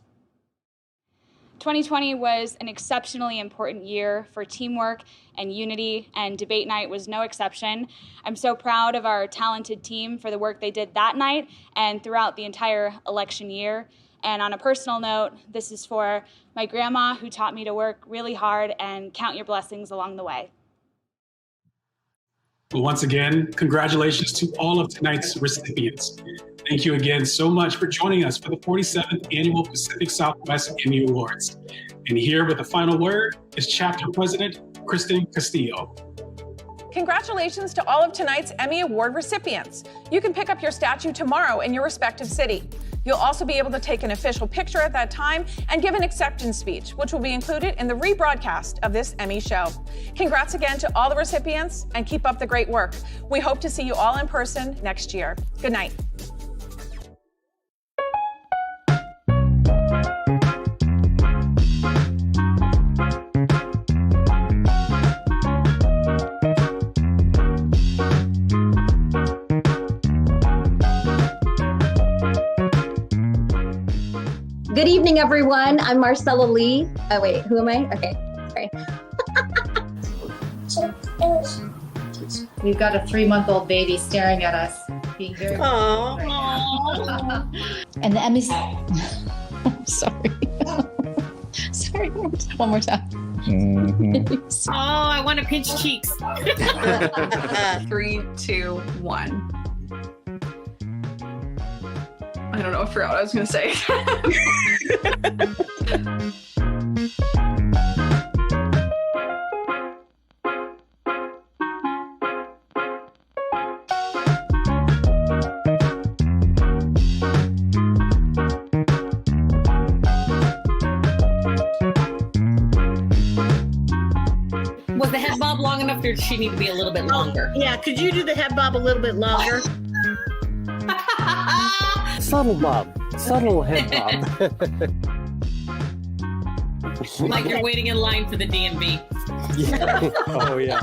2020 was an exceptionally important year for teamwork and unity, and debate night was no exception. I'm so proud of our talented team for the work they did that night and throughout the entire election year. And on a personal note, this is for my grandma, who taught me to work really hard and count your blessings along the way.
Well, once again, congratulations to all of tonight's recipients. Thank you again so much for joining us for the 47th Annual Pacific Southwest Emmy Awards. And here with the final word is Chapter President Kristen Castillo.
Congratulations to all of tonight's Emmy Award recipients. You can pick up your statue tomorrow in your respective city. You'll also be able to take an official picture at that time and give an acceptance speech, which will be included in the rebroadcast of this Emmy show. Congrats again to all the recipients, and keep up the great work. We hope to see you all in person next year. Good night.
Good evening, everyone. I'm Marcella Lee. Oh, wait, who am I? Okay, sorry.
We've got a 3-month-old baby staring at us, being very.
Aww.
And the Emmys. I'm sorry. Sorry, one more time.
Oh, I want to pinch cheeks.
3, 2, 1. I don't know. I forgot what I was going to say.
Was the head bob long enough, or does she need to be a little bit longer? Yeah, could you do the head bob a little bit longer?
Subtle bob. Subtle head bob.
Like you're waiting in line for the DMV.
Yeah. Oh, yeah.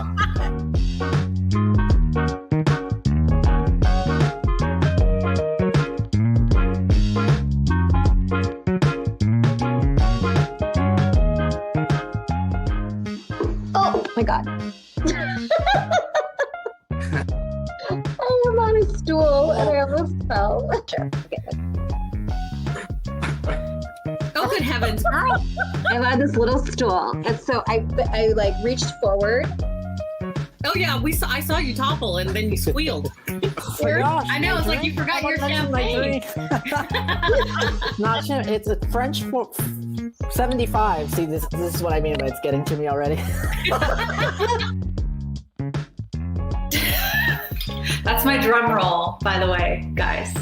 Oh my God. I'm on a stool and I almost fell.
Oh, good heavens, girl.
I'm on this little stool. And so I like reached forward
Oh yeah, I saw you topple and then you squealed. I know, it's like you forgot your champagne.
Not champagne. It's a French 75. See, this is what I mean by it's getting to me already.
That's my drum roll, by the way, guys.